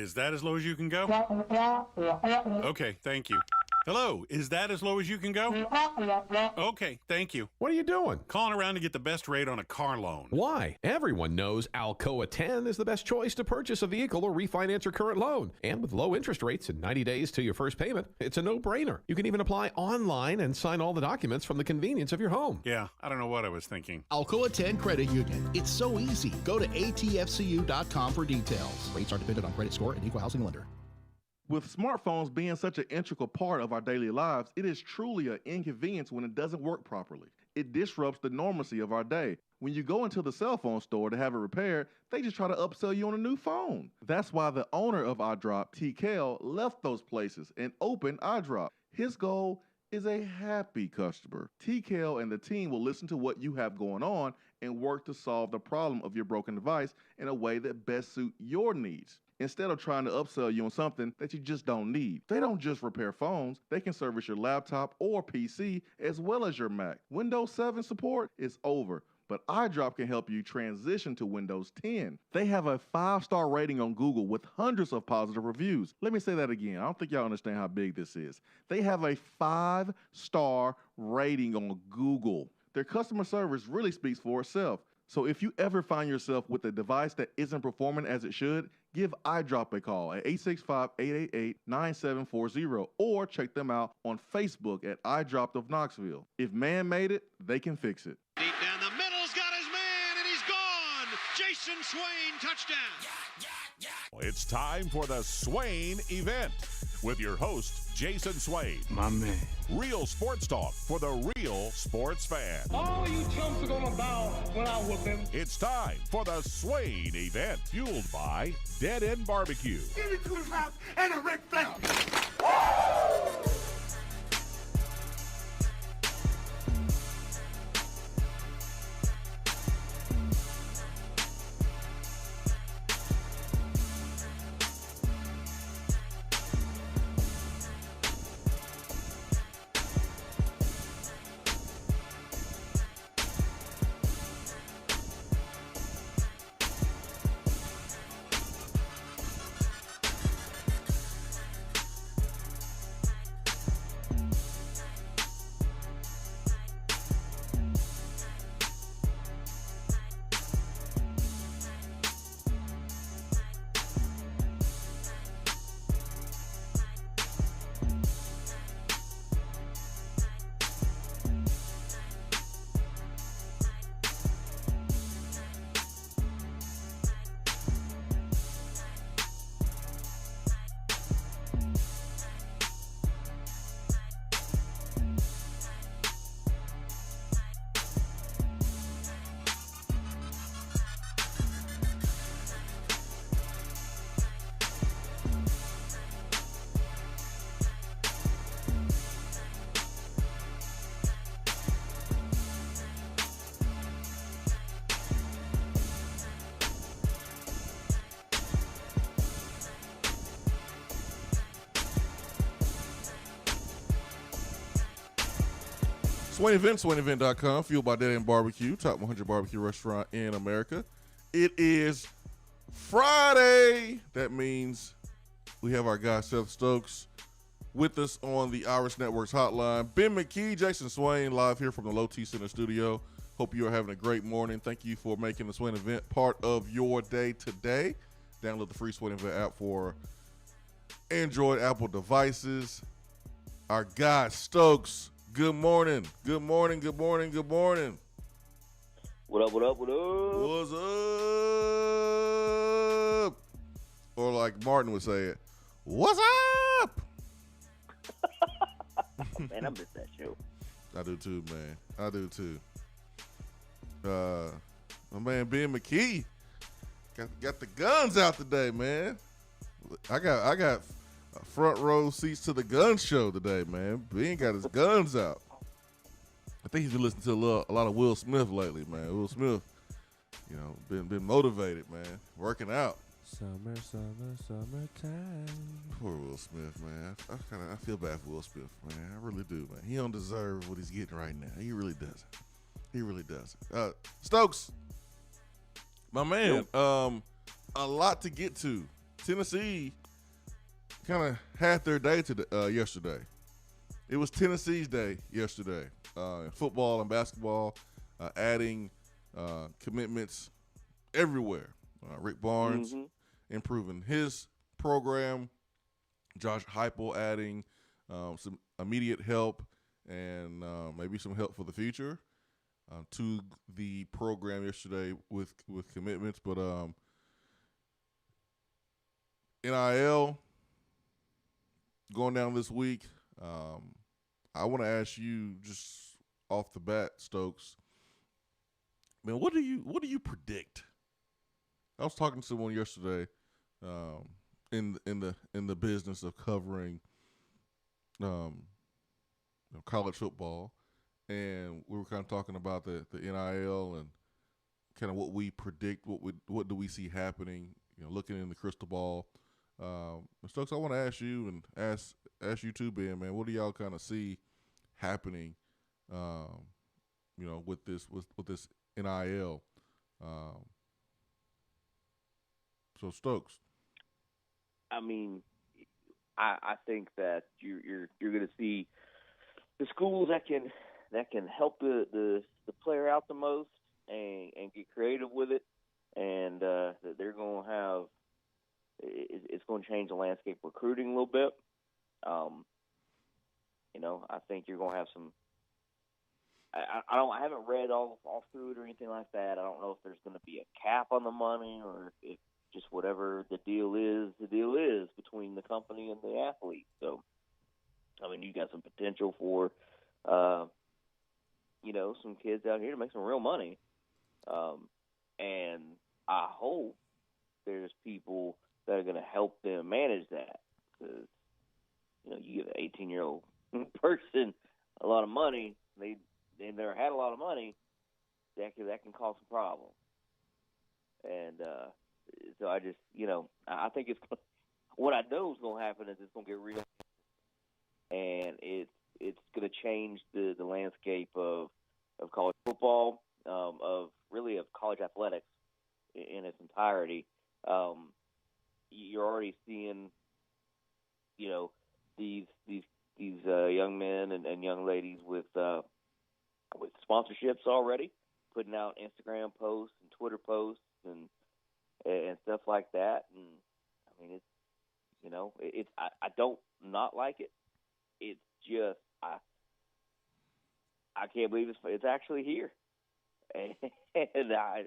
Is that as low as you can go? Okay, thank you. Hello, is that as low as you can go? Okay, thank you. What are you doing? Calling around to get the best rate on a car loan. Why? Everyone knows Alcoa 10 is the best choice to purchase a vehicle or refinance your current loan. And with low interest rates and 90 days to your first payment, it's a no-brainer. You can even apply online and sign all the documents from the convenience of your home. Yeah, I don't know what I was thinking. Alcoa 10 Credit Union. It's so easy. Go to atfcu.com for details. Rates are dependent on credit score and equal housing lender. With smartphones being such an integral part of our daily lives, it is truly an inconvenience when it doesn't work properly. It disrupts the normalcy of our day. When you go into the cell phone store to have it repaired, they just try to upsell you on a new phone. That's why the owner of iDrop, TKL, left those places and opened iDrop. His goal is a happy customer. TKL and the team will listen to what you have going on and work to solve the problem of your broken device in a way that best suit your needs, instead of trying to upsell you on something that you just don't need. They don't just repair phones, they can service your laptop or PC as well as your Mac. Windows 7 support is over, but iDrop can help you transition to Windows 10. They have a 5-star rating on Google with hundreds of positive reviews. Let me say that again. I don't think y'all understand how big this is. They have a 5-star rating on Google. Their customer service really speaks for itself. So if you ever find yourself with a device that isn't performing as it should, give iDrop a call at 865-888-9740 or check them out on Facebook at iDrop of Knoxville. If man made it, they can fix it. Deep down the middle's got his man, and he's gone. Jason Swain, touchdown. It's time for the Swain Event with your host, Jason Swain. My man. Real sports talk for the real sports fan. All you chumps are gonna bow when I whoop him. It's time for the Swain Event, fueled by Dead End Barbecue. Give me 2 pounds and a Ric Flair. Swain Event, SwainEvent.com, fueled by Dead End Barbecue, top 100 barbecue restaurant in America. It is Friday. That means we have our guy Seth Stokes with us on the Irish Networks hotline. Ben McKee, Jason Swain, live here from the Low T Center studio. Hope you are having a great morning. Thank you for making the Swain Event part of your day today. Download the free Swain Event app for Android, Apple devices. Our guy Stokes, good morning. Good morning, good morning, good morning. What up, what up, what up? What's up? Or like Martin would say it, what's up? Man, I miss that show. I do too, man. I do too. My man Ben McKee got the guns out today, man. I got front row seats to the gun show today, man. Ben got his guns out. I think he's been listening to a lot of Will Smith lately, man. Will Smith, you know, been motivated, man, working out. Summertime. Poor Will Smith, man. I feel bad for Will Smith, man. I really do, man. He don't deserve what he's getting right now. He really doesn't. He really doesn't. Stokes, my man. A lot to get to Tennessee kind of had their day yesterday. It was Tennessee's day yesterday. In football and basketball, adding commitments everywhere. Rick Barnes improving his program. Josh Heupel adding some immediate help and maybe some help for the future to the program yesterday with commitments. But NIL going down this week. I want to ask you just off the bat, Stokes. Man, what do you predict? I was talking to someone yesterday in the business of covering college football, and we were kind of talking about the NIL and kind of what we predict, what do we see happening, looking in the crystal ball. Stokes, I want to ask you and ask you too, Ben, man, what do y'all kind of see happening, with this NIL? So Stokes. I mean, I think that you're going to see the schools that can help the player out the most and get creative with it, and they're going to have it's going to change the landscape of recruiting a little bit. I think you're going to have some. I haven't read all through it or anything like that. I don't know if there's going to be a cap on the money or if just whatever the deal is between the company and the athlete. So, I mean, you got some potential for, some kids out here to make some real money. And I hope there's people that are going to help them manage that. Because, you give an 18-year-old person a lot of money, they never had a lot of money, that can cause some problems. And so I just, I think what I know is going to happen is it's going to get real, and it's going to change the landscape of college football, of college athletics in its entirety. You're already seeing, these young men and young ladies with sponsorships already, putting out Instagram posts and Twitter posts and stuff like that. And I mean, it's I don't not like it. It's just I can't believe it's actually here, and I'm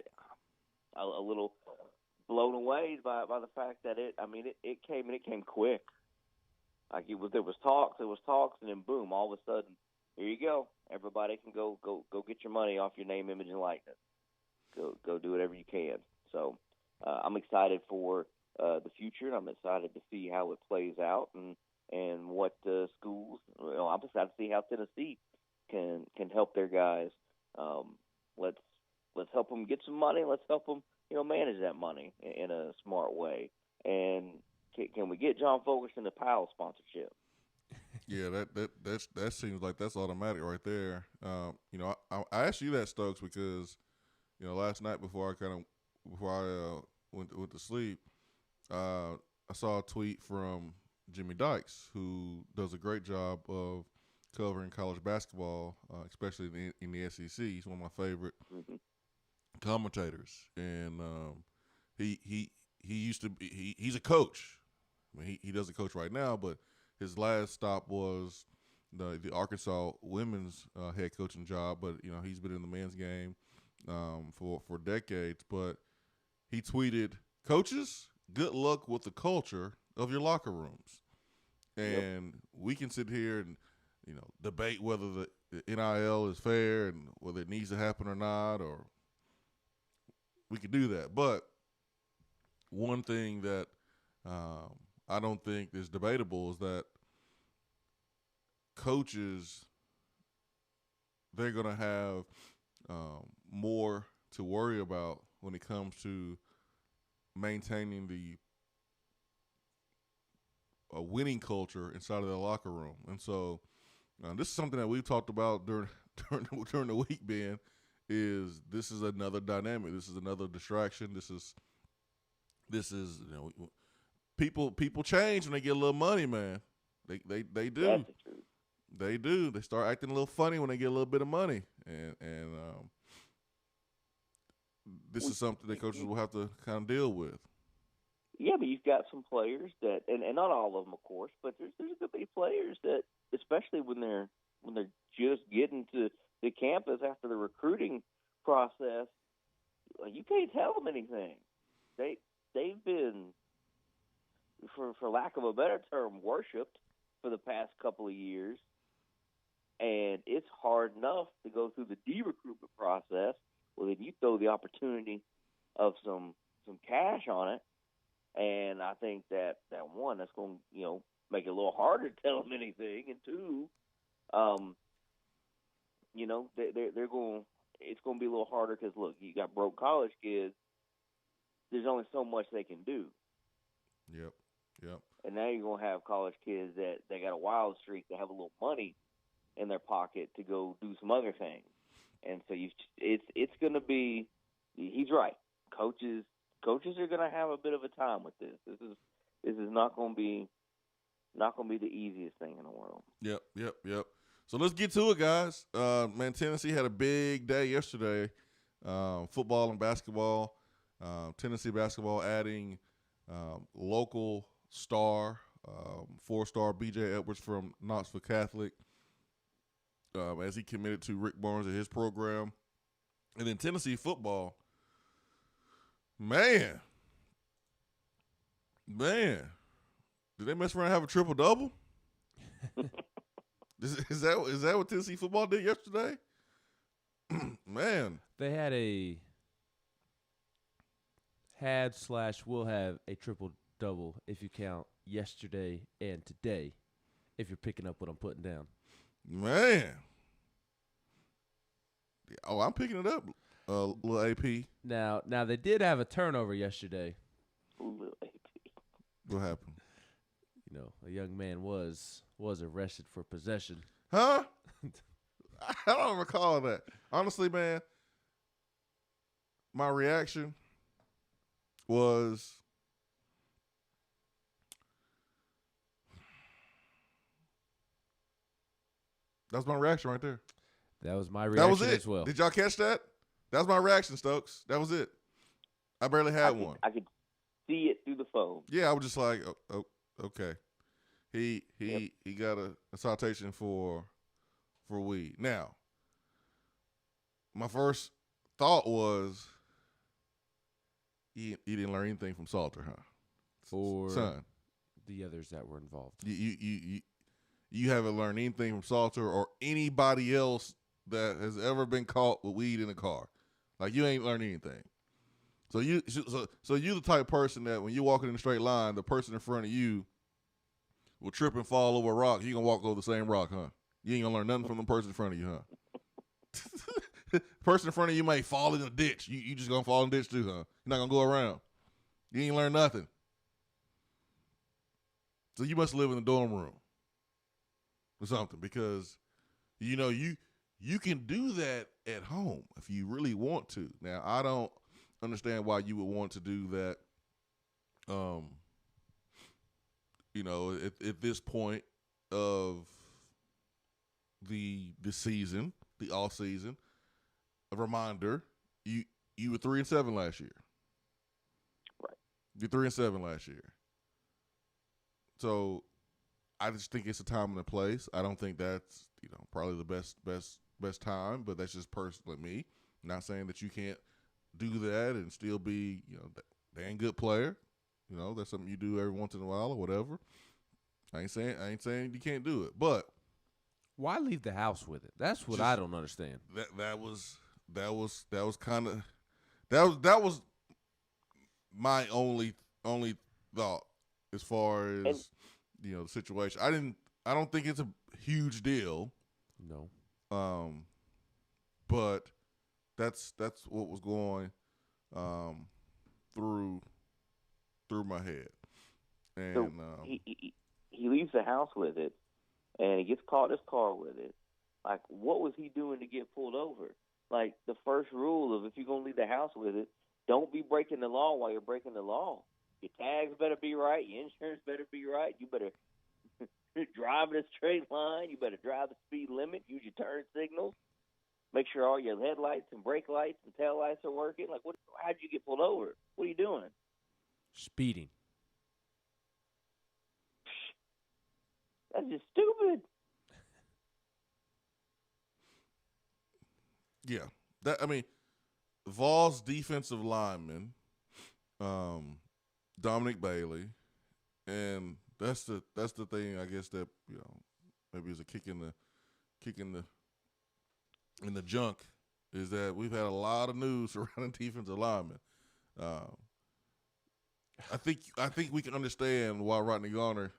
a little blown away by the fact that it came quick. Like there was talks, and then boom, all of a sudden, here you go. Everybody can go get your money off your name, image, and likeness. Go do whatever you can. So I'm excited for the future, and I'm excited to see how it plays out and what schools. I'm excited to see how Tennessee can help their guys. Let's help them get some money. Let's help them manage that money in a smart way. And can we get John Fulkerson the Powell sponsorship? Yeah, that seems like that's automatic right there. I asked you that, Stokes, because last night before I went to sleep, I saw a tweet from Jimmy Dykes, who does a great job of covering college basketball, especially in the SEC. He's one of my favorite commentators, and he used to be. He's a coach. I mean, he doesn't coach right now, but his last stop was the Arkansas women's head coaching job. But he's been in the men's game for decades. But he tweeted, "Coaches, good luck with the culture of your locker rooms." And we can sit here and debate whether the NIL is fair and whether it needs to happen or not, or we could do that. But one thing that I don't think is debatable is that coaches, they're going to have more to worry about when it comes to maintaining a winning culture inside of their locker room. And so this is something that we've talked about during the week, Ben, this is another dynamic. This is another distraction. This is people change when they get a little money, man. They do. That's the truth. They do. They start acting a little funny when they get a little bit of money, and this is something that coaches will have to kind of deal with. Yeah, but you've got some players that, and not all of them, of course, but there's a good many players that, especially when they're just getting to the campus after the recruiting process, you can't tell them anything. They've been, for lack of a better term, worshipped for the past couple of years, and it's hard enough to go through the de-recruitment process. Well, then you throw the opportunity of some cash on it, and I think that one, that's going to make it a little harder to tell them anything, and two, they're going. It's going to be a little harder because look, you got broke college kids. There's only so much they can do. Yep. And now you're going to have college kids that they got a wild streak. They have a little money in their pocket to go do some other things. And so it's going to be. He's right. Coaches are going to have a bit of a time with this. This is not going to be the easiest thing in the world. Yep. So let's get to it, guys. Man, Tennessee had a big day yesterday. Football and basketball. Tennessee basketball adding local star, 4-star B.J. Edwards from Knoxville Catholic, as he committed to Rick Barnes and his program. And then Tennessee football, man, did they mess around and have a triple-double? Is that what Tennessee football did yesterday? Man. They will have a triple-double if you count yesterday and today, if you're picking up what I'm putting down. Man. Oh, I'm picking it up, little AP. Now they did have a turnover yesterday. Little AP. What happened? A young man was arrested for possession. Huh? I don't recall that. Honestly, man, my reaction was that's my reaction right there. That was my reaction that was it. As well. Did y'all catch that? That was my reaction, Stokes. That was it. I barely had one. I could see it through the phone. Yeah, I was just like, oh okay. He got a citation for weed. Now, my first thought was he didn't learn anything from Salter, huh? Or son, the others that were involved. You haven't learned anything from Salter or anybody else that has ever been caught with weed in a car. Like, you ain't learned anything. So you the type of person that when you're walking in a straight line, the person in front of you will trip and fall over a rock. You gonna walk over the same rock, huh? You ain't gonna learn nothing from the person in front of you, huh? Person in front of you may fall in a ditch. You just gonna fall in the ditch too, huh? You're not gonna go around. You ain't learn nothing. So you must live in the dorm room or something, because you can do that at home if you really want to. Now, I don't understand why you would want to do that. At this point of the season, the off season, a reminder: you were 3-7 last year. Right. You're 3-7 last year. So I just think it's a time and a place. I don't think that's probably the best time, but that's just personally me. Not saying that you can't do that and still be dang good player. That's something you do every once in a while or whatever. I ain't saying you can't do it, but why leave the house with it? That's what I don't understand. That was kind of that was my only thought as far as the situation. I don't think it's a huge deal. No. But that's what was going through my head. And so he leaves the house with it, and he gets caught in his car with it. Like, what was he doing to get pulled over? Like, the first rule of if you're going to leave the house with it, don't be breaking the law while you're breaking the law. Your tags better be right. Your insurance better be right. You better drive in a straight line. You better drive the speed limit. Use your turn signals. Make sure all your headlights and brake lights and tail lights are working. Like, how'd you get pulled over? What are you doing? Speeding. That's just stupid. Yeah. Vols defensive lineman, Dominic Bailey, and that's the thing, I guess, that, maybe is a kick in the junk, is that we've had a lot of news surrounding defensive linemen. I think we can understand why Rodney Garner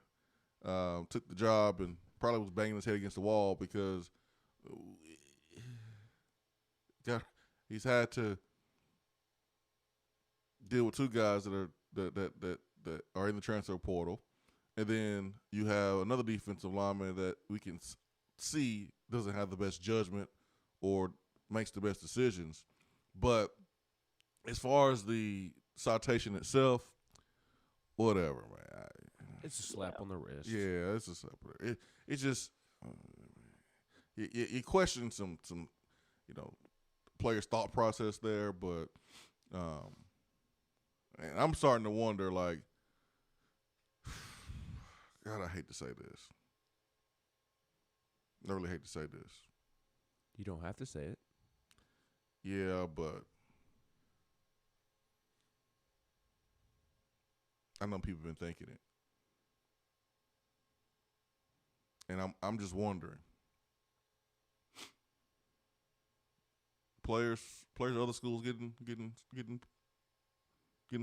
took the job and probably was banging his head against the wall, because he's had to deal with two guys that are in the transfer portal, and then you have another defensive lineman that we can see doesn't have the best judgment or makes the best decisions. But as far as the citation itself, whatever, man. It's a slap on the wrist. Yeah, it's a slap on the wrist. It's just you question some players' thought process there, but and I'm starting to wonder, like, God, I hate to say this. I really hate to say this. You don't have to say it. Yeah, but I know people have been thinking it. And I'm just wondering. Players at other schools getting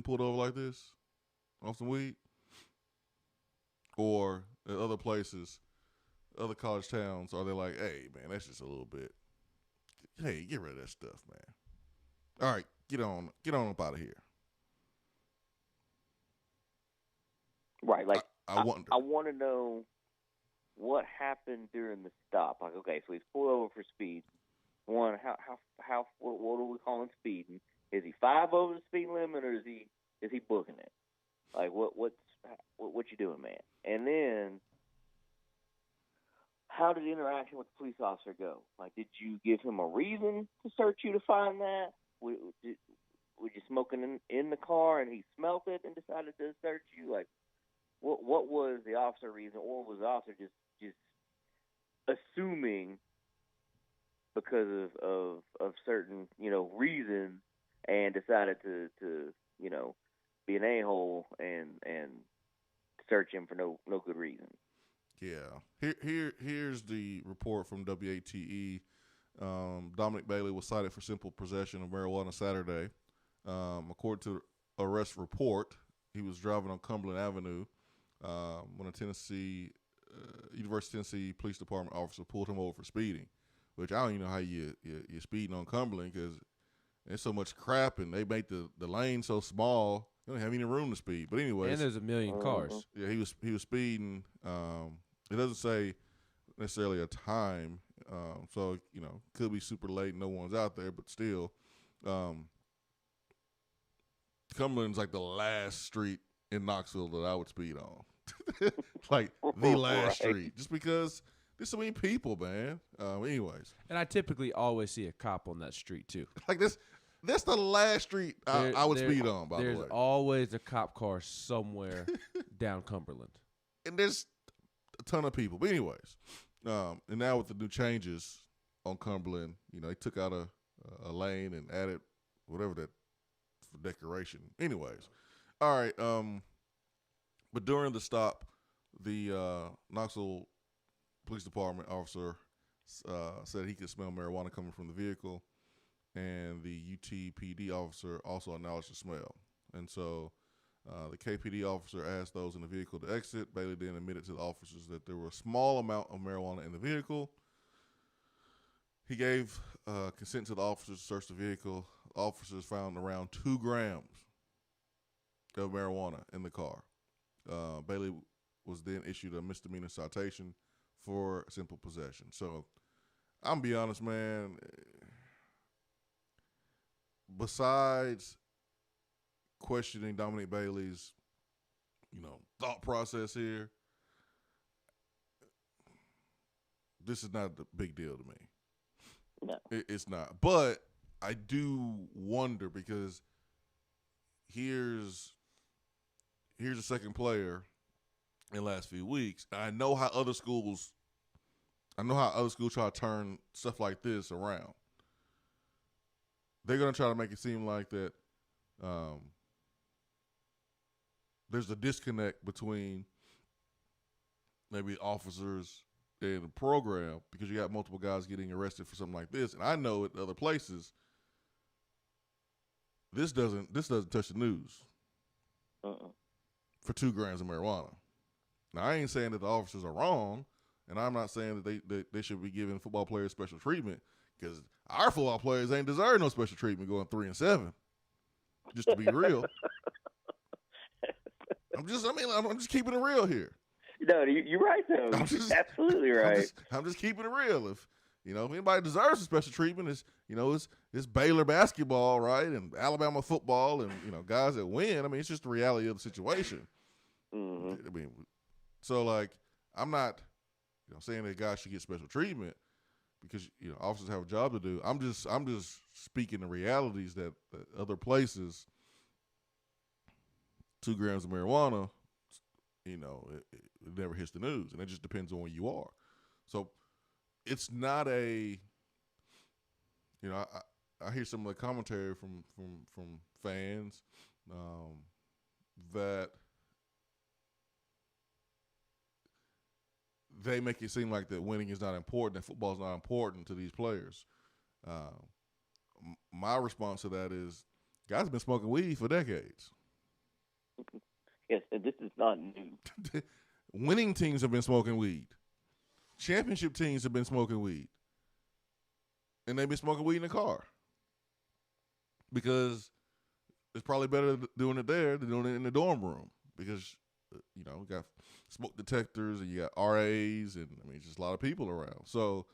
pulled over like this off some weed, or at other places, other college towns, are they like, hey man, that's just a little bit. Hey, get rid of that stuff, man. All right, get on up out of here. Right, like I wonder. I want to know what happened during the stop. Like, okay, so he's pulled over for speed. One, what are we calling speeding? Is he 5 over the speed limit, or is he booking it? Like, what you doing, man? And then, how did the interaction with the police officer go? Like, did you give him a reason to search you to find that? Were you smoking in the car and he smelt it and decided to search you? Like, what was the officer reason, or was the officer just assuming because of certain reasons, and decided to be an a-hole and search him for no good reason? Yeah. Here's the report from WATE. Dominic Bailey was cited for simple possession of marijuana Saturday. According to the arrest report, he was driving on Cumberland Avenue when a University of Tennessee Police Department officer pulled him over for speeding, which I don't even know how you're speeding on Cumberland, because there's so much crap and they make the lane so small, you don't have any room to speed. But anyways, and there's a million cars. Yeah, he was speeding. It doesn't say necessarily a time, so could be super late and no one's out there, but still, Cumberland's like the last street in Knoxville that I would speed on. Like the last street, just because there's so many people, man. Anyways, and I typically always see a cop on that street too. Like that's the last street I would speed on. By the way, there's always a cop car somewhere down Cumberland, and there's a ton of people. But anyways, and now with the new changes on Cumberland, they took out a lane and added whatever that for decoration. Anyways, all right. But during the stop, the Knoxville Police Department officer said he could smell marijuana coming from the vehicle, and the UTPD officer also acknowledged the smell. And so the KPD officer asked those in the vehicle to exit. Bailey then admitted to the officers that there were a small amount of marijuana in the vehicle. He gave consent to the officers to search the vehicle. Officers found around 2 grams of marijuana in the car. Bailey was then issued a misdemeanor citation for simple possession. So I'm gonna be honest, man. Besides questioning Dominic Bailey's thought process here. This is not a big deal to me. No. It's not. But I do wonder because here's a second player in the last few weeks. I know how other schools try to turn stuff like this around. They're going to try to make it seem like that there's a disconnect between maybe officers and the program because you got multiple guys getting arrested for something like this. And I know at other places this doesn't touch the news for 2 grams of marijuana. Now, I ain't saying that the officers are wrong, and I'm not saying that they should be giving football players special treatment because our football players ain't deserve no special treatment going 3-7. Just to be real. I'm just keeping it real here. No, you're right, though. Absolutely right. I'm just keeping it real. If anybody deserves a special treatment, it's Baylor basketball, right, and Alabama football, and guys that win. I mean, it's just the reality of the situation. Mm-hmm. I mean, so like, I'm not, saying that guys should get special treatment because officers have a job to do. I'm just speaking the realities that other places, 2 grams of marijuana, it never hits the news, and it just depends on where you are. So it's not a, I hear some of the commentary from fans that they make it seem like that winning is not important, that football is not important to these players. My response to that is, guys have been smoking weed for decades. Yes, and this is not new. Winning teams have been smoking weed. Championship teams have been smoking weed. And they've been smoking weed in the car. Because it's probably better doing it there than doing it in the dorm room. Because, we got smoke detectors and you got RAs and, just a lot of people around. So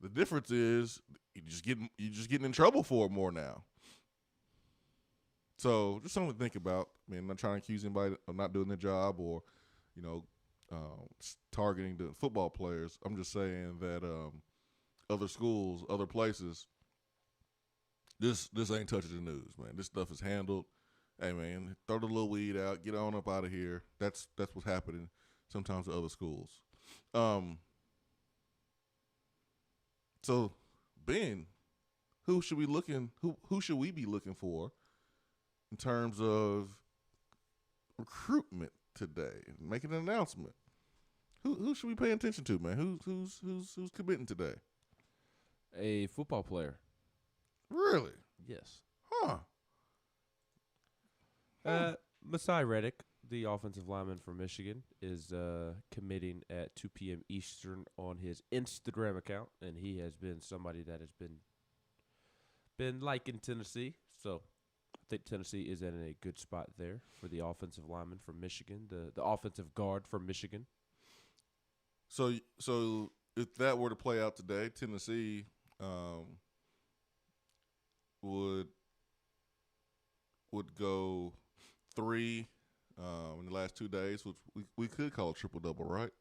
the difference is you're just getting in trouble for it more now. So just something to think about. I'm not trying to accuse anybody of not doing their job or, targeting the football players. I'm just saying that other schools, other places, this ain't touching the news, man. This stuff is handled. Hey, man, throw the little weed out, get on up out of here. That's what's happening sometimes at other schools. So, Ben, who should we be looking for in terms of recruitment today? Making an announcement. Who should we pay attention to, man? Who's committing today? A football player. Really? Yes. Huh. Masai Reddick, the offensive lineman from Michigan, is committing at 2 p.m. Eastern on his Instagram account, and he has been somebody that has been liking Tennessee. So I think Tennessee is in a good spot there for the offensive lineman from Michigan, the offensive guard from Michigan. So if that were to play out today, Tennessee would go 3 in the last 2 days, which we could call a triple-double, right?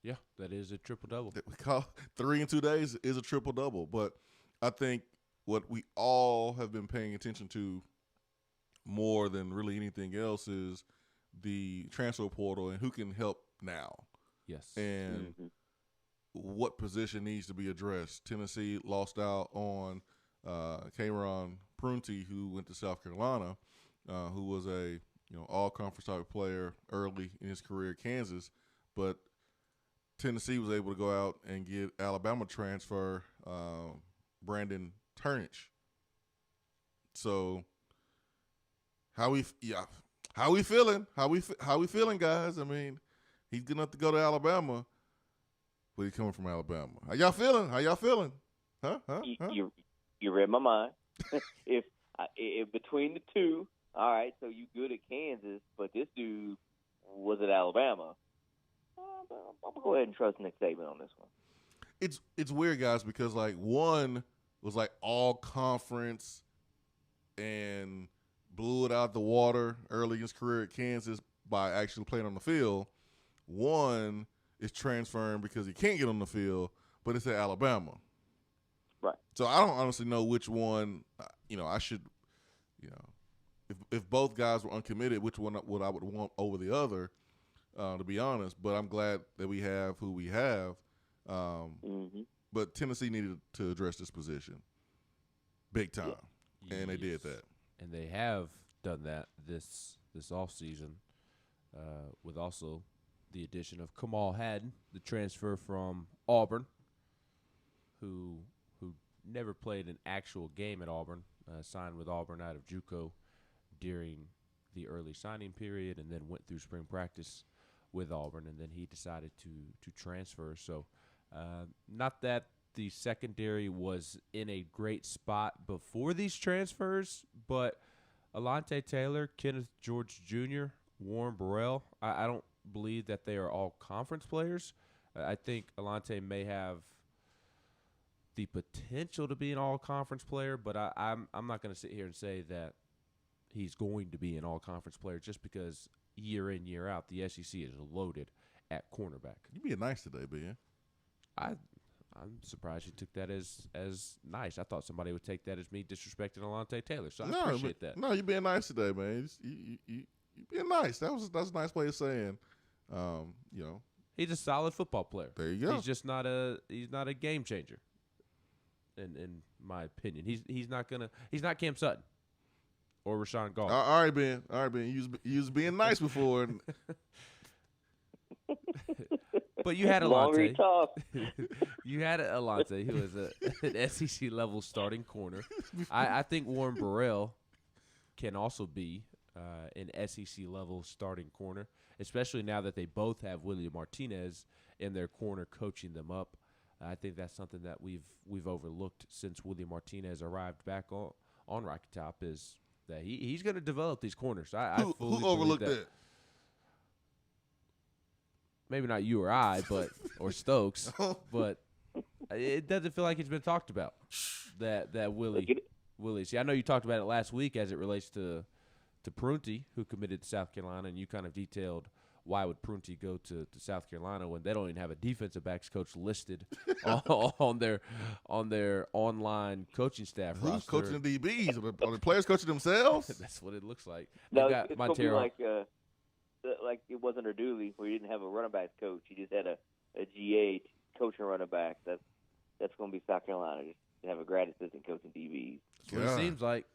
Yeah, that is a triple-double. We call 3 in 2 days is a triple-double. But I think what we all have been paying attention to more than really anything else is the transfer portal and who can help now. Yes. And what position needs to be addressed. Tennessee lost out on Cameron Prunty, who went to South Carolina, who was a all-conference type player early in his career at Kansas. But Tennessee was able to go out and get Alabama transfer Brandon Turnage. So how we feeling? How we feeling, guys? He's good enough to go to Alabama, but he's coming from Alabama. How y'all feeling? Huh? You read my mind. if between the two, all right, so you good at Kansas, but this dude was at Alabama. I'm gonna go ahead and trust Nick Saban on this one. It's weird, guys, because one was all conference and blew it out the water early in his career at Kansas, by actually playing on the field. One is transferring because he can't get on the field, but it's at Alabama. Right. So I don't honestly know which one, I should, if both guys were uncommitted, which one would I would want over the other, to be honest. But I'm glad that we have who we have. But Tennessee needed to address this position big time, and they did that. And they have done that this offseason with also the addition of Kamal Haddon, the transfer from Auburn, who never played an actual game at Auburn, signed with Auburn out of JUCO during the early signing period, and then went through spring practice with Auburn, and then he decided to transfer. So not that the secondary was in a great spot before these transfers, but Alontae Taylor, Kenneth George Jr., Warren Burrell, I don't believe that they are all conference players. I think Alontae may have the potential to be an all-conference player, but I'm not going to sit here and say that he's going to be an all-conference player just because year in, year out, the SEC is loaded at cornerback. You being nice today, Ben. I'm surprised you took that as nice. I thought somebody would take that as me disrespecting Alontae Taylor, so I appreciate that. No, you're being nice today, man. You being nice. That's a nice way of saying, he's a solid football player. There you go. He's just not a game changer. In my opinion, he's not Cam Sutton or Rashawn Gall. All right, Ben. You was being nice before. And but you had Alontae. You had Alontae, who is an SEC level starting corner. I think Warren Burrell can also be an SEC level starting corner, especially now that they both have William Martinez in their corner coaching them up. I think that's something that we've overlooked since William Martinez arrived back on Rocky Top, is that he's going to develop these corners. I fully who overlooked that? Maybe not you or I, or Stokes, but it doesn't feel like it's been talked about. That Willie. See, I know you talked about it last week as it relates to Prunty, who committed to South Carolina, and you kind of detailed why would Prunty go to South Carolina when they don't even have a defensive backs coach listed on their online coaching staff Who's roster. coaching the DBs? Are the players coaching themselves? That's what it looks like. No, it's going to be like it was under Dooley, where you didn't have a running back coach. You just had a GA coaching running back. That's going to be South Carolina. Just have a grad assistant coaching DBs. That's what it seems like.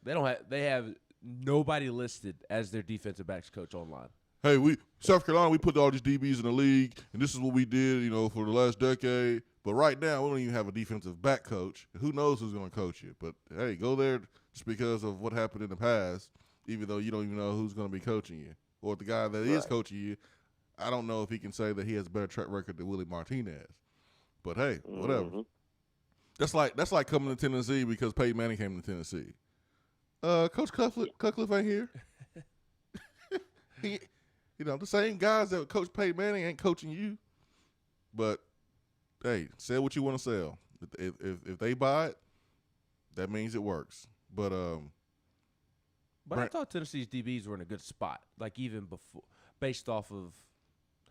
They have nobody listed as their defensive backs coach online. Hey, South Carolina, we put all these DBs in the league, and this is what we did, for the last decade. But right now, we don't even have a defensive back coach. Who knows who's going to coach you? But, hey, go there just because of what happened in the past, even though you don't even know who's going to be coaching you. Or the guy that is coaching you, I don't know if he can say that he has a better track record than Willie Martinez. But, hey, whatever. Mm-hmm. That's like coming to Tennessee because Peyton Manning came to Tennessee. Coach Cutcliffe ain't here. The same guys that coach Peyton Manning ain't coaching you. But, hey, sell what you want to sell. If they buy it, that means it works. But I thought Tennessee's DBs were in a good spot, like even before, based off of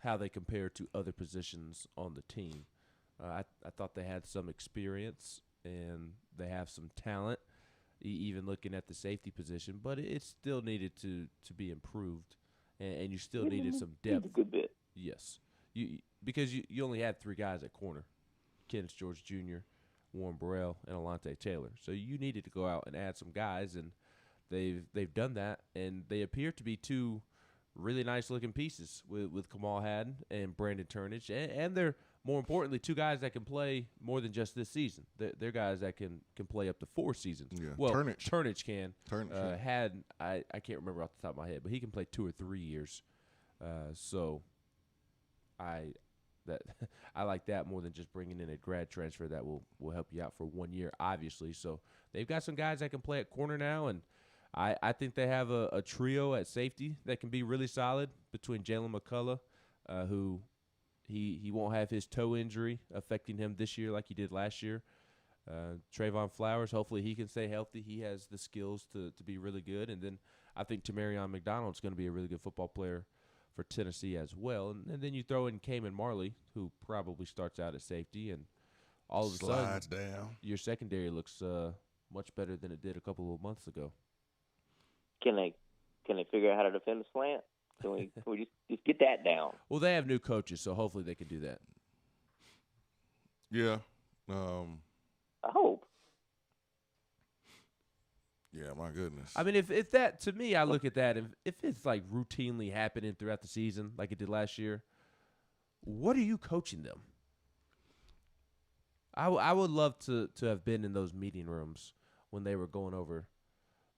how they compare to other positions on the team. I thought they had some experience and they have some talent, even looking at the safety position, but it still needed to be improved. And you still needed some depth. A good bit. Yes. Because you only had three guys at corner, Kenneth George Jr., Warren Burrell, and Alontae Taylor. So you needed to go out and add some guys, and they've done that. And they appear to be two really nice-looking pieces with Kamal Haddon and Brandon Turnage. And they're, more importantly, two guys that can play more than just this season. They're guys that can play up to 4 seasons. Yeah, well, Turnage can. Haddon, I can't remember off the top of my head, but he can play 2 or 3 years. So I like that more than just bringing in a grad transfer that will help you out for 1 year, obviously. So they've got some guys that can play at corner now, and I think they have a trio at safety that can be really solid between Jalen McCullough, who he won't have his toe injury affecting him this year like he did last year. Trayvon Flowers, hopefully he can stay healthy. He has the skills to be really good. And then I think Tamarion McDonald's going to be a really good football player for Tennessee as well. And then you throw in Cayman Marley, who probably starts out at safety, and all of a Slides sudden down. your secondary looks much better than it did a couple of months ago. Can they figure out how to defend the slant? Can we just get that down? Well, they have new coaches, so hopefully they can do that. Yeah. I hope. Yeah, my goodness. I mean, if that, to me, I look at that, if it's like routinely happening throughout the season like it did last year, what are you coaching them? I would love to have been in those meeting rooms when they were going over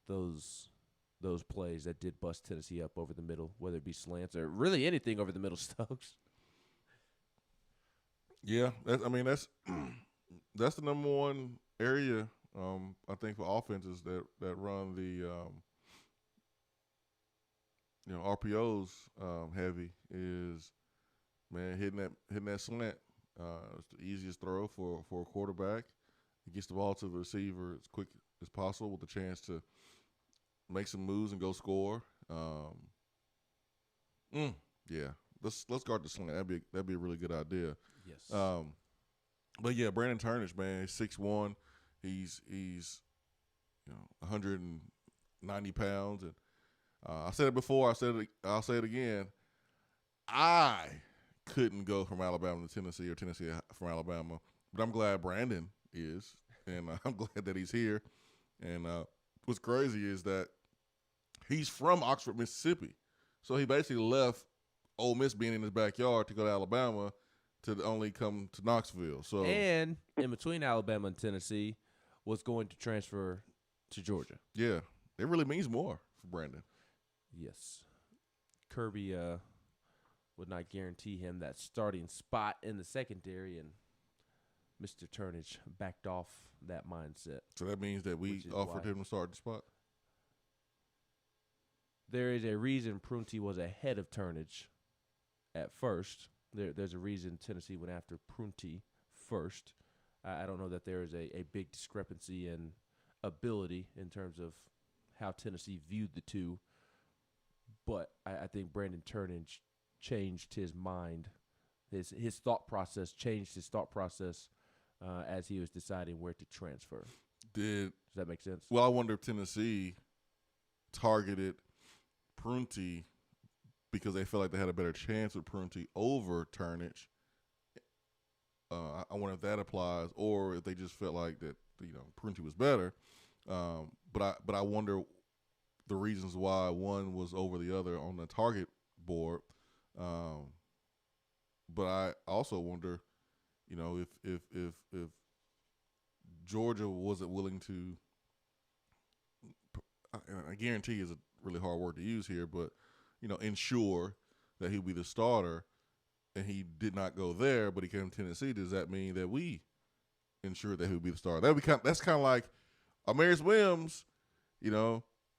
those plays that did bust Tennessee up over the middle, whether it be slants or really anything over the middle, Stokes. Yeah, that's the number one area I think for offenses that run the RPOs heavy is hitting that slant. It's the easiest throw for a quarterback. It gets the ball to the receiver as quick as possible with a chance to make some moves and go score. Yeah, let's guard the slant. That'd be a really good idea. Yes. But yeah, Brandon Turnage, man, he's 6'1". He's 190 pounds, and I said it before. I'll say it again. I couldn't go from Alabama to Tennessee or Tennessee from Alabama, but I'm glad Brandon is, and I'm glad that he's here. And what's crazy is that he's from Oxford, Mississippi, so he basically left Ole Miss being in his backyard to go to Alabama to only come to Knoxville. So and in between Alabama and Tennessee was going to transfer to Georgia. Yeah, it really means more for Brandon. Yes. Kirby would not guarantee him that starting spot in the secondary, and Mr. Turnage backed off that mindset. So that means that we offered him to start the spot? There is a reason Prunty was ahead of Turnage at first. There's a reason Tennessee went after Prunty first. I don't know that there is a big discrepancy in ability in terms of how Tennessee viewed the two, but I think Brandon Turnage changed his mind. His thought process changed his thought process as he was deciding where to transfer. Does that make sense? Well, I wonder if Tennessee targeted Prunty because they felt like they had a better chance with Prunty over Turnage. I wonder if that applies, or if they just felt like that Prunty was better. But I wonder the reasons why one was over the other on the target board. But I also wonder, if Georgia wasn't willing to. I guarantee is a really hard word to use here, but ensure that he'll be the starter. And he did not go there, but he came to Tennessee. Does that mean that we ensure that he'll be the starter? That's kind of like Amarius Mims.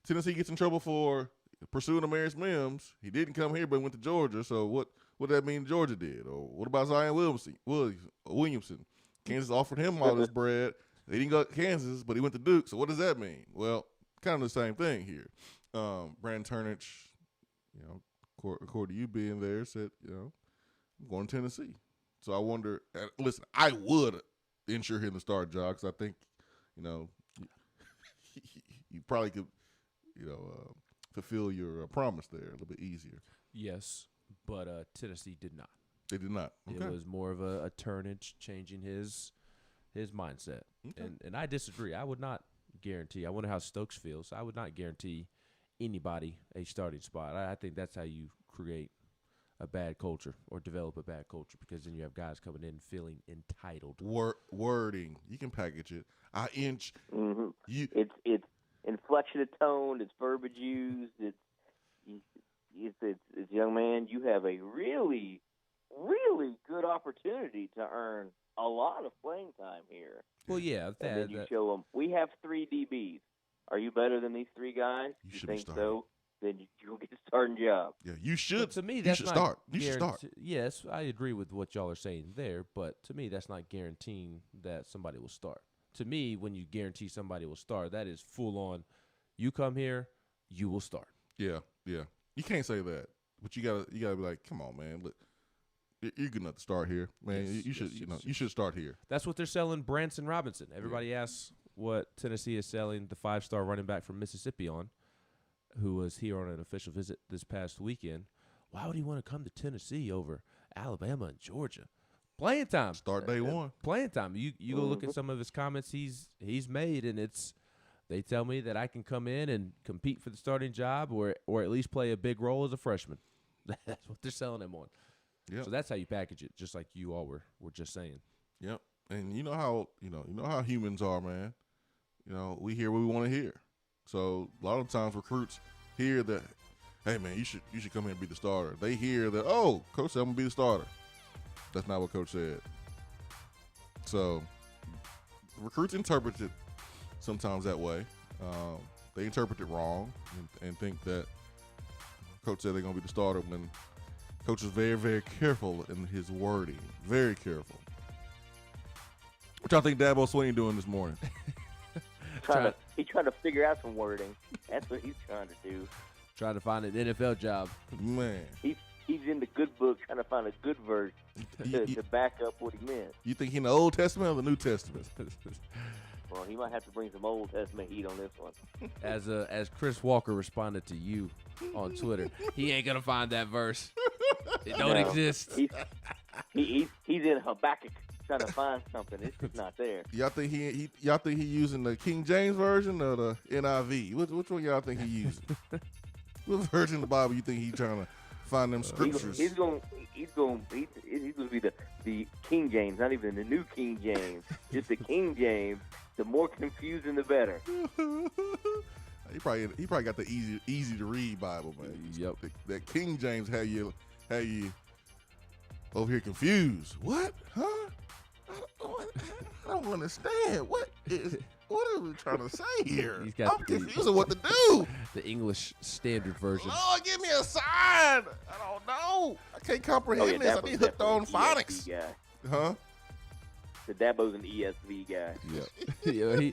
Tennessee gets in trouble for pursuing Amarius Mims. He didn't come here, but went to Georgia. So what did that mean Georgia did? Or what about Zion Williamson? Kansas offered him all this bread. He didn't go to Kansas, but he went to Duke. So what does that mean? Well, kind of the same thing here. Brandon Turnage, according to you being there, said, I'm going to Tennessee. So I wonder, listen, I would ensure him the start job because I think, you probably could, fulfill your promise there a little bit easier. Yes, but Tennessee did not. They did not. Okay. It was more of a Turnage changing his mindset. Okay. And I disagree. I would not guarantee. I wonder how Stokes feels. I would not guarantee anybody a starting spot. I think that's how you create a bad culture or develop a bad culture, because then you have guys coming in feeling entitled. Wording. You can package it. Mm-hmm. It's inflection of tone. It's verbiage used. It's young man. You have a really, really good opportunity to earn a lot of playing time here. Well, yeah. And then you show them, we have 3 DBs. Are you better than these 3 guys? You think so? Then you'll get a starting job. Yeah, you should. But to me, that's you should start. You should start. Yes, I agree with what y'all are saying there, but to me, that's not guaranteeing that somebody will start. To me, when you guarantee somebody will start, that is full on. You come here, you will start. Yeah. You can't say that But you gotta be like, come on, man. Look, you're good enough to start here, man. You should start here. That's what they're selling Branson Robinson. Everybody asks what Tennessee is selling the 5-star running back from Mississippi on, who was here on an official visit this past weekend. Why would he want to come to Tennessee over Alabama and Georgia? Playing time. Start day one. Playing time. You go look at some of his comments he's made, and they tell me that I can come in and compete for the starting job or at least play a big role as a freshman. That's what they're selling him on. Yep. So that's how you package it, just like you all were just saying. Yep. And you know how humans are, man. We hear what we want to hear. So a lot of times recruits hear that, hey man, you should come here and be the starter. They hear that, oh, coach said I'm gonna be the starter. That's not what coach said. So recruits interpret it sometimes that way. They interpret it wrong and think that coach said they're gonna be the starter when coach is very, very careful in his wording. Very careful. What y'all think Dabo Swain doing this morning? He's trying to figure out some wording. That's what he's trying to do. Trying to find an NFL job. Man. He's in the good book trying to find a good verse to back up what he meant. You think he in the Old Testament or the New Testament? Well, he might have to bring some Old Testament heat on this one. As Chris Walker responded to you on Twitter, he ain't gonna find that verse. It don't exist. He's in Habakkuk trying to find something. It's just not there. Y'all think he using the King James version or the NIV? Which one y'all think he using? What version of the Bible you think he trying to find them scriptures? He's going to be the King James, not even the New King James, just the King James. The more confusing, the better. He probably got the easy to read Bible, man. Yep. That King James had you over here confused. What? Huh? I don't understand. What are we trying to say here? I'm confused on what to do. The English Standard Version. Lord, give me a sign. I don't know. I can't comprehend this. I need hooked on phonics. Huh? The Dabo's an ESV guy. Yeah,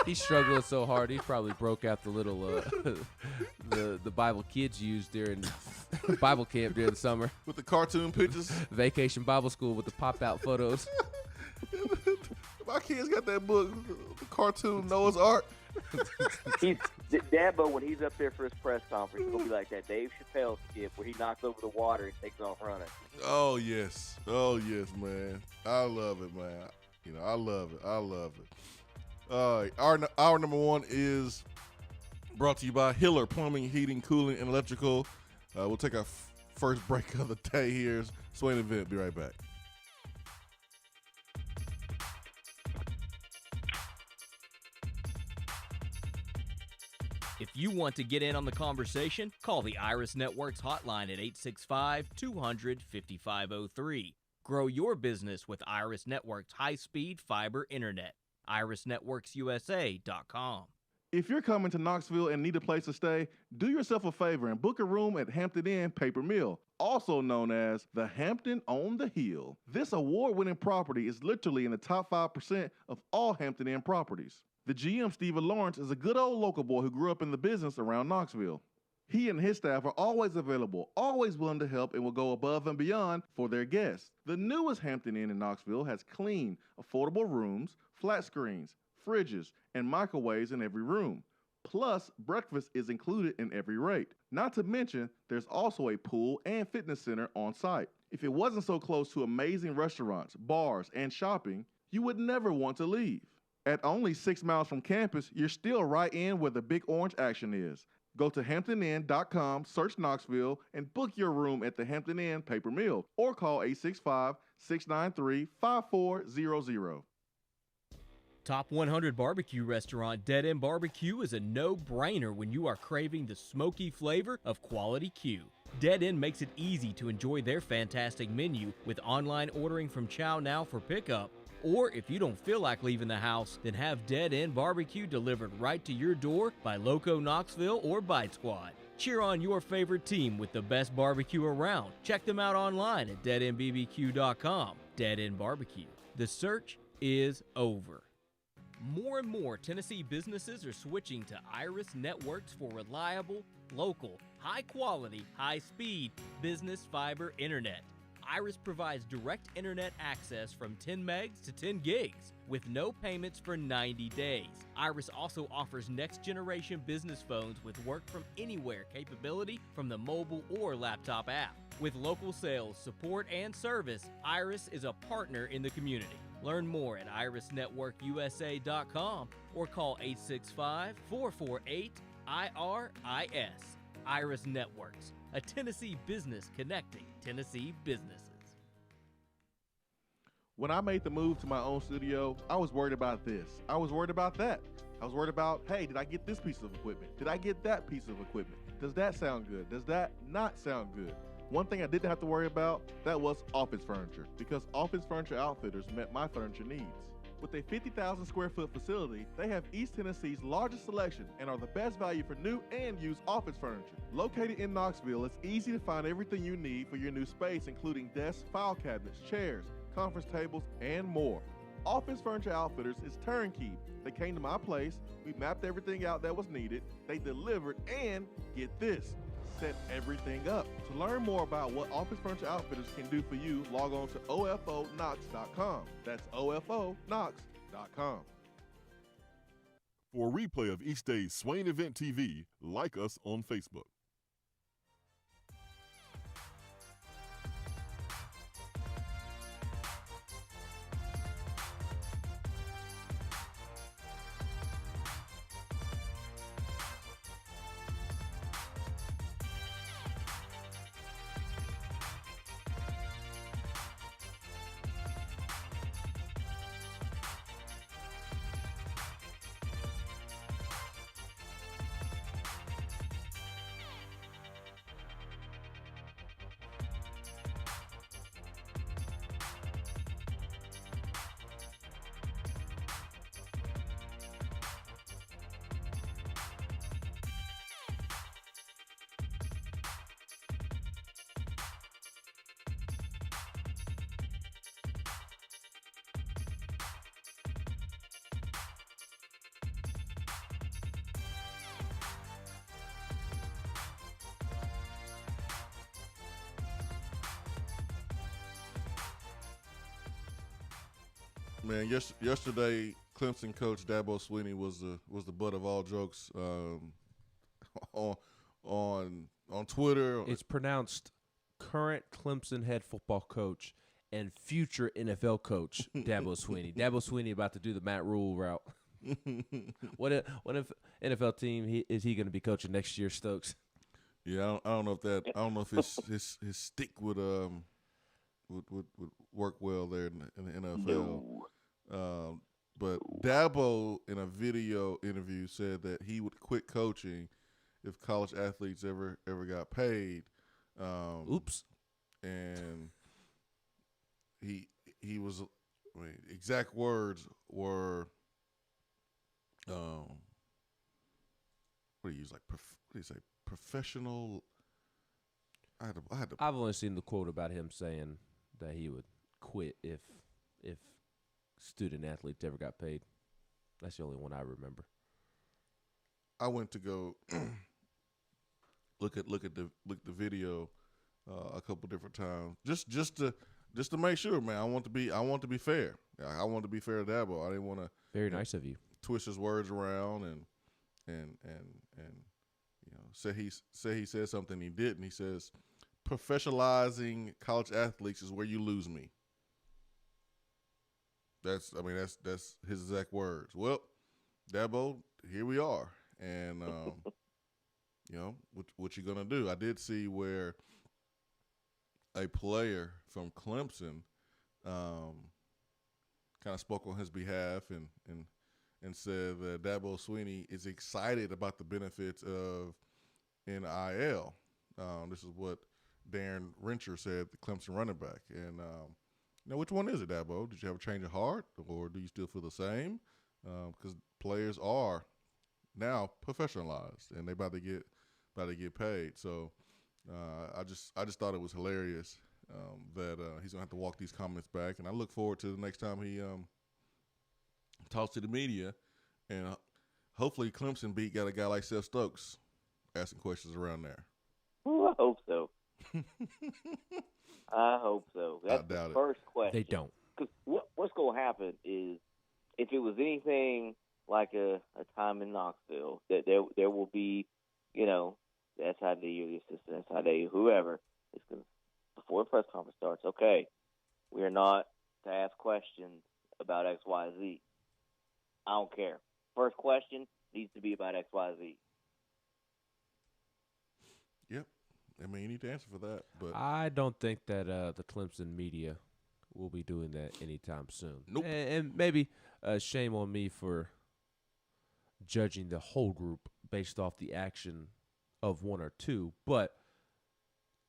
he's struggling so hard. He probably broke out the little the Bible kids use during Bible camp during the summer with the cartoon pictures. Vacation Bible School with the pop out photos. My kids got that book, the cartoon Noah's Ark. Dabo, when he's up there for his press conference, he's gonna be like that Dave Chappelle skit where he knocks over the water and takes off running. Oh yes, man. I love it, man. I love it. Our number one is brought to you by Hiller Plumbing, Heating, Cooling, and Electrical. We'll take our first break of the day here. Swain Event. Be right back. If you want to get in on the conversation, call the Iris Networks hotline at 865-200-5503. Grow your business with Iris Networks high-speed fiber internet. IrisNetworksUSA.com. If you're coming to Knoxville and need a place to stay, do yourself a favor and book a room at Hampton Inn Paper Mill, also known as the Hampton on the Hill. This award-winning property is literally in the top 5% of all Hampton Inn properties. The GM, Stephen Lawrence, is a good old local boy who grew up in the business around Knoxville. He and his staff are always available, always willing to help, and will go above and beyond for their guests. The newest Hampton Inn in Knoxville has clean, affordable rooms, flat screens, fridges, and microwaves in every room. Plus, breakfast is included in every rate. Not to mention, there's also a pool and fitness center on site. If it wasn't so close to amazing restaurants, bars, and shopping, you would never want to leave. At only 6 miles from campus, you're still right in where the big orange action is. Go to HamptonInn.com, search Knoxville, and book your room at the Hampton Inn Paper Mill or call 865-693-5400. Top 100 barbecue restaurant Dead End Barbecue is a no-brainer when you are craving the smoky flavor of quality Q. Dead End makes it easy to enjoy their fantastic menu with online ordering from Chow Now for pickup. Or if you don't feel like leaving the house, then have Dead End Barbecue delivered right to your door by Loco Knoxville or Bite Squad. Cheer on your favorite team with the best barbecue around. Check them out online at deadendbbq.com. Dead End Barbecue. The search is over. More and more Tennessee businesses are switching to Iris Networks for reliable, local, high-quality, high-speed business fiber internet. Iris provides direct internet access from 10 megs to 10 gigs with no payments for 90 days. Iris also offers next-generation business phones with work-from-anywhere capability from the mobile or laptop app. With local sales, support, and service, Iris is a partner in the community. Learn more at irisnetworkusa.com or call 865-448-IRIS. Iris Networks, a Tennessee business connecting Tennessee businesses. When I made the move to my own studio, I was worried about this. I was worried about that. I was worried about, hey, did I get this piece of equipment? Did I get that piece of equipment? Does that sound good? Does that not sound good? One thing I didn't have to worry about, that was office furniture, because Office Furniture Outfitters met my furniture needs. With a 50,000 square foot facility, they have East Tennessee's largest selection and are the best value for new and used office furniture. Located in Knoxville, it's easy to find everything you need for your new space, including desks, file cabinets, chairs, conference tables, and more. Office Furniture Outfitters is turnkey. They came to my place, we mapped everything out that was needed, they delivered, and get this, set everything up. To learn more about what Office Furniture Outfitters can do for you, log on to ofonox.com. That's ofonox.com. For a replay of each day's Swain Event TV, like us on Facebook. Man, yesterday, Clemson coach Dabo Swinney was the butt of all jokes on Twitter. It's pronounced current Clemson head football coach and future NFL coach Dabo Swinney. Dabo Swinney about to do the Matt Rule route. What if NFL team is he going to be coaching next year, Stokes? Yeah, I don't know if his stick would work well there in the NFL. No. But Dabo, in a video interview, said that he would quit coaching if college athletes ever got paid. Oops. And he was, exact words were, what do you use? What do you say? Professional. I had to. I've only seen the quote about him saying that he would quit if student athletes ever got paid. That's the only one I remember. I went to go look at the video a couple different times just to make sure, man. I want to be fair. I want to be fair to Dabo. I didn't want to. Very nice of you. Twist his words around and say he said something he didn't. He says professionalizing college athletes is where you lose me. That's his exact words. Well, Dabo, here we are, and what you gonna do? I did see where a player from Clemson kind of spoke on his behalf and said that Dabo Swinney is excited about the benefits of NIL. This is what Darren Rencher said, the Clemson running back. And which one is it, Dabo? Did you have a change of heart, or do you still feel the same? Because players are now professionalized, and they about to get paid. So I just thought it was hilarious that he's gonna have to walk these comments back, and I look forward to the next time talks to the media, and hopefully Clemson got a guy like Seth Stokes asking questions around there. Ooh, I hope so. I hope so. That's doubt the it. first question. They don't. Because what's going to happen is, if it was anything like a time in Knoxville, that there will be, that's how they the assistant, that's how they whoever is going to, before the press conference starts. Okay, we are not to ask questions about X, Y, Z. I don't care. First question needs to be about X, Y, Z. Yep. I mean, you need to answer for that. But I don't think that the Clemson media will be doing that anytime soon. Nope. And maybe shame on me for judging the whole group based off the action of one or two. But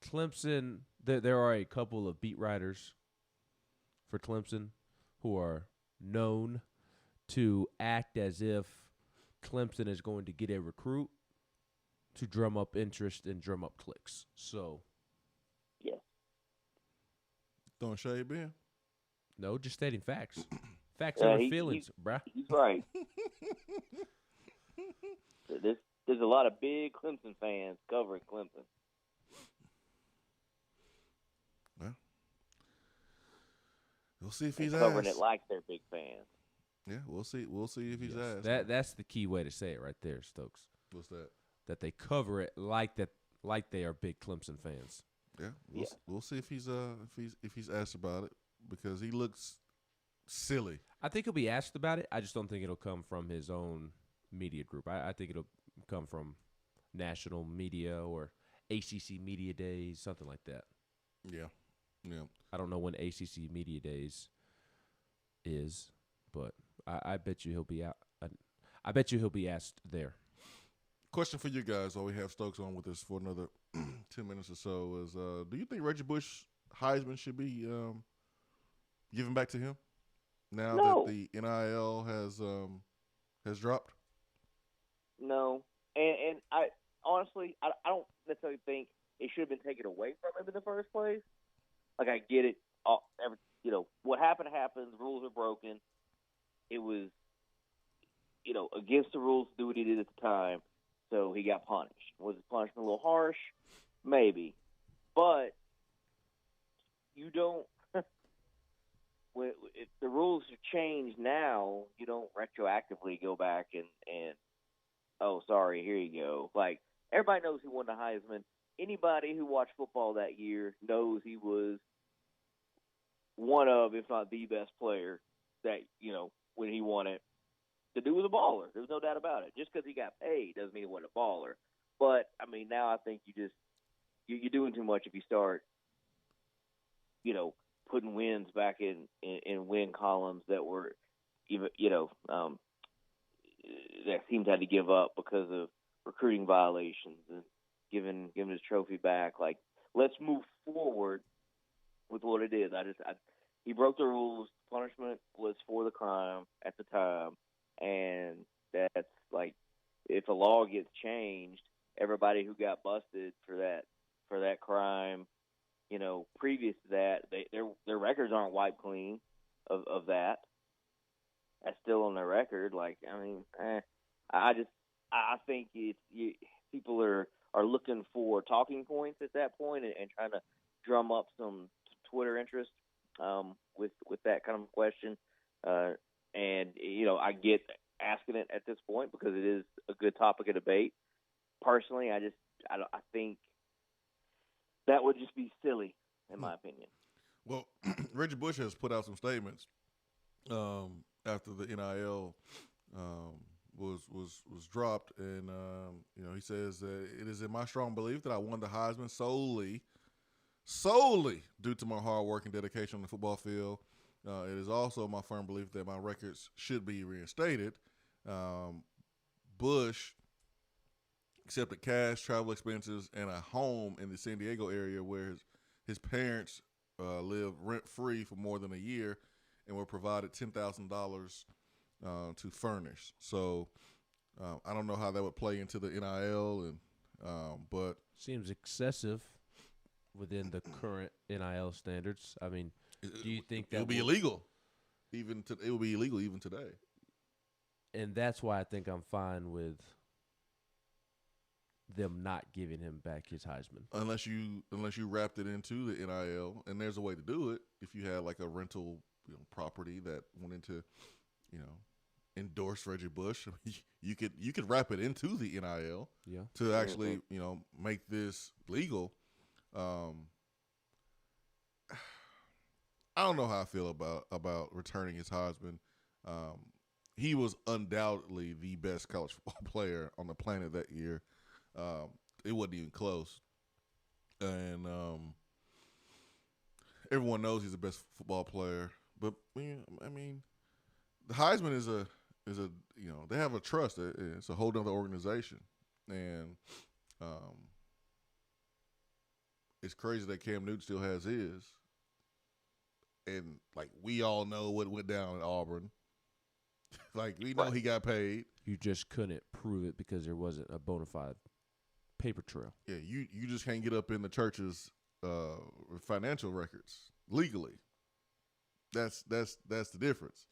Clemson, there are a couple of beat writers for Clemson who are known to act as if Clemson is going to get a recruit to drum up interest and drum up clicks. So, yeah. Throwing shade, Ben? No, just stating facts. Facts over feelings, bruh. He's right. There's a lot of big Clemson fans covering Clemson. Well, we'll see if he's covering asked. it like they're big fans. Yeah, we'll see. We'll see if he's asked. That's the key way to say it right there, Stokes. What's that? That they cover it like they are big Clemson fans. Yeah, we'll see if he's asked about it, because he looks silly. I think he'll be asked about it. I just don't think it'll come from his own media group. I think it'll come from national media or ACC media days, something like that. Yeah. I don't know when ACC media days is, but I bet you he'll be out. I bet you he'll be asked there. Question for you guys while we have Stokes on with us for another 10 minutes or so is, do you think Reggie Bush Heisman should be given back to him now that the NIL has dropped? No. And I honestly, I don't necessarily think it should have been taken away from him in the first place. Like, I get it. What happened happened. Rules are broken. It was, against the rules to do what he did at the time. So he got punished. Was his punishment a little harsh? Maybe. But you don't – if the rules have changed now, you don't retroactively go back and oh, sorry, here you go. Like, everybody knows he won the Heisman. Anybody who watched football that year knows he was one of, if not the best player that, when he won it. The dude was a baller. There's no doubt about it. Just because he got paid doesn't mean he wasn't a baller. But, now I think you're doing too much if you start, putting wins back in win columns that were, even, that teams had to give up because of recruiting violations and giving his trophy back. Like, let's move forward with what it is. He broke the rules. Punishment was for the crime at the time. And that's like, if a law gets changed, everybody who got busted for that crime, previous to that, their records aren't wiped clean of that. That's still on their record. Like, I think people are looking for talking points at that point and trying to drum up some Twitter interest with that kind of question. And, I get asking it at this point because it is a good topic of debate. Personally, I think that would just be silly, in my opinion. Well, Reggie Bush has put out some statements after the NIL was dropped, and he says that it is in my strong belief that I won the Heisman solely due to my hard work and dedication on the football field. It is also my firm belief that my records should be reinstated. Bush accepted cash, travel expenses, and a home in the San Diego area where his parents lived rent-free for more than a year and were provided $10,000 to furnish. So I don't know how that would play into the NIL, but seems excessive within the current NIL standards. Do you think that it would be illegal? It would be illegal even today. And that's why I think I'm fine with them not giving him back his Heisman. Unless you wrapped it into the NIL, and there's a way to do it. If you had like a rental property that went into, endorse Reggie Bush, you could wrap it into the NIL to actually make this legal. I don't know how I feel about returning his Heisman. He was undoubtedly the best college football player on the planet that year. It wasn't even close, and everyone knows he's the best football player. But I mean, the Heisman is a they have a trust. It's a whole other organization, and it's crazy that Cam Newton still has his. And like we all know what went down at Auburn. Like we know he got paid. You just couldn't prove it because there wasn't a bona fide paper trail. Yeah, you just can't get up in the church's financial records legally. That's the difference.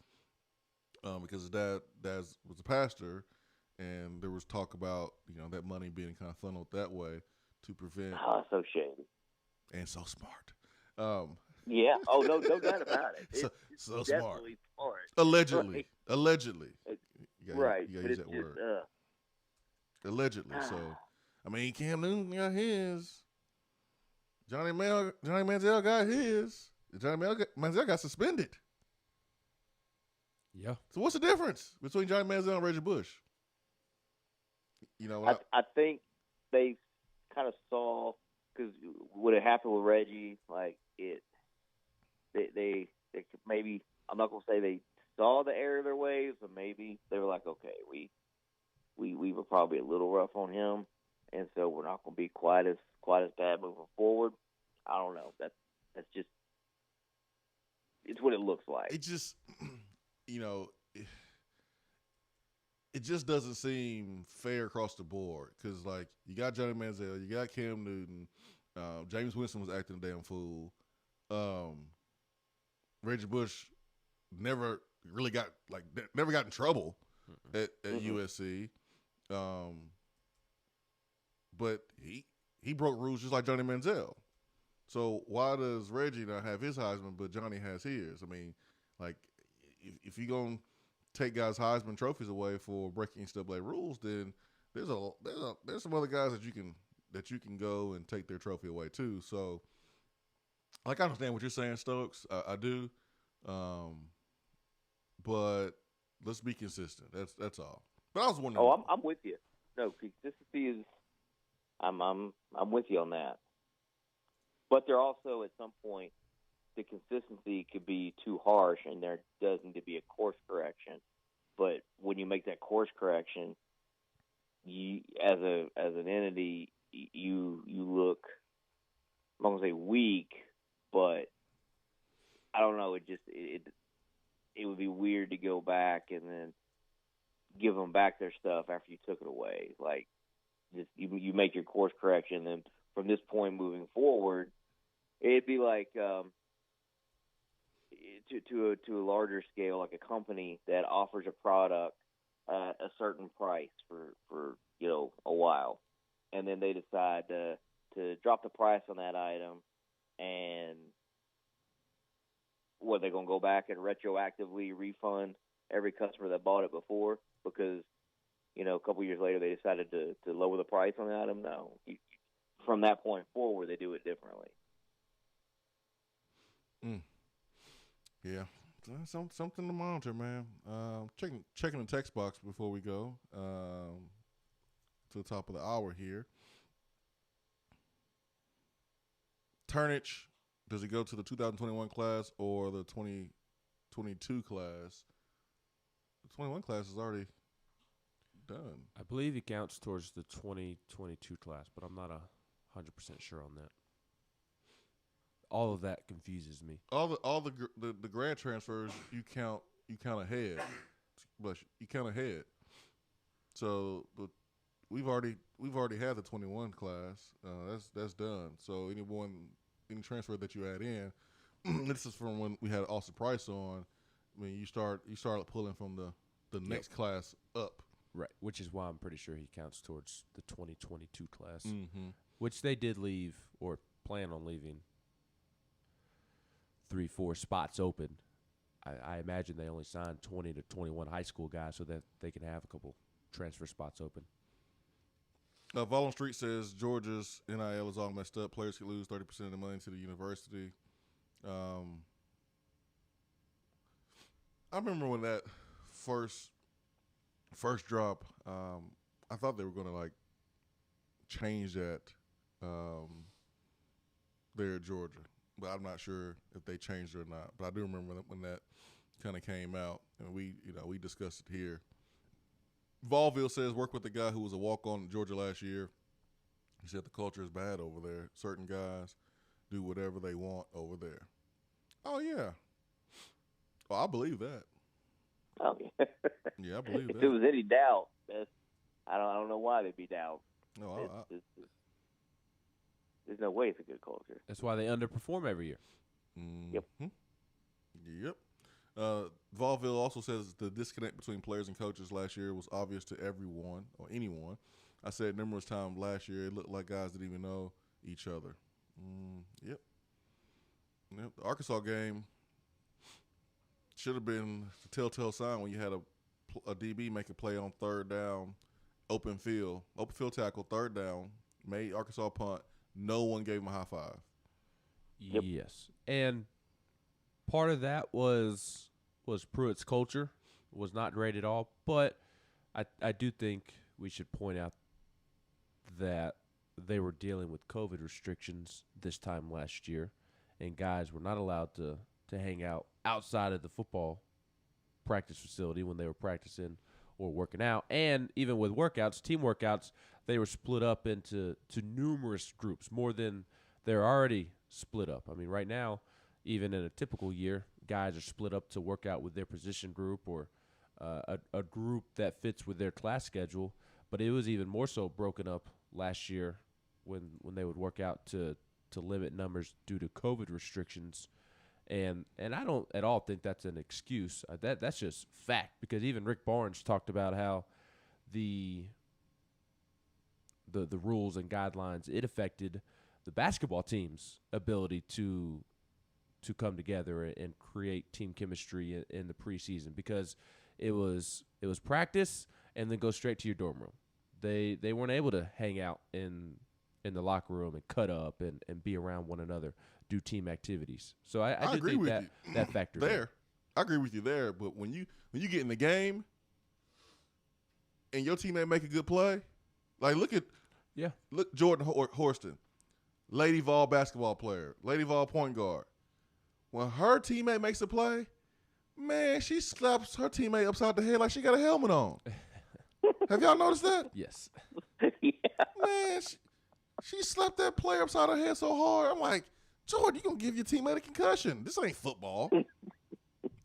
Because his dad was a pastor, and there was talk about that money being kind of funneled that way to prevent. Oh, so shady. And so smart. Yeah. Oh, no doubt about it. So it's smart. smart. Allegedly. You gotta right. use that word. Allegedly. So, I mean, Cam Newton got his. Johnny Manziel got his. Johnny Manziel got suspended. Yeah. So what's the difference between Johnny Manziel and Reggie Bush? I think they kind of saw, because what had happened with Reggie, like they maybe, I'm not gonna say they saw the error of their ways, but maybe they were like, okay, we were probably a little rough on him, and so we're not gonna be quite as bad moving forward. I don't know. That's just, it's what it looks like. It just it just doesn't seem fair across the board, because like you got Johnny Manziel, you got Cam Newton, James Winston was acting a damn fool. Reggie Bush never really got in trouble at USC, but he broke rules just like Johnny Manziel. So why does Reggie not have his Heisman but Johnny has his? I mean, like if you're gonna take guys' Heisman trophies away for breaking NCAA rules, then there's some other guys that you can go and take their trophy away too. So, like, I understand what you're saying, Stokes. I do, but let's be consistent. That's all. But I was wondering. Oh, I'm with you. No, consistency is. I'm with you on that. But there also, at some point, the consistency could be too harsh, and there does need to be a course correction. But when you make that course correction, you, as an entity, you look, I'm not gonna say weak, but I don't know. It would be weird to go back and then give them back their stuff after you took it away. Like, just you make your course correction, and from this point moving forward, it'd be like to a larger scale, like a company that offers a product at a certain price for a while, and then they decide to drop the price on that item, and they're going to go back and retroactively refund every customer that bought it before because a couple years later they decided to lower the price on the item. No, from that point forward they do it differently. Yeah, something to monitor, man. Checking the text box before we go to the top of the hour here. Turnage, does it go to the 2021 class or the 2022 class? The 21 class is already done. I believe he counts towards the 2022 class, but I'm not 100% sure on that. All of that confuses me. All the grad transfers you count ahead. Bless you. You count ahead. So, but we've already had the 21 class. That's done. So any transfer that you add in, this is from when we had Austin Price on. I mean, you start pulling from the next class up. Right, which is why I'm pretty sure he counts towards the 2022 class, Mm-hmm. which they did leave or plan on leaving 3-4 spots open. I imagine they only signed 20 to 21 high school guys so that they can have a couple transfer spots open. Volon Street says Georgia's NIL is all messed up. Players could lose 30% of the money to the university. I remember when that first drop, I thought they were going to like change that there at Georgia, but I'm not sure if they changed it or not. But I do remember when that kind of came out, and we discussed it here. Volville says work with the guy who was a walk-on in Georgia last year. He said the culture is bad over there. Certain guys do whatever they want over there. Oh yeah. Well, I believe that. Oh yeah. Yeah, I believe that. If there was any doubt, I don't know why there'd be doubt. No, there's no way it's a good culture. That's why they underperform every year. Mm-hmm. Yep. Volville also says the disconnect between players and coaches last year was obvious to everyone or anyone. I said numerous times last year it looked like guys didn't even know each other. Yep. The Arkansas game should have been the telltale sign when you had a DB make a play on third down, open field tackle, third down, made Arkansas punt. No one gave him a high five. Yep. Yes, and part of that was Pruitt's culture, was not great at all. But I do think we should point out that they were dealing with COVID restrictions this time last year, and guys were not allowed to hang out outside of the football practice facility when they were practicing or working out. And even with workouts, team workouts, they were split up into numerous groups, more than they're already split up. I mean, right now, even in a typical year, guys are split up to work out with their position group or a group that fits with their class schedule. But it was even more so broken up last year when they would work out to limit numbers due to COVID restrictions. And I don't at all think that's an excuse. That's just fact, because even Rick Barnes talked about how the rules and guidelines, it affected the basketball team's ability to come together and create team chemistry in the preseason, because it was practice and then go straight to your dorm room. They weren't able to hang out in the locker room and cut up and be around one another, do team activities. So I do agree think with that factor there. I agree with you there, but when you get in the game and your teammate make a good play, like look Jordan Horston, Lady Vol basketball player, Lady Vol point guard. When her teammate makes a play, man, she slaps her teammate upside the head like she got a helmet on. Have y'all noticed that? Yes. Yeah. Man, she slapped that player upside her head so hard. I'm like, Jordan, you going to give your teammate a concussion. This ain't football.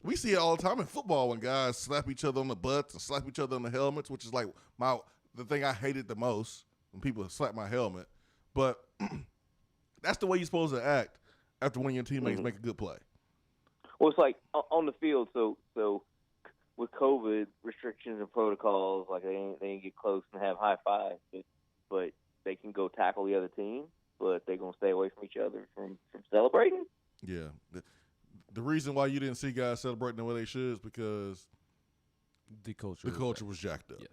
We see it all the time in football when guys slap each other on the butts and slap each other on the helmets, which is like the thing I hated the most, when people slap my helmet. But that's the way you're supposed to act after one of your teammates make a good play. Well, it's like on the field. So with COVID restrictions and protocols, like they ain't get close and have high fives, but they can go tackle the other team, but they're gonna stay away from each other from celebrating. Yeah, the reason why you didn't see guys celebrating the way they should is because the culture was jacked up. Yes,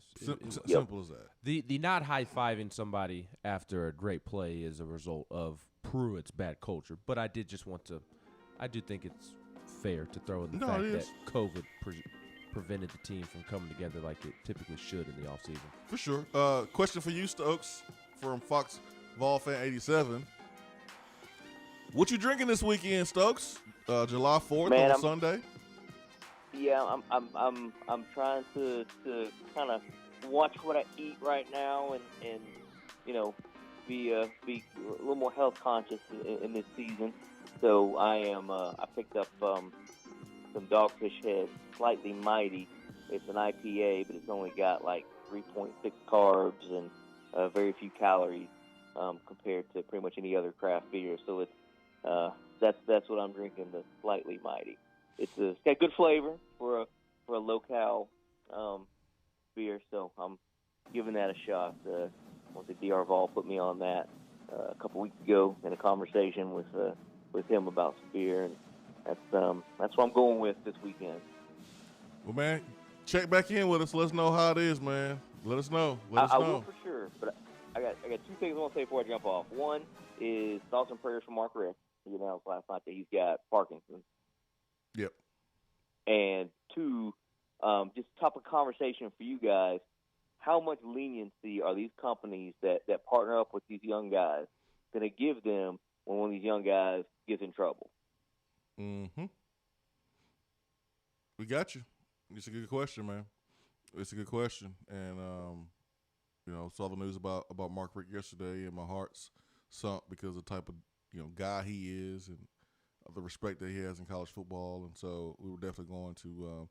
simple as that. The not high fiving somebody after a great play is a result of Pruitt's bad culture. But I do think it's fair to throw in the fact that COVID prevented the team from coming together like it typically should in the offseason. For sure. Question for you, Stokes, from Fox Vol Fan 87. What you drinking this weekend, Stokes? July 4th on Sunday. Yeah, I'm trying to kind of watch what I eat right now and be a little more health conscious in this season. So I picked up some Dogfish Head Slightly Mighty. It's an IPA, but it's only got like 3.6 carbs and very few calories compared to pretty much any other craft beer. So it's that's what I'm drinking, the Slightly Mighty. It's got good flavor for a low-cal beer, so I'm giving that a shot. Once the DR Vol put me on that a couple weeks ago in a conversation with him about some beer, and that's what I'm going with this weekend. Well, man, check back in with us. Let us know how it is, man. Let us know. I will for sure. But I got two things I want to say before I jump off. One is thoughts and prayers for Mark Rick. He announced last night that he's got Parkinson's. Yep. And two, just topic of conversation for you guys. How much leniency are these companies that partner up with these young guys going to give them when one of these young guys gets in trouble? Mm-hmm. We got you. It's a good question, man. It's a good question. And, saw the news about Mark Rick yesterday, and my heart's sunk because of the type of, guy he is and the respect that he has in college football. And so we were definitely going to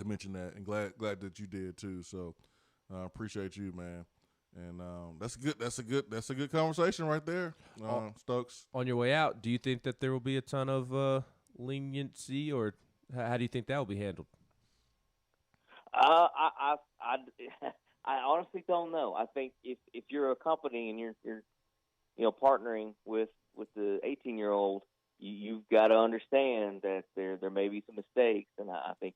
mention that, and glad that you did too. So I appreciate you, man. And that's a good conversation right there, Stokes. On your way out, do you think that there will be a ton of leniency, or how do you think that will be handled? I honestly don't know. I think if you're a company and you're partnering with the 18-year-old, you've got to understand that there may be some mistakes, and I think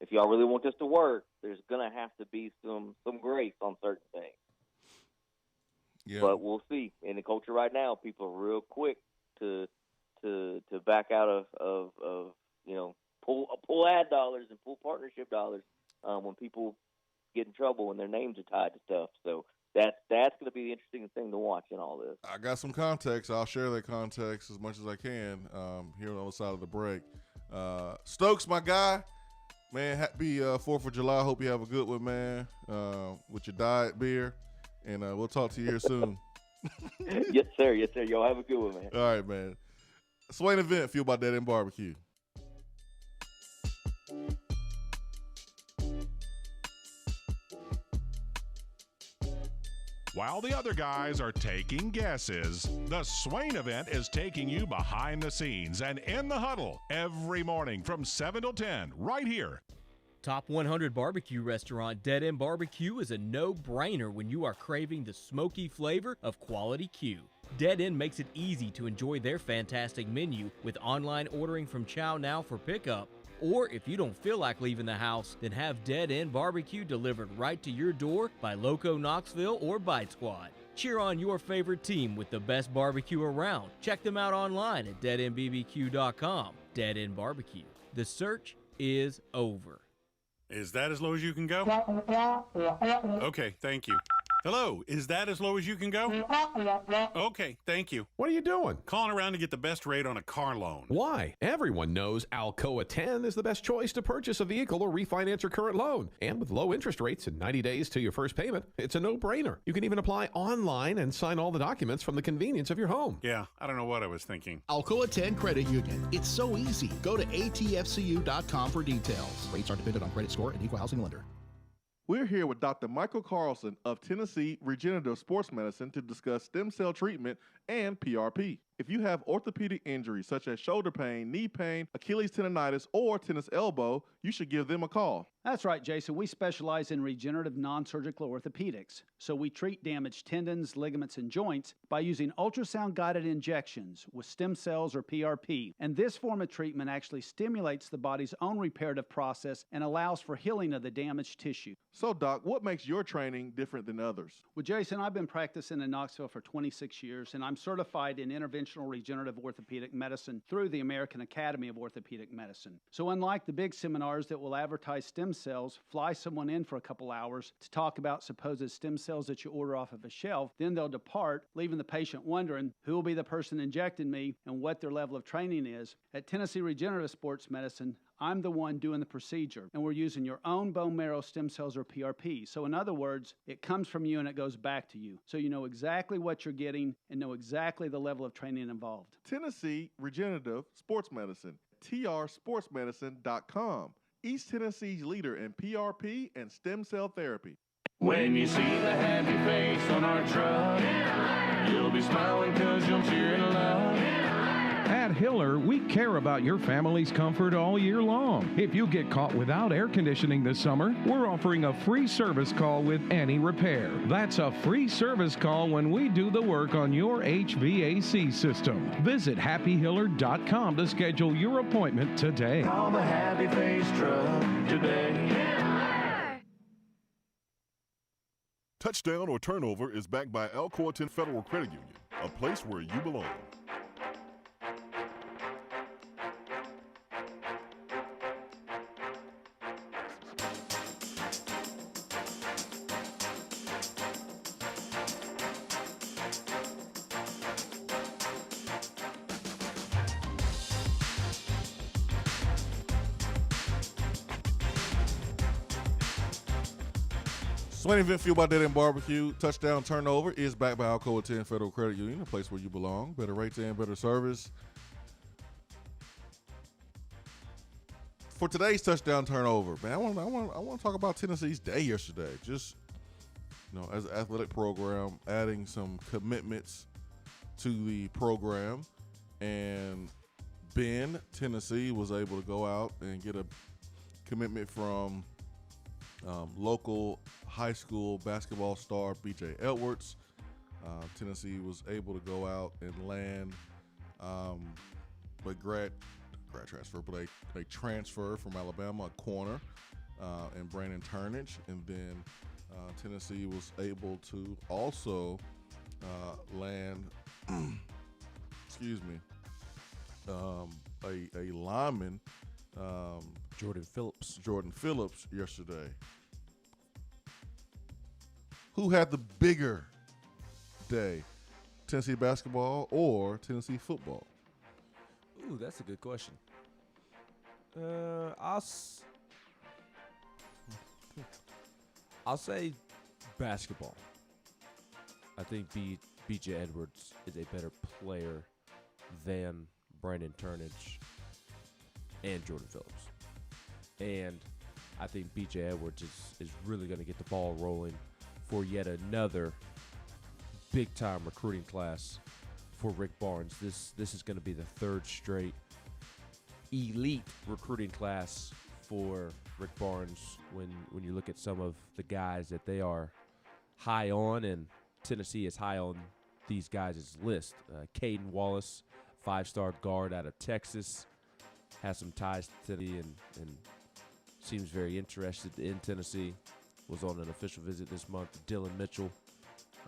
if y'all really want this to work, there's gonna have to be some grace on certain things. Yeah. But we'll see. In the culture right now, people are real quick to back out of pull ad dollars and pull partnership dollars when people get in trouble and their names are tied to stuff. So that's going to be the interesting thing to watch in all this. I got some context. I'll share that context as much as I can here on the other side of the break. Stokes, my guy, man, happy 4th of July. Hope you have a good one, man, with your diet beer. And we'll talk to you here soon. Yes, sir. Yes, sir. Y'all have a good one, man. All right, man. Swain Event, fueled by Dead End Barbecue. While the other guys are taking guesses, the Swain Event is taking you behind the scenes and in the huddle every morning from 7 till 10 right here. Top 100 barbecue restaurant Dead End Barbecue is a no-brainer when you are craving the smoky flavor of quality Q. Dead End makes it easy to enjoy their fantastic menu with online ordering from Chow Now for pickup. Or if you don't feel like leaving the house, then have Dead End Barbecue delivered right to your door by Loco Knoxville or Bite Squad. Cheer on your favorite team with the best barbecue around. Check them out online at deadendbbq.com. Dead End Barbecue. The search is over. Is that as low as you can go? Okay, thank you. Hello, is that as low as you can go? Okay, thank you. What are you doing? Calling around to get the best rate on a car loan. Why? Everyone knows Alcoa 10 is the best choice to purchase a vehicle or refinance your current loan. And with low interest rates and 90 days to your first payment, it's a no-brainer. You can even apply online and sign all the documents from the convenience of your home. Yeah, I don't know what I was thinking. Alcoa 10 Credit Union. It's so easy. Go to atfcu.com for details. Rates are dependent on credit score and equal housing lender. We're here with Dr. Michael Carlson of Tennessee Regenerative Sports Medicine to discuss stem cell treatment and PRP. If you have orthopedic injuries such as shoulder pain, knee pain, Achilles tendonitis, or tennis elbow, you should give them a call. That's right, Jason. We specialize in regenerative non-surgical orthopedics. So we treat damaged tendons, ligaments, and joints by using ultrasound-guided injections with stem cells or PRP. And this form of treatment actually stimulates the body's own reparative process and allows for healing of the damaged tissue. So, Doc, what makes your training different than others? Well, Jason, I've been practicing in Knoxville for 26 years, and I'm certified in interventional regenerative orthopedic medicine through the American Academy of Orthopedic Medicine. So unlike the big seminars that will advertise stem cells, fly someone in for a couple hours to talk about supposed stem cells that you order off of a shelf, then they'll depart, leaving the patient wondering who will be the person injecting me and what their level of training is. At Tennessee Regenerative Sports Medicine, I'm the one doing the procedure, and we're using your own bone marrow stem cells or PRP. So in other words, it comes from you and it goes back to you. So you know exactly what you're getting and know exactly the level of training involved. Tennessee Regenerative Sports Medicine, trsportsmedicine.com. East Tennessee's leader in PRP and stem cell therapy. When you see the happy face on our truck, you'll be smiling because you'll cheer it loud. At Hiller, we care about your family's comfort all year long. If you get caught without air conditioning this summer, we're offering a free service call with any repair. That's a free service call when we do the work on your HVAC system. Visit happyhiller.com to schedule your appointment today. Call the Happy Face Truck today. Touchdown or Turnover is backed by Alcoa Federal Credit Union, a place where you belong. Swain Event fueled by Dead End Barbecue. Touchdown Turnover is backed by Alcoa 10 Federal Credit Union, a place where you belong. Better rates and better service. For today's touchdown turnover, man, I want to talk about Tennessee's day yesterday. Just, as an athletic program, adding some commitments to the program, and Ben, Tennessee, was able to go out and get a commitment from local high school basketball star B.J. Edwards. Tennessee was able to go out and land a grad transfer, but a transfer from Alabama, a corner, and Brandon Turnage. And then Tennessee was able to also land, a lineman, Jordan Phillips yesterday. Who had the bigger day, Tennessee basketball or Tennessee football? Ooh, that's a good question. I'll say basketball. I think B.J. Edwards is a better player than Brandon Turnage and Jordan Phillips. And I think B.J. Edwards is really going to get the ball rolling for yet another big-time recruiting class for Rick Barnes. This is going to be the third straight elite recruiting class for Rick Barnes when you look at some of the guys that they are high on, and Tennessee is high on these guys' list. Caden Wallace, 5-star guard out of Texas, has some ties to Tennessee and seems very interested in Tennessee. Was on an official visit this month. Dylan Mitchell,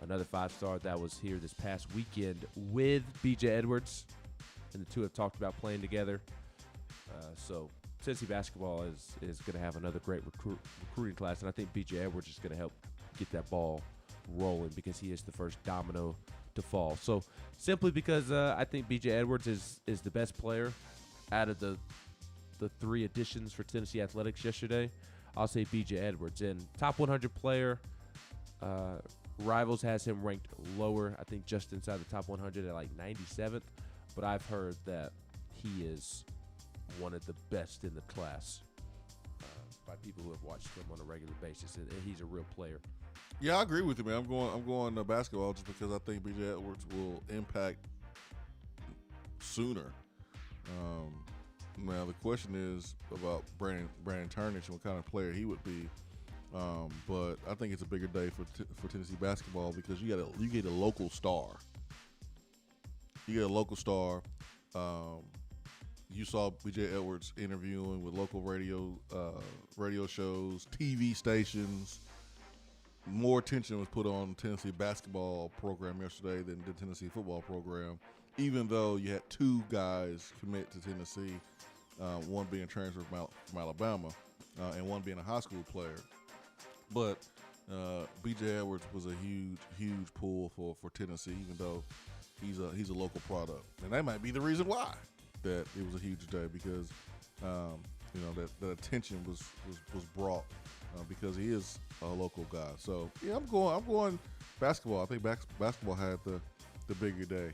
another 5-star that was here this past weekend with B.J. Edwards, and the two have talked about playing together. So Tennessee basketball is going to have another great recruiting class, and I think B.J. Edwards is going to help get that ball rolling because he is the first domino to fall. So simply because I think B.J. Edwards is the best player out of the three additions for Tennessee Athletics yesterday, I'll say B.J. Edwards. And top 100 player, Rivals has him ranked lower, I think just inside the top 100 at like 97th. But I've heard that he is one of the best in the class by people who have watched him on a regular basis, and he's a real player. Yeah, I agree with you, man. I'm going to basketball just because I think B.J. Edwards will impact sooner. Now the question is about Brandon Turnage and what kind of player he would be. But I think it's a bigger day for Tennessee basketball because you get a local star. You get a local star. You saw B.J. Edwards interviewing with local radio shows, TV stations. More attention was put on the Tennessee basketball program yesterday than the Tennessee football program, even though you had two guys commit to Tennessee, one being transferred from Alabama and one being a high school player. But B.J. Edwards was a huge pull for Tennessee, even though he's a local product. And that might be the reason why that it was a huge day, because that attention was brought because he is a local guy. So yeah, I'm going basketball. I think basketball had the bigger day.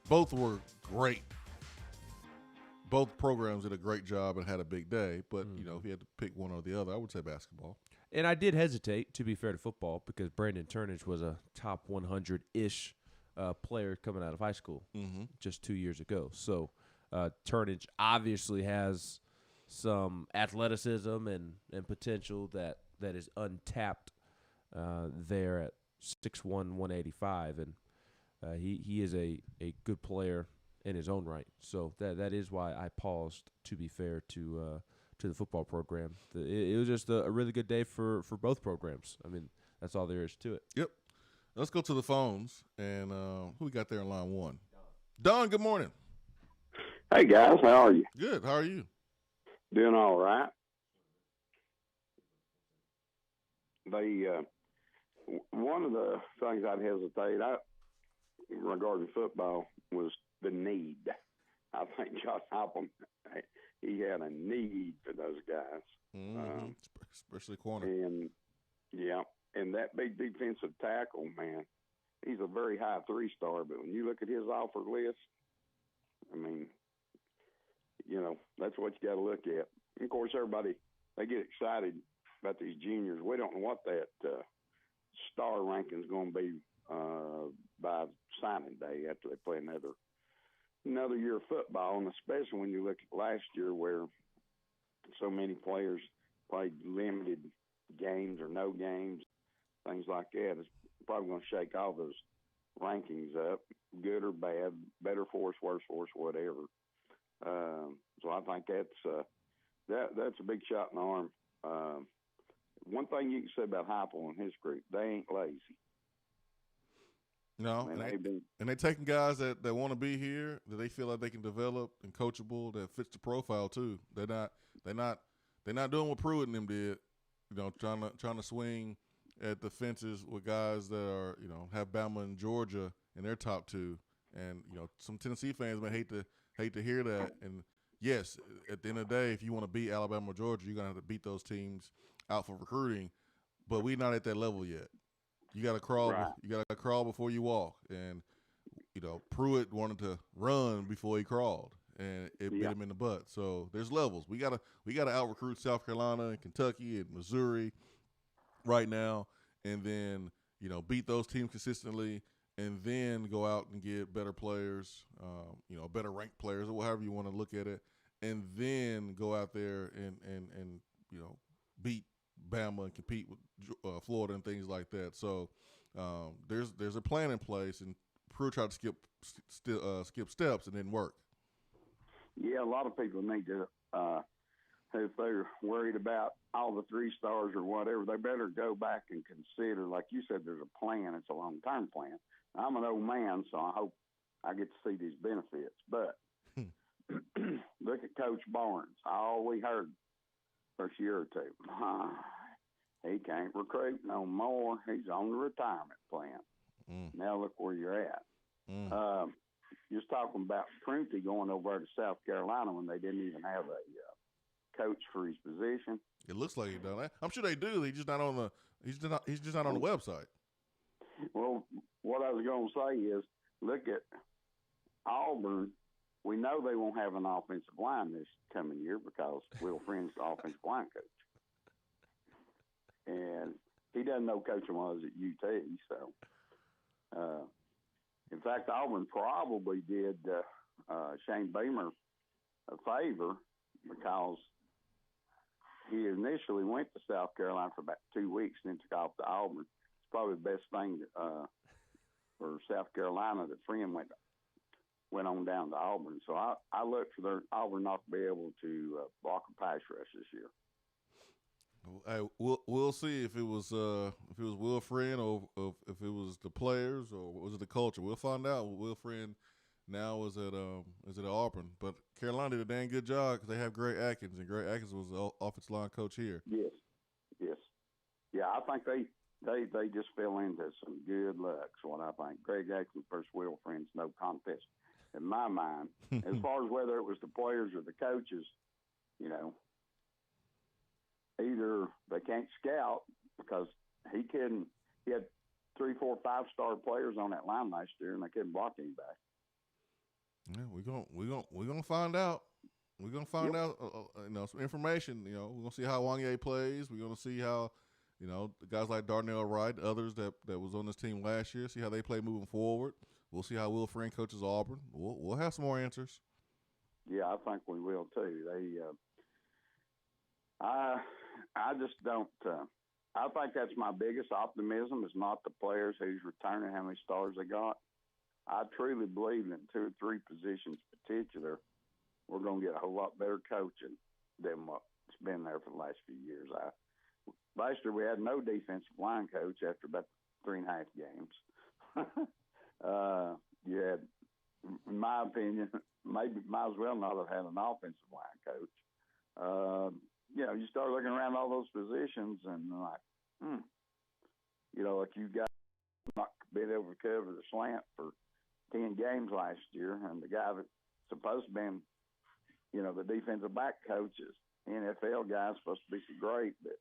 Both were great. Both programs did a great job and had a big day. But if you had to pick one or the other, I would say basketball. And I did hesitate, to be fair to football, because Brandon Turnage was a top 100-ish player coming out of high school just 2 years ago. So Turnage obviously has some athleticism and potential that is untapped there at 6'1", 185, and he is a good player in his own right. So that is why I paused, to be fair to the football program. It was just a really good day for both programs. I mean, that's all there is to it. Yep. Let's go to the phones, and who we got there in line one? Don, good morning. Hey, guys. How are you? Good. How are you? Doing all right. One of the things I'd hesitate regarding football was the need. I think Josh Halpin, he had a need for those guys. Especially corner. And, yeah, and that big defensive tackle, man, he's a very high 3-star, but when you look at his offer list, I mean, you know, that's what you got to look at. And of course, everybody, they get excited about these juniors. We don't know what that star ranking is going to be by signing day after they play another year of football, and especially when you look at last year where so many players played limited games or no games, things like that. It's probably going to shake all those rankings up, good or bad, better for us, worse for us, whatever. So I think that's a big shot in the arm. One thing you can say about Heupel and his group, they ain't lazy. No, and they taking guys that want to be here, that they feel like they can develop and coachable, that fits the profile too. They're not doing what Pruitt and them did, you know, trying to swing at the fences with guys that are, you know, have Bama and Georgia in their top two, and you know some Tennessee fans may hate to hear that. And yes, at the end of the day, if you want to beat Alabama or Georgia, you're gonna have to beat those teams out for recruiting, but we're not at that level yet. You got to crawl. Right. You got to crawl before you walk. And you know, Pruitt wanted to run before he crawled, and it bit him in the butt. So there's levels. We gotta out recruit South Carolina and Kentucky and Missouri right now, and then you know beat those teams consistently, and then go out and get better players, you know, better ranked players, or however you want to look at it, and then go out there and you know beat Bama and compete with Florida and things like that. So there's a plan in place, and Pruitt tried to skip steps and didn't work. Yeah, a lot of people need to, if they're worried about all the 3-stars or whatever, they better go back and consider, like you said, there's a plan. It's a long-term plan. I'm an old man, so I hope I get to see these benefits. But look at Coach Barnes. All we heard first year or two, he can't recruit no more. He's on the retirement plan. Now look where you're at. Just talking about Prunty going over to South Carolina when they didn't even have a coach for his position. It looks like he does. I'm sure they do. He's just not on the. He's just not on the website. Well, what I was going to say is, look at Auburn. We know they won't have an offensive line this coming year because Will Friend's the offensive line coach. And he doesn't know coaching was at UT. So, in fact, Auburn probably did Shane Beamer a favor because he initially went to South Carolina for about 2 weeks and then took off to Auburn. It's probably the best thing for South Carolina that Friend went on down to Auburn. So I look for their Auburn not to be able to block a pass rush this year. Hey, we'll see if it was Will Friend or if it was the players or was it the culture. We'll find out. Will Friend now is at Auburn, but Carolina did a dang good job because they have Greg Atkins, and Greg Atkins was the offensive line coach here. Yes, yeah. I think they just fell into some good luck. Is what I think. Greg Atkins versus Will Friend's no contest in my mind. As far as whether it was the players or the coaches, you know, either they can't scout because he had 3, 4, 5-star players on that line last year and they couldn't block anybody. Yeah, we're gonna find out. We're gonna find out, you know, some information. You know, we're gonna see how Wanye plays. We're gonna see how, you know, guys like Darnell Wright, others that was on this team last year. See how they play moving forward. We'll see how Will Friend coaches Auburn. We'll have some more answers. Yeah, I think we will too. I just don't. I think that's my biggest optimism is not the players who's returning, how many stars they got. I truly believe in 2 or 3 positions in particular, we're going to get a whole lot better coaching than what's been there for the last few years. Last year we had no defensive line coach after about 3.5 games. You had, in my opinion, maybe might as well not have had an offensive line coach. You start looking around all those positions and like, like you got not been able to cover the slant for 10 games last year, and the guy that's supposed to be, the defensive back coaches, NFL guy's supposed to be so great, but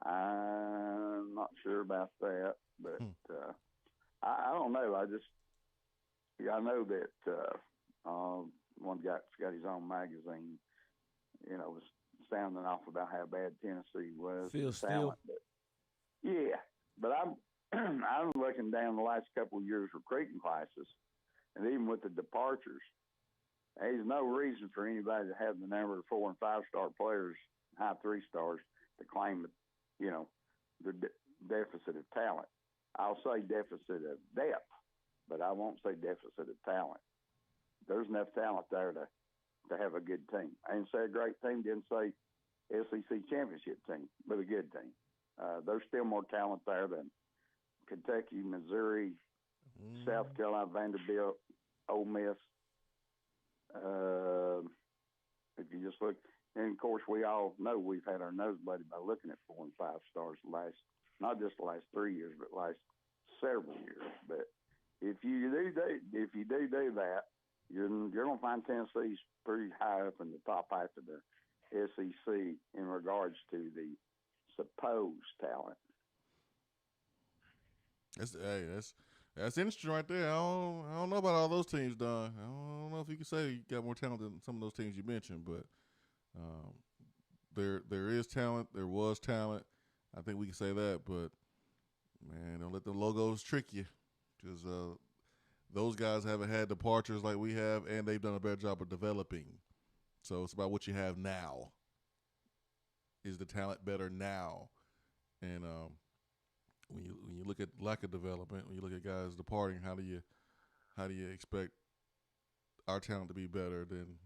I'm not sure about that. But I don't know. I know that one guy's got his own magazine, was sounding off about how bad Tennessee was. Phil Steele. But I'm looking down the last couple of years recruiting classes, and even with the departures, there's no reason for anybody to have the number of 4- and 5-star players, high 3-stars, to claim the deficit of talent. I'll say deficit of depth, but I won't say deficit of talent. There's enough talent there to have a good team. I didn't say a great team, didn't say SEC championship team, but a good team. There's still more talent there than Kentucky, Missouri, South Carolina, Vanderbilt, Ole Miss. If you just look, and of course we all know we've had our nose blooded by looking at 4 and 5 stars not just the last 3 years, but last several years. But if you do that, you're going to find Tennessee's pretty high up in the top half of the SEC in regards to the supposed talent. That's interesting right there. I don't know about all those teams, Don. I don't know if you can say you got more talent than some of those teams you mentioned, but there is talent. There was talent. I think we can say that, but man, don't let the logos trick you, because those guys haven't had departures like we have, and they've done a better job of developing. So it's about what you have now. Is the talent better now? And when you look at lack of development, when you look at guys departing, how do you expect our talent to be better than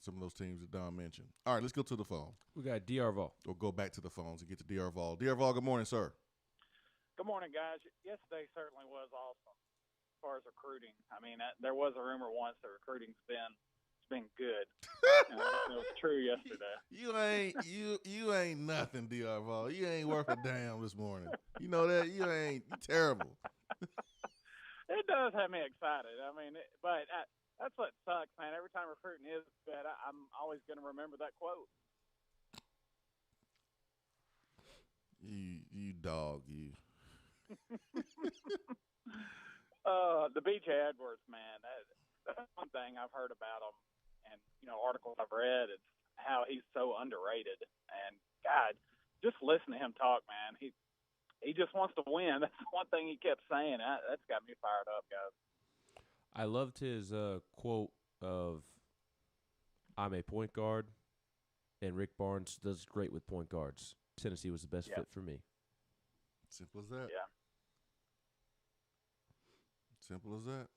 some of those teams that Don mentioned? All right, let's go to the phone. We got D.R. Vol. We'll go back to the phones and get to D.R. Vol. D.R. Vol, good morning, sir. Good morning, guys. Yesterday certainly was awesome as far as recruiting. I mean, there was a rumor once that recruiting's been good. And it was true yesterday. You ain't nothing, D.R. Vol. You ain't worth a damn this morning. You know that? You terrible. It does have me excited. I mean, but that's what sucks, man. Every time recruiting is good, I'm always going to remember that quote. You dog, you. The B.J. Edwards, man. That's one thing I've heard about him, and articles I've read. It's how he's so underrated. And God, just listen to him talk, man. He just wants to win. That's one thing he kept saying. That's got me fired up, guys. I loved his quote of, "I'm a point guard, and Rick Barnes does great with point guards. Tennessee was the best fit for me." Simple as that. Yeah. Simple as that.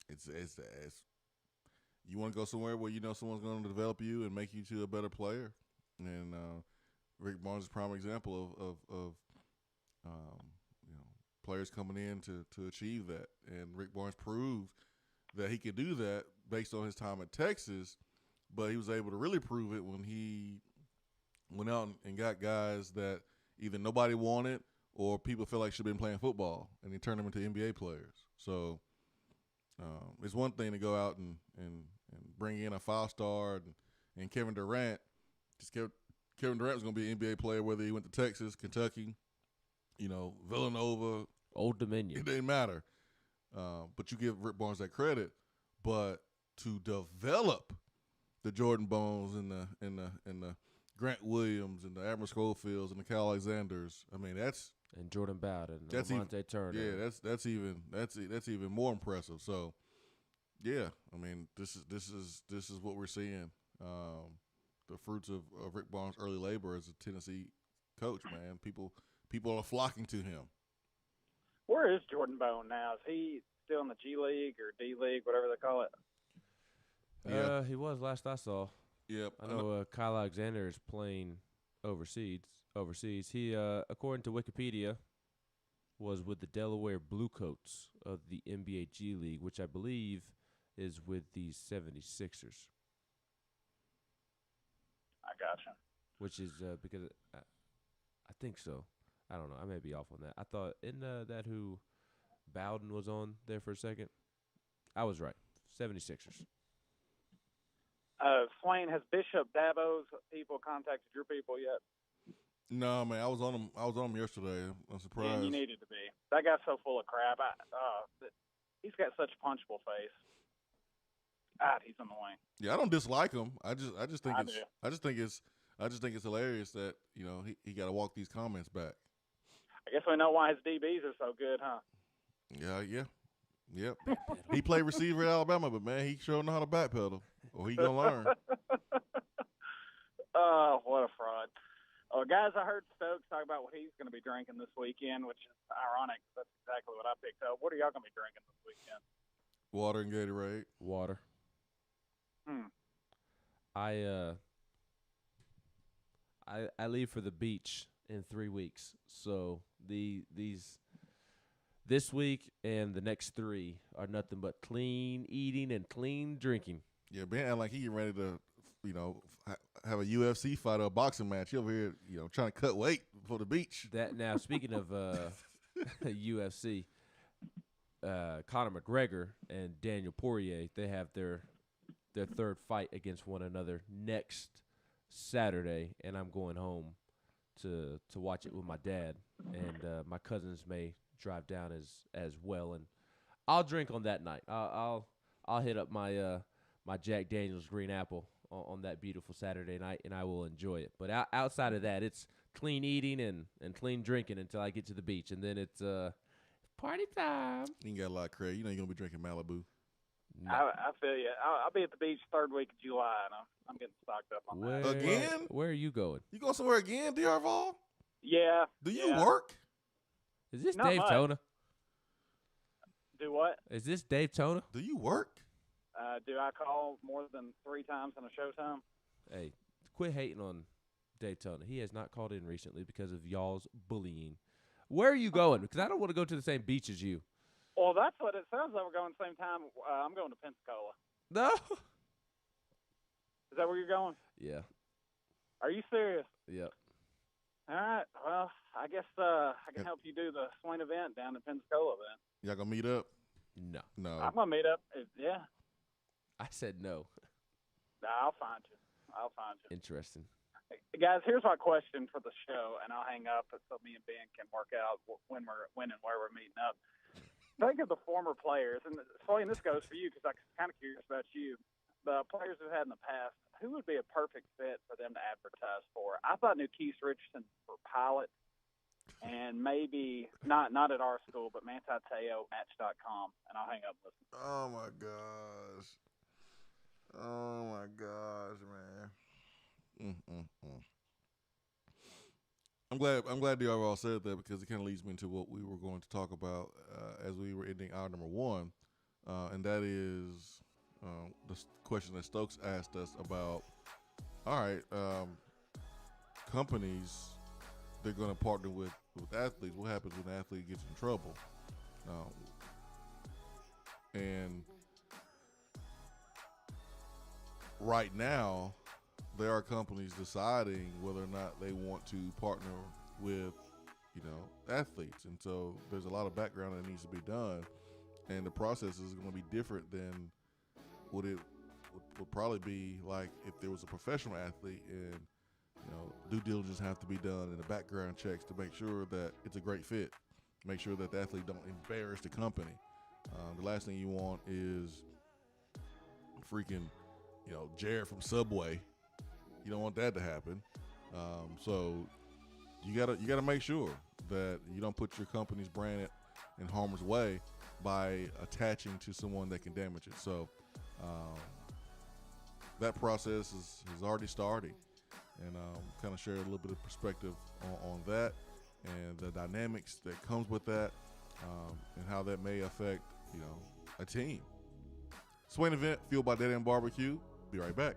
It's you want to go somewhere where you know someone's going to develop you and make you to a better player, and Rick Barnes is a prime example of players coming in to achieve that, and Rick Barnes proved that he could do that based on his time at Texas, but he was able to really prove it when he went out and got guys that either nobody wanted or people felt like should have been playing football, and he turned them into NBA players. So it's one thing to go out and bring in a 5-star and Kevin Durant. Kevin Durant was going to be an NBA player whether he went to Texas, Kentucky, Villanova. Old Dominion. It didn't matter. But you give Rick Barnes that credit. But to develop the Jordan Bones and the Grant Williams and the Admiral Schofields and the Cal Alexanders. I mean, that's and Jordan Bowden, and that's Lamonte Turner. Yeah, that's even more impressive. So, yeah, I mean, this is what we're seeing. The fruits of Rick Barnes' early labor as a Tennessee coach. Man, people are flocking to him. Where is Jordan Bowden now? Is he still in the G League or D League, whatever they call it? Yeah, he was last I saw. Yep. I know Kyle Alexander is playing overseas. He, according to Wikipedia, was with the Delaware Bluecoats of the NBA G League, which I believe is with the 76ers. I gotcha. Which is because I think so. I don't know. I may be off on that. I thought, isn't that who Bowden was on there for a second? I was right. 76ers. Swain, has Bishop Dabo's people contacted your people yet? No, man, I was on him yesterday. I'm surprised. Man, you needed to be. That guy's so full of crap. He's got such a punchable face. God, he's annoying. Yeah, I don't dislike him. I just think I it's hilarious that he got to walk these comments back. I guess we know why his DBs are so good, huh? Yeah. Yep. He played receiver at Alabama, but man, he sure know how to backpedal, or he gonna learn. Oh, what a fraud! Oh, guys, I heard Stokes talk about what he's going to be drinking this weekend, which is ironic. That's exactly what I picked up. What are y'all going to be drinking this weekend? Water and Gatorade. Water. I leave for the beach in 3 weeks, so this week and the next 3 are nothing but clean eating and clean drinking. Yeah, Ben, like he getting ready to, have a UFC fight or a boxing match. He over here, trying to cut weight for the beach. That now, speaking of UFC, Conor McGregor and Daniel Poirier, they have their third fight against one another next Saturday, and I'm going home to watch it with my dad, and my cousins may drive down as well, and I'll drink on that night. I'll hit up my my Jack Daniel's Green Apple on that beautiful Saturday night, and I will enjoy it. But outside of that, it's clean eating and clean drinking until I get to the beach, and then it's party time. You ain't got a lot of credit. You're gonna be drinking Malibu. No. I feel you. I'll be at the beach third week of July, and I'm getting stocked up on that. Again? Where are you going? You going somewhere again, D'Arval? Yeah. Do you work? Is this Not Dave much. Tona? Do what? Is this Dave Tona? Do you work? Do I call more than 3 times in a showtime? Hey, quit hating on Daytona. He has not called in recently because of y'all's bullying. Where are you going? Because I don't want to go to the same beach as you. Well, that's what it sounds like. We're going the same time. I'm going to Pensacola. No. Is that where you're going? Yeah. Are you serious? Yep. All right. Well, I guess I can help you do the Swain Event down in Pensacola then. Y'all gonna meet up? No. I'm going to meet up. Yeah. I said no. I'll find you. Interesting. Hey, guys, here's my question for the show, and I'll hang up so me and Ben can work out when and where we're meeting up. Think of the former players, and Swain, this goes for you because I'm kind of curious about you. The players we've had in the past, who would be a perfect fit for them to advertise for? I thought Keith Richardson for pilot, and maybe not at our school, but Manti Te'o, Match.com, and I'll hang up and listen. Oh my gosh. Oh my gosh, man. I'm glad D'Arval said that because it kind of leads me into what we were going to talk about as we were ending hour number 1, and that is the question that Stokes asked us about. All right, companies, they're going to partner with athletes. What happens when an athlete gets in trouble? And right now, there are companies deciding whether or not they want to partner with, athletes. And so there's a lot of background that needs to be done. And the process is going to be different than what it would probably be like if there was a professional athlete, and, due diligence have to be done and the background checks to make sure that it's a great fit. Make sure that the athlete don't embarrass the company. The last thing you want is freaking, Jared from Subway. You don't want that to happen. So you gotta make sure that you don't put your company's brand in harm's way by attaching to someone that can damage it. So that process is already started, and kind of share a little bit of perspective on that and the dynamics that comes with that, and how that may affect a team. Swain Event, fueled by Dead End Barbecue. Be right back.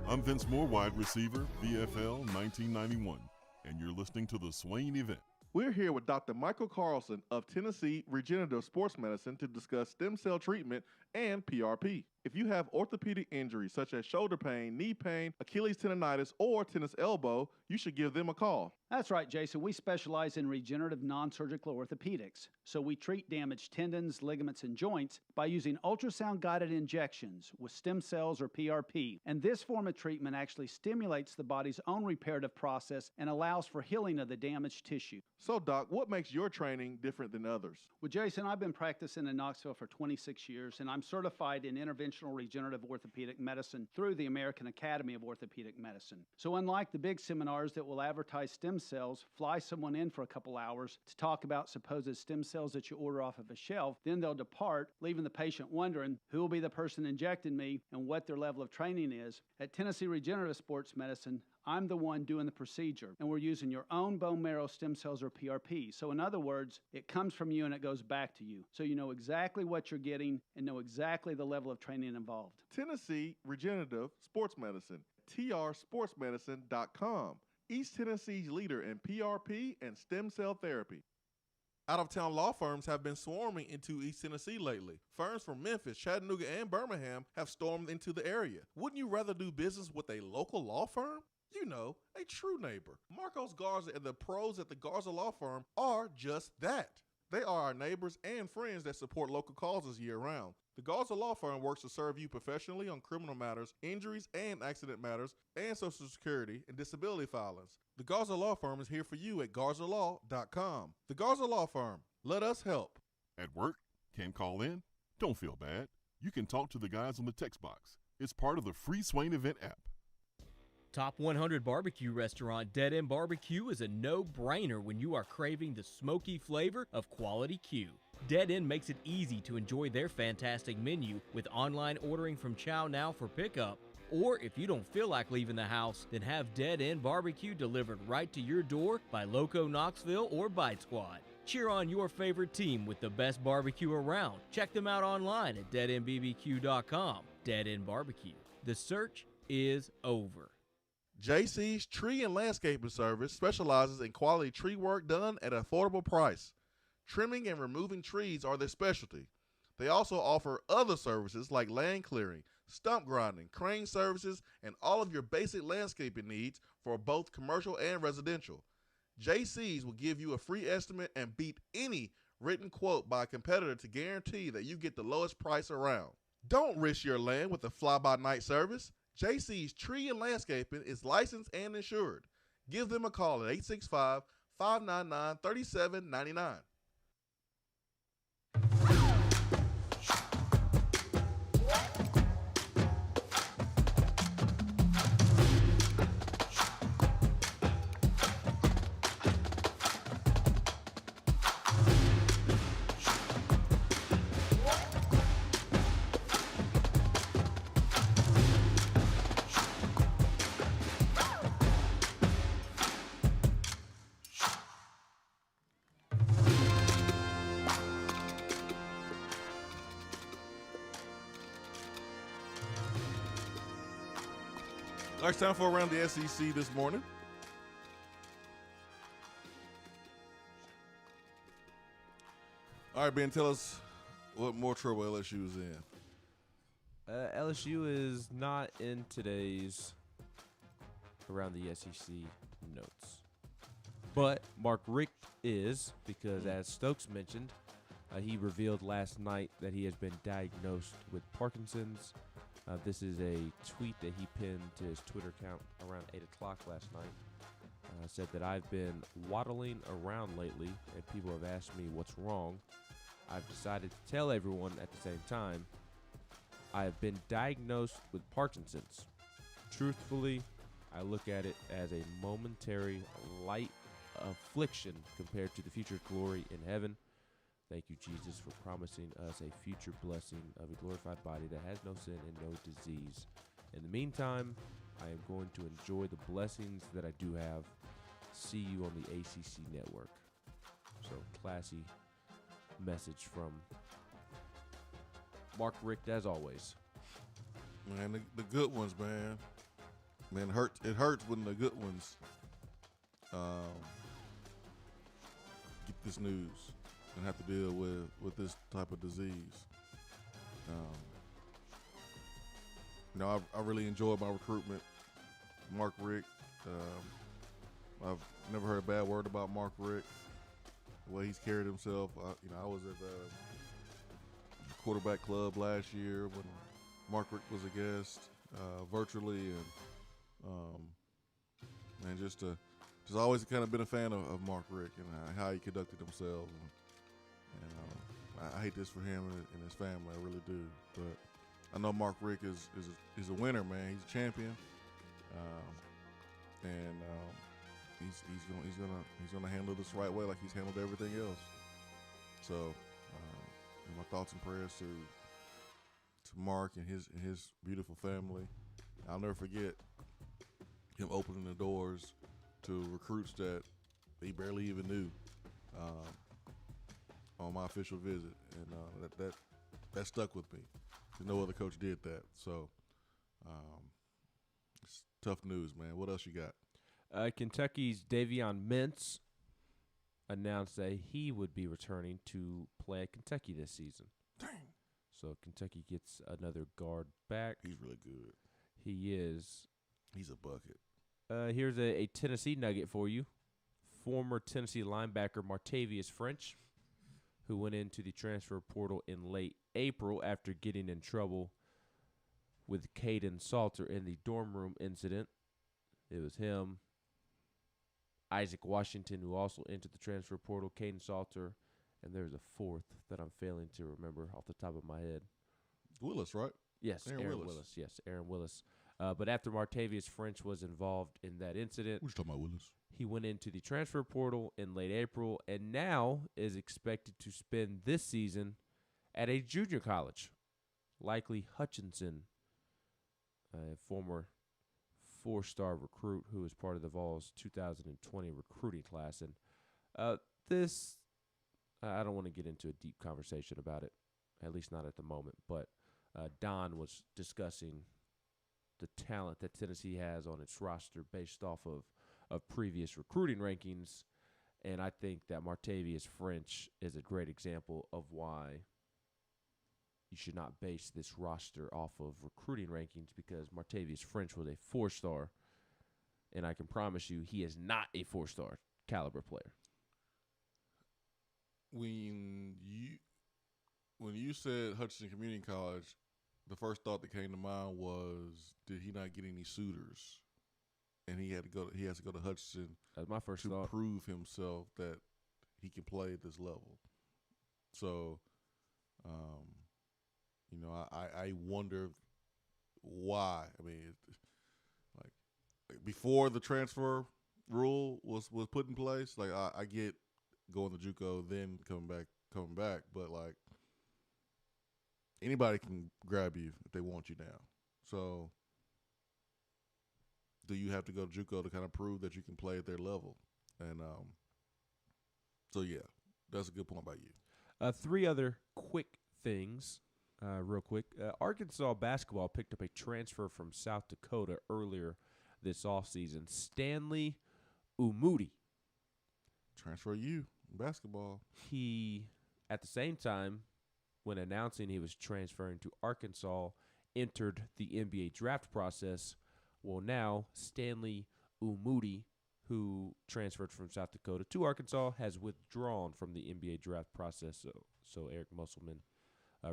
I'm Vince Moore, wide receiver, VFL 1991, and you're listening to the Swain Event. We're here with Dr. Michael Carlson of Tennessee Regenerative Sports Medicine to discuss stem cell treatment and PRP. If you have orthopedic injuries such as shoulder pain, knee pain, Achilles tendonitis, or tennis elbow, you should give them a call. That's right, Jason. We specialize in regenerative non-surgical orthopedics. So we treat damaged tendons, ligaments, and joints by using ultrasound-guided injections with stem cells or PRP. And this form of treatment actually stimulates the body's own reparative process and allows for healing of the damaged tissue. So, Doc, what makes your training different than others? Well, Jason, I've been practicing in Knoxville for 26 years, and I'm certified in interventional regenerative orthopedic medicine through the American Academy of Orthopedic Medicine. So unlike the big seminars that will advertise stem cells, fly someone in for a couple hours to talk about supposed stem cells that you order off of a shelf, then they'll depart, leaving the patient wondering who will be the person injecting me and what their level of training is. At Tennessee Regenerative Sports Medicine, I'm the one doing the procedure, and we're using your own bone marrow stem cells or PRP. So in other words, it comes from you and it goes back to you. So you know exactly what you're getting and know exactly the level of training involved. Tennessee Regenerative Sports Medicine, trsportsmedicine.com. East Tennessee's leader in PRP and stem cell therapy. Out-of-town law firms have been swarming into East Tennessee lately. Firms from Memphis, Chattanooga, and Birmingham have stormed into the area. Wouldn't you rather do business with a local law firm? You know, a true neighbor. Marcos Garza and the pros at the Garza Law Firm are just that. They are our neighbors and friends that support local causes year-round. The Garza Law Firm works to serve you professionally on criminal matters, injuries and accident matters, and Social Security and disability filings. The Garza Law Firm is here for you at GarzaLaw.com. The Garza Law Firm. Let us help. At work? Can't call in? Don't feel bad. You can talk to the guys on the text box. It's part of the free Swain Event app. Top 100 barbecue restaurant Dead End Barbecue is a no-brainer when you are craving the smoky flavor of quality Q. Dead End makes it easy to enjoy their fantastic menu with online ordering from Chow Now for pickup. Or if you don't feel like leaving the house, then have Dead End Barbecue delivered right to your door by Loco Knoxville or Bite Squad. Cheer on your favorite team with the best barbecue around. Check them out online at deadendbbq.com. Dead End Barbecue. The search is over. JC's Tree and Landscaping Service specializes in quality tree work done at an affordable price. Trimming and removing trees are their specialty. They also offer other services like land clearing, stump grinding, crane services, and all of your basic landscaping needs for both commercial and residential. JC's will give you a free estimate and beat any written quote by a competitor to guarantee that you get the lowest price around. Don't risk your land with a fly-by-night service. JC's Tree and Landscaping is licensed and insured. Give them a call at 865-599-3799. All right, it's time for Around the SEC this morning. All right, Ben, tell us what more trouble LSU is in. LSU is not in today's Around the SEC notes. But Mark Richt is, because as Stokes mentioned, he revealed last night that he has been diagnosed with Parkinson's. This is a tweet that he pinned to his Twitter account around 8 o'clock last night. Said that I've been waddling around lately, and people have asked me what's wrong. I've decided to tell everyone at the same time. I have been diagnosed with Parkinson's. Truthfully, I look at it as a momentary light affliction compared to the future glory in heaven. Thank you, Jesus, for promising us a future blessing of a glorified body that has no sin and no disease. In the meantime, I am going to enjoy the blessings that I do have. See you on the ACC network. So, classy message from Mark Richt, as always. Man, the good ones, man. Man, it hurts when the good ones get this news and have to deal with this type of disease. I really enjoyed my recruitment. Mark Richt. I've never heard a bad word about Mark Richt. The way he's carried himself. I was at the quarterback club last year when Mark Richt was a guest virtually, and just always kind of been a fan of Mark Richt and how he conducted himself. And I hate this for him and his family. I really do. But I know Mark Richt is a winner, man. He's a champion, and he's gonna handle this the right way, like he's handled everything else. So, my thoughts and prayers to Mark and his beautiful family. I'll never forget him opening the doors to recruits that he barely even knew on my official visit, and that stuck with me. No other coach did that. So, it's tough news, man. What else you got? Kentucky's Davion Mintz announced that he would be returning to play at Kentucky this season. Dang. So Kentucky gets another guard back. He's really good. He is. He's a bucket. Here's a Tennessee nugget for you. Former Tennessee linebacker Martavius French, who went into the transfer portal in late April after getting in trouble with Caden Salter in the dorm room incident. It was him, Isaac Washington, who also entered the transfer portal, Caden Salter, and there's a fourth that I'm failing to remember off the top of my head. Willis, right? Yes, Aaron Willis. Yes, Aaron Willis. But after Martavius French was involved in that incident, we're talking about Willis. He went into the transfer portal in late April and now is expected to spend this season at a junior college, likely Hutchinson, a former four-star recruit who is part of the Vols' 2020 recruiting class. And I don't want to get into a deep conversation about it, at least not at the moment. But Don was discussing the talent that Tennessee has on its roster based off of previous recruiting rankings. And I think that Martavius French is a great example of why you should not base this roster off of recruiting rankings, because Martavius French was a four-star, and I can promise you he is not a four-star caliber player. When you said Hutchinson Community College, the first thought that came to mind was, did he not get any suitors? And he has to go to Hutchinson. That's my first thought. To prove himself that he can play at this level. So, I wonder why. I mean, like before the transfer rule was put in place, like I get going to JUCO, then coming back, but like anybody can grab you if they want you now. So, do you have to go to JUCO to kind of prove that you can play at their level? And so yeah, that's a good point by you. Three other quick things, real quick. Arkansas basketball picked up a transfer from South Dakota earlier this offseason, Stanley Umudi. Transfer you basketball. He, at the same time, when announcing he was transferring to Arkansas, entered the NBA draft process. Well, now Stanley Umudi, who transferred from South Dakota to Arkansas, has withdrawn from the NBA draft process. So Eric Musselman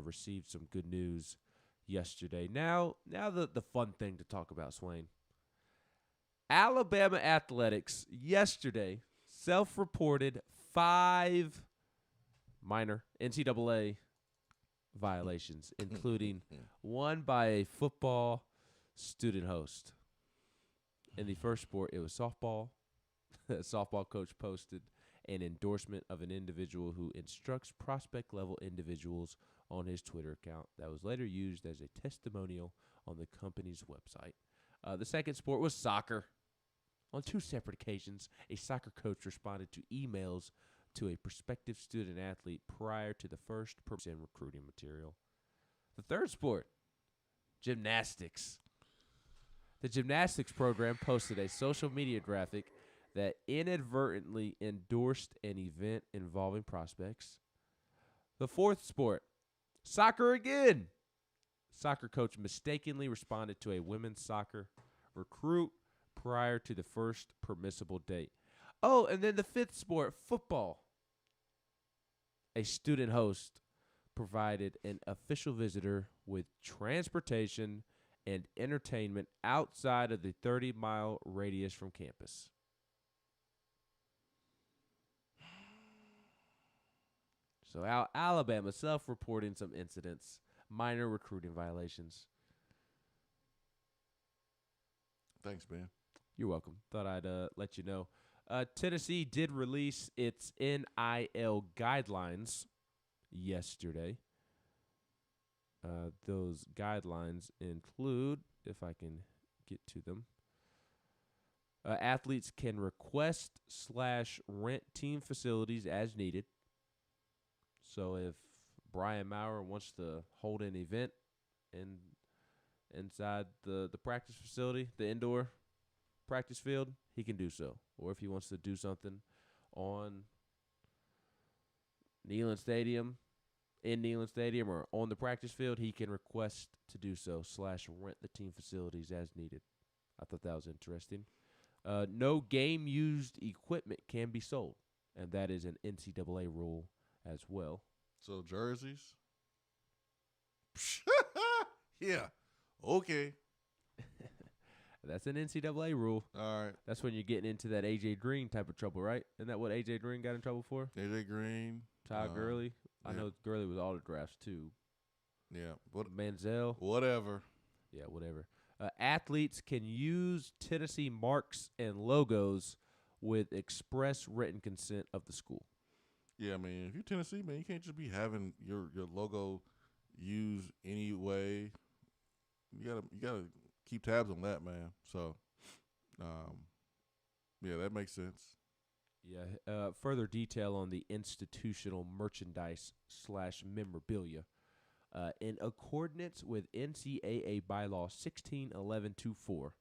received some good news yesterday. Now the fun thing to talk about, Swain. Alabama Athletics yesterday self-reported 5 minor NCAA violations, including one by a football student host. In the first sport, it was softball. A softball coach posted an endorsement of an individual who instructs prospect-level individuals on his Twitter account that was later used as a testimonial on the company's website. The second sport was soccer. On 2 separate occasions, a soccer coach responded to emails to a prospective student athlete prior to the first purpose in recruiting material. The third sport, gymnastics. The gymnastics program posted a social media graphic that inadvertently endorsed an event involving prospects. The fourth sport, soccer again. Soccer coach mistakenly responded to a women's soccer recruit prior to the first permissible date. Oh, and then the fifth sport, football. A student host provided an official visitor with transportation and entertainment outside of the 30-mile radius from campus. So Alabama self-reporting some incidents, minor recruiting violations. Thanks, man. You're welcome. Thought I'd let you know. Tennessee did release its NIL guidelines yesterday. Those guidelines include, if I can get to them, athletes can request/rent team facilities as needed. So if Brian Maurer wants to hold an event inside the practice facility, the indoor practice field, he can do so. Or if he wants to do something on Neyland Stadium, in Neyland Stadium, or on the practice field, he can request to do so /rent the team facilities as needed. I thought that was interesting. No game-used equipment can be sold, and that is an NCAA rule as well. So jerseys? Yeah. Okay. That's an NCAA rule. All right. That's when you're getting into that A.J. Green type of trouble, right? Isn't that what A.J. Green got in trouble for? A.J. Green. Todd Gurley. I yeah. know Gurley was autographs, too. Yeah. Manziel. Whatever. Yeah, whatever. Athletes can use Tennessee marks and logos with express written consent of the school. Yeah, man. If you're Tennessee, man, you can't just be having your logo used anyway. You gotta keep tabs on that, man. So, yeah, that makes sense. Yeah. Further detail on the institutional merchandise /memorabilia. In accordance with NCAA bylaw 161124,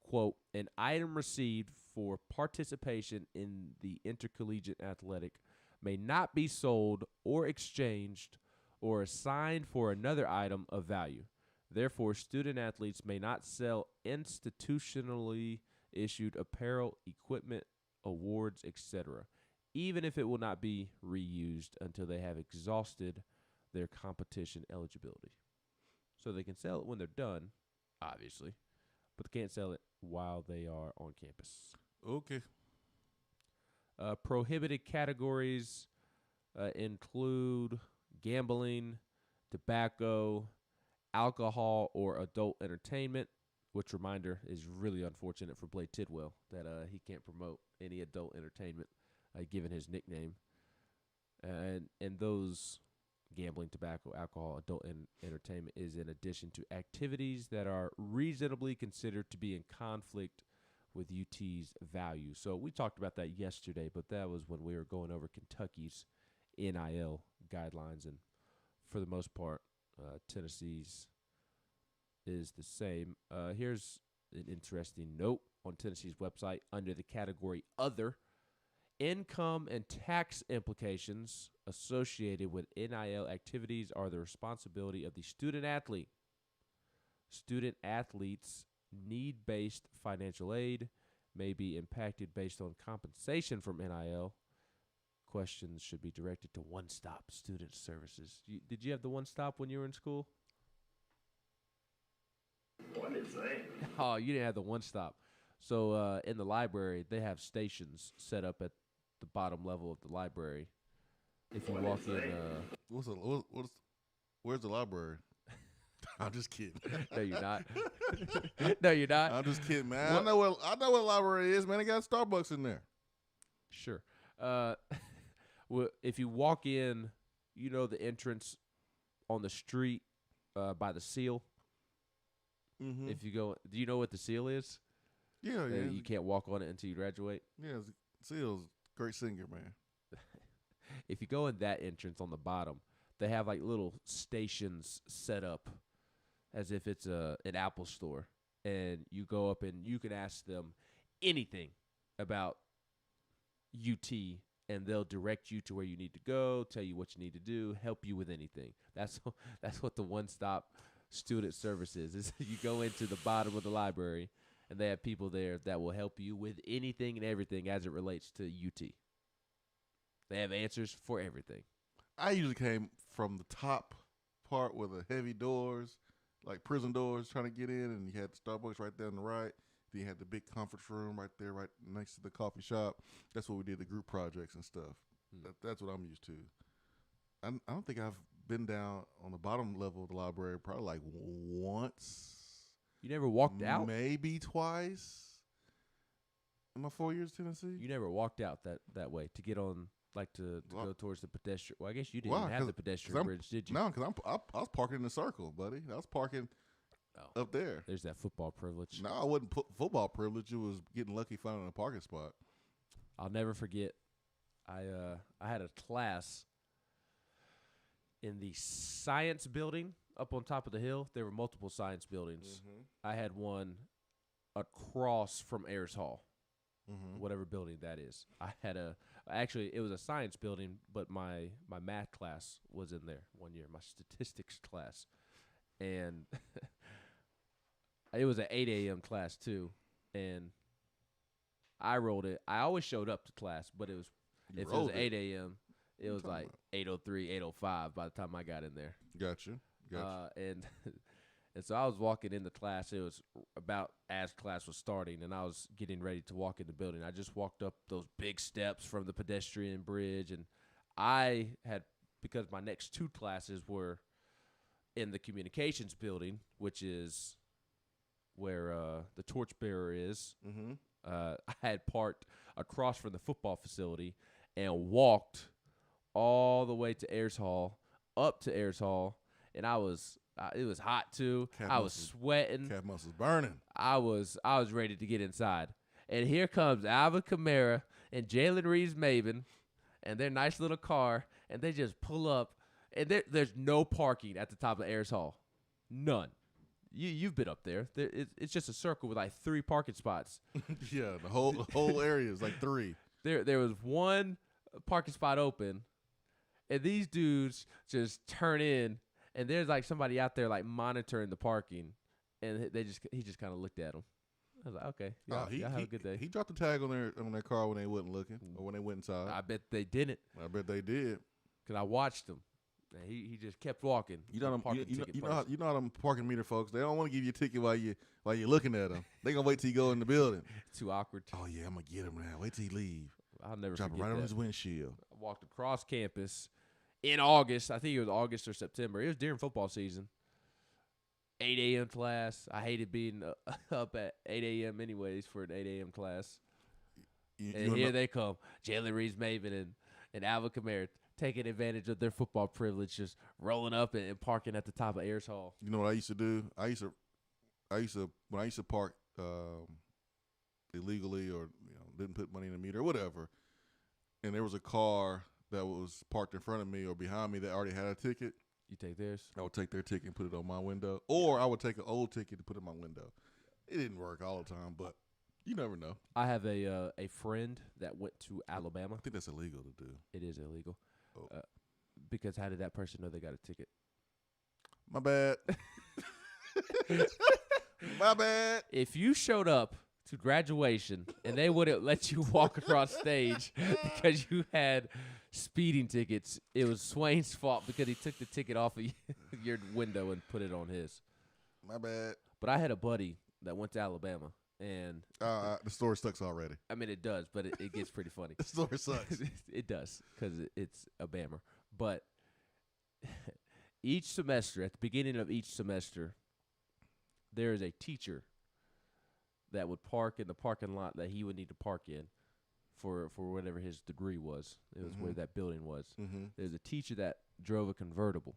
quote, an item received for participation in the intercollegiate athletic may not be sold or exchanged or assigned for another item of value. Therefore, student athletes may not sell institutionally issued apparel, equipment, awards, etc., even if it will not be reused until they have exhausted their competition eligibility. So they can sell it when they're done, obviously, but they can't sell it while they are on campus. Okay. Prohibited categories include gambling, tobacco, alcohol, or adult entertainment, which, reminder, is really unfortunate for Blake Tidwell that he can't promote any adult entertainment given his nickname. And those gambling, tobacco, alcohol, adult entertainment is in addition to activities that are reasonably considered to be in conflict with UT's value. So we talked about that yesterday, but that was when we were going over Kentucky's NIL guidelines, and for the most part, Tennessee's is the same. Here's an interesting note on Tennessee's website under the category Other. Income and tax implications associated with NIL activities are the responsibility of the student athlete. Student athletes' need-based financial aid may be impacted based on compensation from NIL. Questions should be directed to One Stop Student Services. Did you have the One Stop when you were in school? What is that? Oh, you didn't have the One Stop. So in the library, they have stations set up at the bottom level of the library if you walk in, where's the library? I'm just kidding. No, you're not. No, you're not. I'm just kidding, man. I know what a library is, man. They got Starbucks in there. Sure. Well, if you walk in, you know the entrance on the street by the seal. Mm-hmm. If you go, do you know what the seal is? Yeah. You can't walk on it until you graduate. Yeah, Seal's great singer, man. If you go in that entrance on the bottom, they have like little stations set up as if it's an Apple store, and you go up and you can ask them anything about UT, and they'll direct you to where you need to go, tell you what you need to do, help you with anything. That's what the one-stop student service is you go into the bottom of the library, and they have people there that will help you with anything and everything as it relates to UT. They have answers for everything. I usually came from the top part with the heavy doors, like prison doors, trying to get in, and you had Starbucks right there on the right. Then you had the big conference room right there, right next to the coffee shop. That's where we did the group projects and stuff. That's what I'm used to. I don't think I've been down on the bottom level of the library probably like once. You never walked out? Maybe twice in my 4 years in Tennessee. You never walked out that way to get on, like to go towards the pedestrian. Well, I guess you didn't have the pedestrian bridge, did you? No, because I was parking in the circle, buddy. I was parking up there. There's that football privilege. No, I wasn't football privilege. It was getting lucky finding a parking spot. I'll never forget. I had a class in the science building up on top of the hill. There were multiple science buildings. Mm-hmm. I had one across from Ayers Hall, whatever building that is. Actually, it was a science building, but my math class was in there one year, my statistics class. And it was an 8 a.m. class, too. And I rolled it. I always showed up to class, but if it was 8 a.m., it was like 8:03, 8:05 by the time I got in there. Gotcha. And so I was walking into class. It was about as class was starting, and I was getting ready to walk in the building. I just walked up those big steps from the pedestrian bridge, and I had, because my next two classes were in the communications building, which is where the torchbearer is. Mm-hmm. I had parked across from the football facility and walked all the way to Ayers Hall, up to Ayers Hall, and it was hot too. I was sweating. Calf muscles burning. I was ready to get inside. And here comes Alvin Kamara and Jalen Reeves-Maybin and their nice little car, and they just pull up, and there's no parking at the top of Ayers Hall. None. You've been up there. It's just a circle with like 3 parking spots. Yeah, the whole area is like 3. There was one parking spot open, and these dudes just turn in, and there's like somebody out there like monitoring the parking, and he just kind of looked at them. I was like, okay, y'all have a good day. He dropped the tag on their car when they wasn't looking, or when they went inside. I bet they didn't. I bet they did. Cause I watched him. And he just kept walking. You know how them parking meter folks. They don't want to give you a ticket while you're looking at them. They gonna wait till you go in the building. Too awkward. Oh yeah, I'm gonna get him now. Wait till he leave. I'll never drop forget it right that. on his windshield. I walked across campus in August. I think it was August or September. It was during football season. 8 a.m. class. I hated being up at 8 a.m. anyways for an 8 a.m. class. And here they come, Jalen Reeves-Maybin and Alvin Kamara, taking advantage of their football privilege, just rolling up and parking at the top of Ayers Hall. You know what I used to do? I used to park illegally, or didn't put money in the meter or whatever, and there was a car that was parked in front of me or behind me that already had a ticket. You take theirs? I would take their ticket and put it on my window, or I would take an old ticket and put it in my window. It didn't work all the time, but you never know. I have a friend that went to Alabama. I think that's illegal to do. It is illegal. Because how did that person know they got a ticket? My bad. My bad. If you showed up to graduation and they wouldn't let you walk across stage because you had speeding tickets, it was Swain's fault because he took the ticket off of your window and put it on his. My bad. But I had a buddy that went to Alabama, And the story sucks already. I mean, it does, but it gets pretty funny. The story sucks. It does, because it's a bammer. But each semester, at the beginning of each semester, there is a teacher that would park in the parking lot that he would need to park in for whatever his degree was. It was where that building was. Mm-hmm. There's a teacher that drove a convertible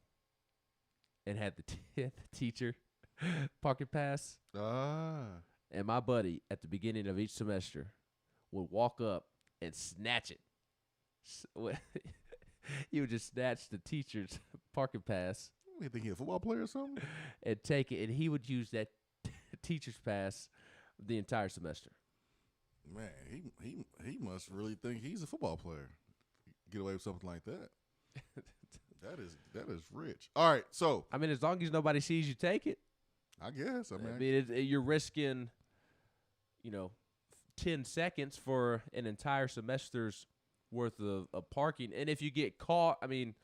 and had the teacher parking pass. And my buddy, at the beginning of each semester, would walk up and snatch it. He would just snatch the teacher's parking pass. You think he's a football player or something? And take it, and he would use that teacher's pass the entire semester. Man, he must really think he's a football player. Get away with something like that. that is rich. All right, so I mean, as long as nobody sees you take it, I guess. I mean, you're risking, 10 seconds for an entire semester's worth of parking, and if you get caught, I mean,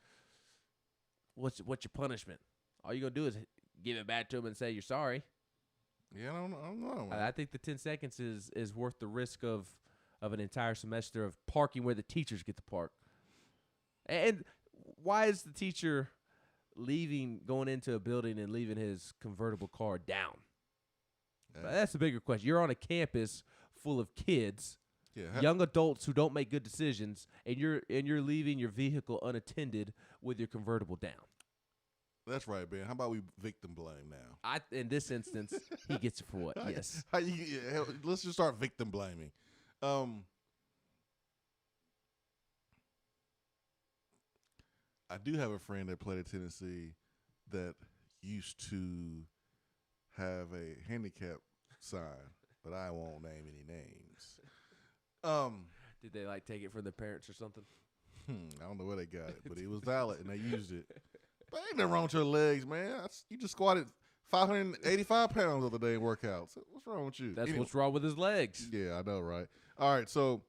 what's your punishment? All you're gonna do is give it back to him and say you're sorry. Yeah, I don't know. I think the 10 seconds is worth the risk of an entire semester of parking where the teachers get to park. And why is the teacher going into a building and leaving his convertible car down? That's the bigger question. You're on a campus full of kids, young adults who don't make good decisions, and you're leaving your vehicle unattended with your convertible down. That's right, Ben. How about we victim blame now? In this instance, he gets it for what? Yes. Let's just start victim blaming. I do have a friend that played at Tennessee that used to have a handicap sign, but I won't name any names. Did they take it from their parents or something? I don't know where they got it, but it was valid and they used it. But ain't nothing wrong with your legs, man. You just squatted 585 pounds the other day in workouts. What's wrong with you? That's what's wrong with his legs. Yeah, I know, right? All right, so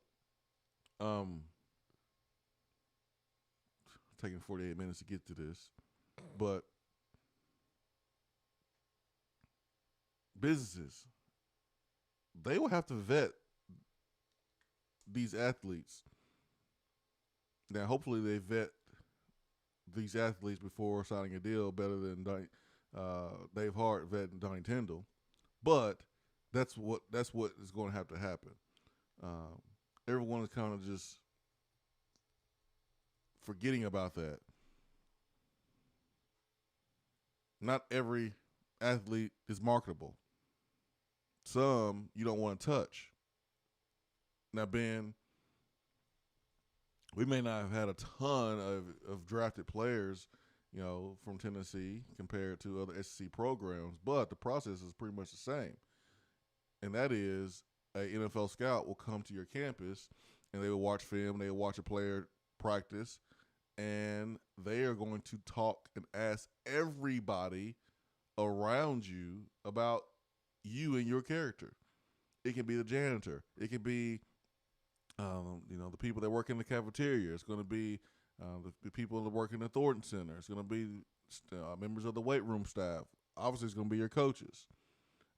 taking 48 minutes to get to this, but businesses, they will have to vet these athletes. Now, hopefully they vet these athletes before signing a deal better than Dave Hart vetting Donnie Tyndall, but that's what is going to have to happen. Everyone is kind of just forgetting about that. Not every athlete is marketable. Some you don't want to touch. Now, Ben, we may not have had a ton of drafted players, from Tennessee compared to other SEC programs, but the process is pretty much the same. And that is a NFL scout will come to your campus and they will watch film, they will watch a player practice, and they are going to talk and ask everybody around you about you and your character. It can be the janitor. It can be the people that work in the cafeteria. It's going to be the people that work in the Thornton Center. It's going to be members of the weight room staff. Obviously, it's going to be your coaches.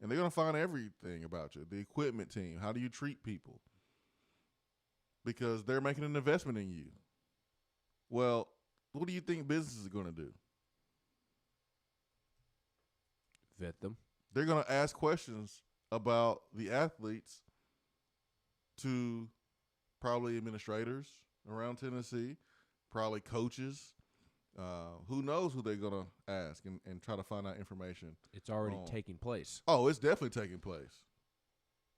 And they're going to find everything about you. The equipment team. How do you treat people? Because they're making an investment in you. Well, what do you think businesses are going to do? Vet them. They're going to ask questions about the athletes to probably administrators around Tennessee, probably coaches. Who knows who they're going to ask and try to find out information. It's already taking place. Oh, it's definitely taking place.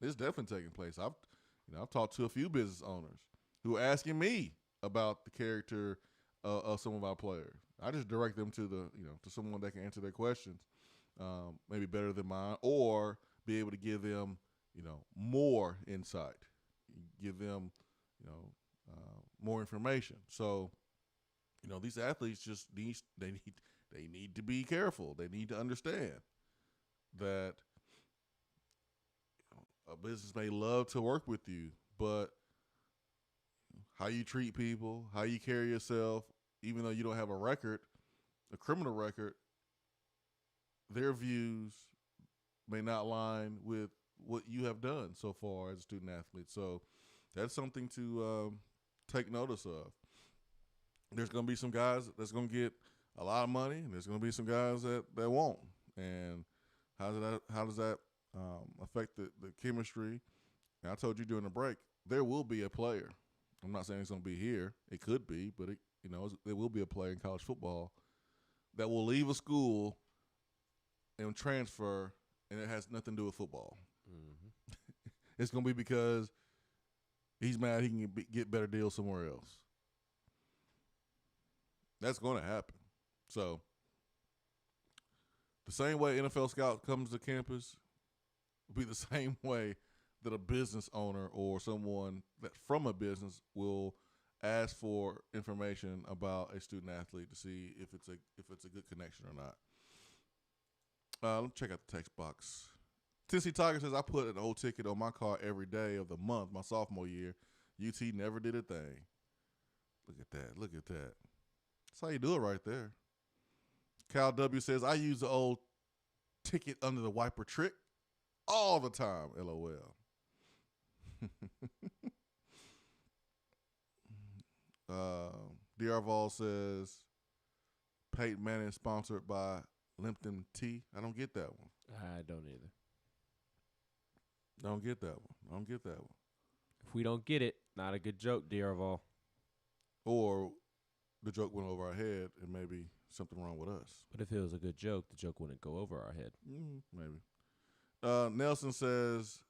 It's definitely taking place. I've talked to a few business owners who are asking me about the character of some of our players. I just direct them to to someone that can answer their questions, maybe better than mine, or be able to give them, more insight, give them, more information. So, these athletes just need to be careful. They need to understand that a business may love to work with you, but how you treat people, how you carry yourself, even though you don't have a criminal record, their views may not line with what you have done so far as a student athlete. So that's something to take notice of. There's going to be some guys that's going to get a lot of money, and there's going to be some guys that won't. And how does that affect the chemistry? And I told you during the break, there will be a player. I'm not saying it's going to be here. It could be, but there will be a player in college football that will leave a school and transfer, and it has nothing to do with football. Mm-hmm. It's going to be because he's mad he can get better deals somewhere else. That's going to happen. So the same way NFL scout comes to campus will be the same way that a business owner or someone that from a business will ask for information about a student athlete to see if it's a good connection or not. Let's check out the text box. Tennessee Tiger says, I put an old ticket on my car every day of the month my sophomore year. UT never did a thing. Look at that. Look at that. That's how you do it right there. Cal W says, I use the old ticket under the wiper trick all the time. LOL. DR Vol says, Peyton Manning sponsored by Limpton Tea. I don't get that one. I don't either. Don't get that one. If we don't get it, not a good joke, DR Vol. Or the joke went over our head and maybe something wrong with us. But if it was a good joke, the joke wouldn't go over our head. Maybe. Nelson says,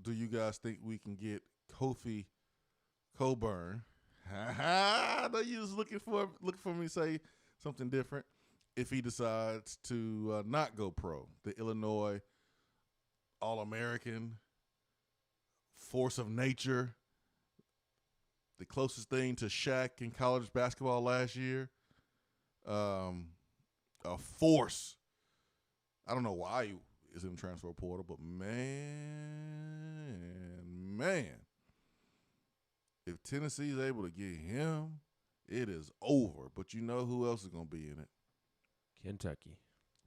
do you guys think we can get Kofi Coburn? I know you was looking for me to say something different. If he decides to not go pro, the Illinois All-American, force of nature, the closest thing to Shaq in college basketball last year, a force. I don't know why he is in the transfer portal, but man, if Tennessee is able to get him, it is over. But you know who else is going to be in it? Kentucky.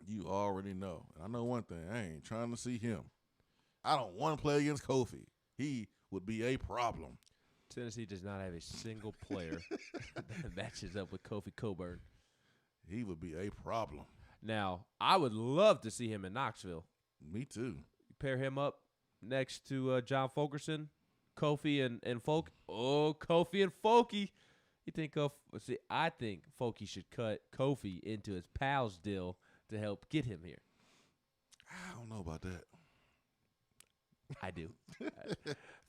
You already know. And I know one thing. I ain't trying to see him. I don't want to play against Kofi. He would be a problem. Tennessee does not have a single player that matches up with Kofi Coburn. He would be a problem. Now, I would love to see him in Knoxville. Me too. You pair him up next to John Fulkerson, Kofi and Folk. Oh, Kofi and Folky. You think I think Folky should cut Kofi into his pals deal to help get him here. I don't know about that. I do.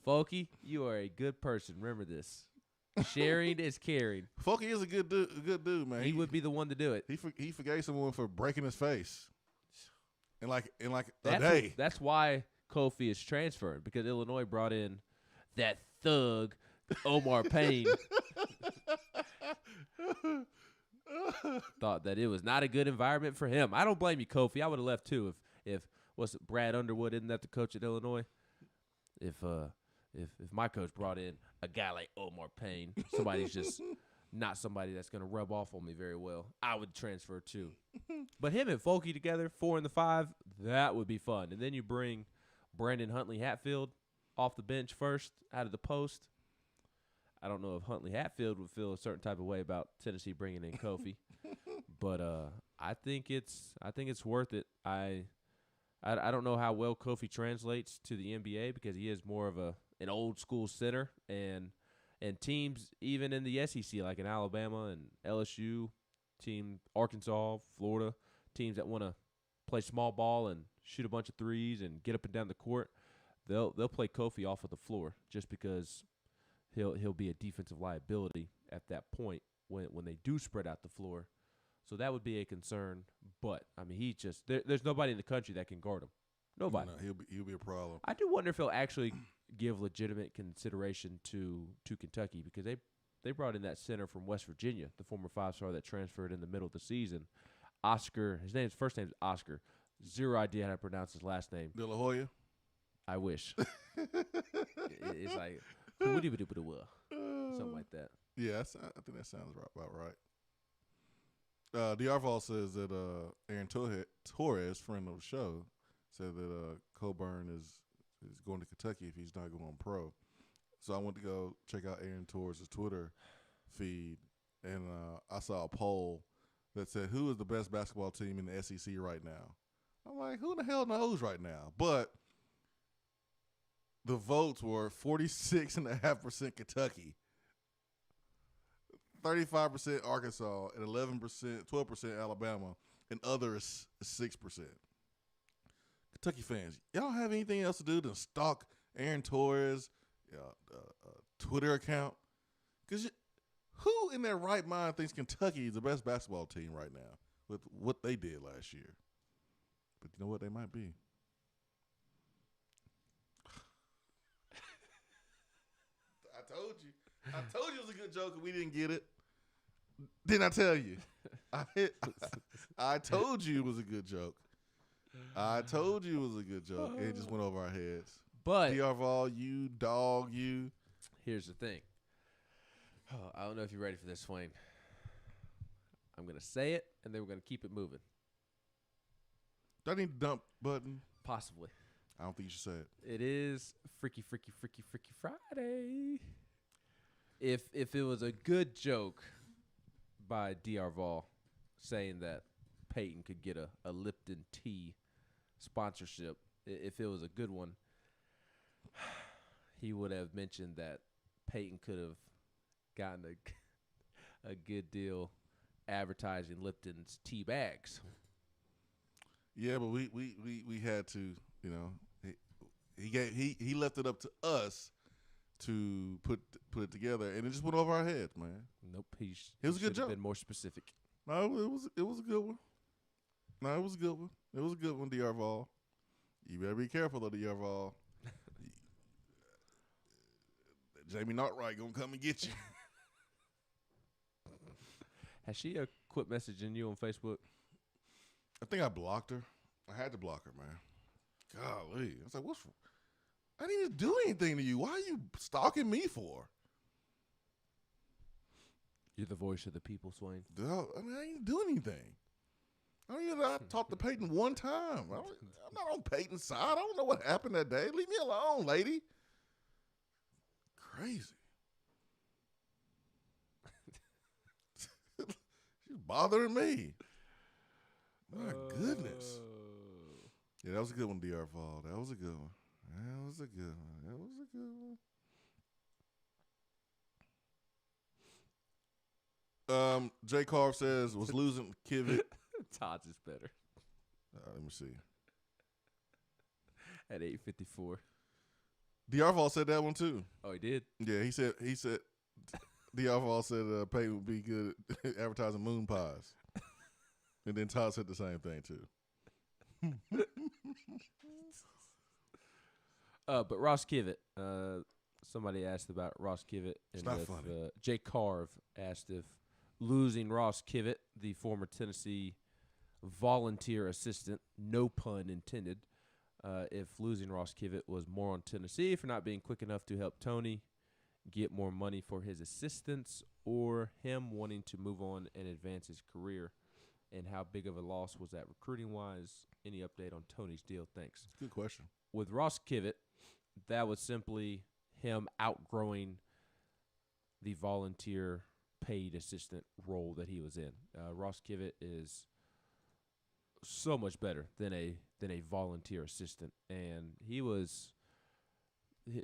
Folky, you are a good person. Remember this. Sharing is caring. Folky is a good dude, man. He would be the one to do it. He forgave someone for breaking his face. In like a day. That's why Kofi is transferring, because Illinois brought in that thug Omar Payne. Thought that it was not a good environment for him. I don't blame you, Kofi. I would have left too if Brad Underwood, isn't that the coach at Illinois? If my coach brought in a guy like Omar Payne, somebody's just not somebody that's going to rub off on me very well, I would transfer too. But him and Folky together, 4 in the 5, that would be fun. And then you bring Brandon Huntley Hatfield off the bench first, out of the post. I don't know if Huntley Hatfield would feel a certain type of way about Tennessee bringing in Kofi, but I think it's worth it. I don't know how well Kofi translates to the NBA because he is more of an old school center, and teams even in the SEC like in Alabama and LSU, team Arkansas, Florida, teams that want to play small ball and shoot a bunch of threes and get up and down the court, they'll play Kofi off of the floor just because he'll be a defensive liability at that point when they do spread out the floor. So that would be a concern. But I mean, there's nobody in the country that can guard him. Nobody. No, he'll be a problem. I do wonder if he'll actually give legitimate consideration to Kentucky, because they brought in that center from West Virginia, the former 5-star that transferred in the middle of the season. Oscar, first name's Oscar. Zero idea how to pronounce his last name. De La Hoya? I wish. It's like something like that. Yeah, I think that sounds about right. Diarval says that Aaron Torres, friend of the show, said that Coburn is He's going to Kentucky if he's not going pro. So I went to go check out Aaron Torres' Twitter feed, and I saw a poll that said, who is the best basketball team in the SEC right now? I'm like, who the hell knows right now? But the votes were 46.5% Kentucky, 35% Arkansas, and 12% Alabama, and others 6%. Kentucky fans, y'all have anything else to do than stalk Aaron Torres' Twitter account? Because who in their right mind thinks Kentucky is the best basketball team right now with what they did last year? But you know what? They might be. I told you it was a good joke and we didn't get it. Didn't I tell you? I told you it was a good joke. I told you it was a good joke. It just went over our heads. But D'Arval, you dog, you. Here's the thing. Oh, I don't know if you're ready for this, Swain. I'm going to say it, and then we're going to keep it moving. Do I need a dump button? Possibly. I don't think you should say it. It is Freaky Friday. If it was a good joke by D'Arval saying that Peyton could get a Lipton tea sponsorship, if it was a good one, he would have mentioned that Peyton could have gotten a good deal advertising Lipton's tea bags. Yeah, but we had to, you know, he left it up to us to put it together, and it just went over our heads, man. Nope, it was a good joke. Been more specific. No, it was a good one. No, it was a good one. It was a good one, D'Arval. You better be careful though, D'Arval. Jamie Nartright gonna come and get you. Has she quit messaging you on Facebook? I think I blocked her. I had to block her, man. Golly. I was like, I didn't even do anything to you. Why are you stalking me for? You're the voice of the people, Swain. I mean, I didn't do anything. I talked to Peyton one time. I'm not on Peyton's side. I don't know what happened that day. Leave me alone, lady. Crazy. She's bothering me. My goodness. Yeah, that was a good one, D'Arval. That was a good one. That was a good one. That was a good one. Jay Carve says, was losing Kivett. Todd's is better. Let me see. At 8:54. D'Arval said that one too. Oh, he did? Yeah, he said D'Arval said Peyton would be good at advertising moon pies. And then Todd said the same thing too. But Ross Kivett, somebody asked about Ross Kivett. It's not funny. Jay Carve asked if losing Ross Kivett, the former Tennessee volunteer assistant, no pun intended, if losing Ross Kivett was more on Tennessee for not being quick enough to help Tony get more money for his assistants, or him wanting to move on and advance his career, and how big of a loss was that recruiting-wise? Any update on Tony's deal? Thanks. Good question. With Ross Kivett, that was simply him outgrowing the volunteer paid assistant role that he was in. Ross Kivett is so much better than a volunteer assistant, and he was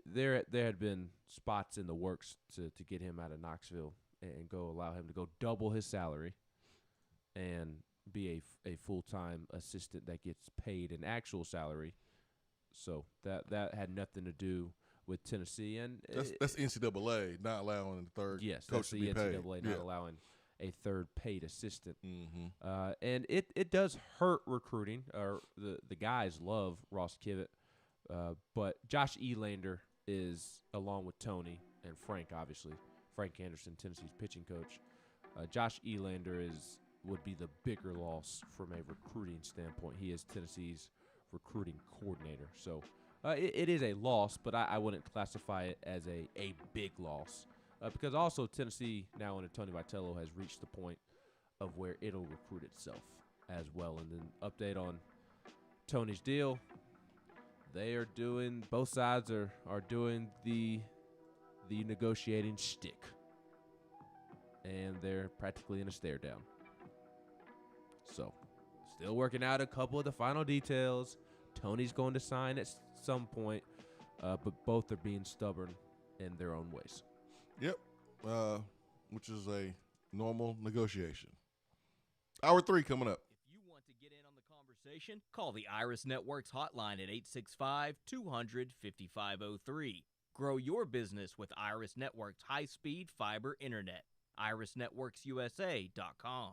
there had been spots in the works to get him out of Knoxville and allow him to go double his salary and be a full-time assistant that gets paid an actual salary. So that had nothing to do with Tennessee, and that's NCAA not allowing the third coach to be paid. Yes, that's the NCAA not allowing a third paid assistant. Mm-hmm. And it does hurt recruiting. The guys love Ross Kivett, but Josh Elander is, along with Tony and Frank, obviously, Frank Anderson, Tennessee's pitching coach. Josh Elander would be the bigger loss from a recruiting standpoint. He is Tennessee's recruiting coordinator. So it is a loss, but I wouldn't classify it as a big loss. Because also Tennessee, now under Tony Vitello, has reached the point of where it'll recruit itself as well. And then update on Tony's deal. they are doing. Both sides are doing the negotiating shtick, and they're practically in a stare down. So, still working out a couple of the final details. Tony's going to sign at some point, but both are being stubborn in their own ways. Yep, which is a normal negotiation. Hour 3 coming up. If you want to get in on the conversation, call the Iris Networks hotline at 865-200-5503. Grow your business with Iris Networks high-speed fiber internet. IrisNetworksUSA.com.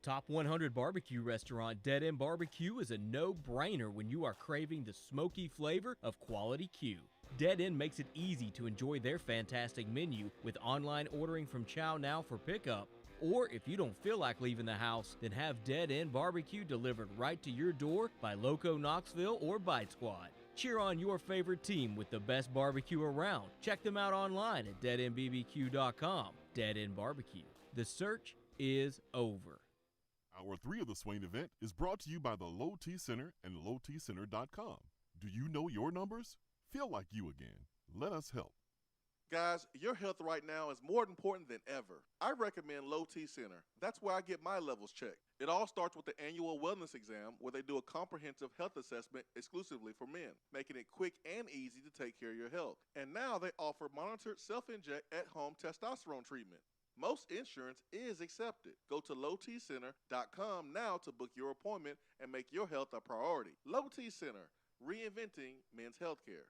Top 100 barbecue restaurant Dead End Barbecue is a no-brainer when you are craving the smoky flavor of quality Q. Dead End makes it easy to enjoy their fantastic menu with online ordering from Chow Now for pickup. Or if you don't feel like leaving the house, then have Dead End Barbecue delivered right to your door by Loco Knoxville or Bite Squad. Cheer on your favorite team with the best barbecue around. Check them out online at deadendbbq.com. Dead End Barbecue. The search is over. Hour 3 of the Swain Event is brought to you by the Low T Center and lowtcenter.com. Do you know your numbers? Feel like you again. Let us help. Guys, your health right now is more important than ever. I recommend Low T Center. That's where I get my levels checked. It all starts with the annual wellness exam where they do a comprehensive health assessment exclusively for men, making it quick and easy to take care of your health. And now they offer monitored self-inject at-home testosterone treatment. Most insurance is accepted. Go to lowtcenter.com now to book your appointment and make your health a priority. Low T Center, reinventing men's healthcare.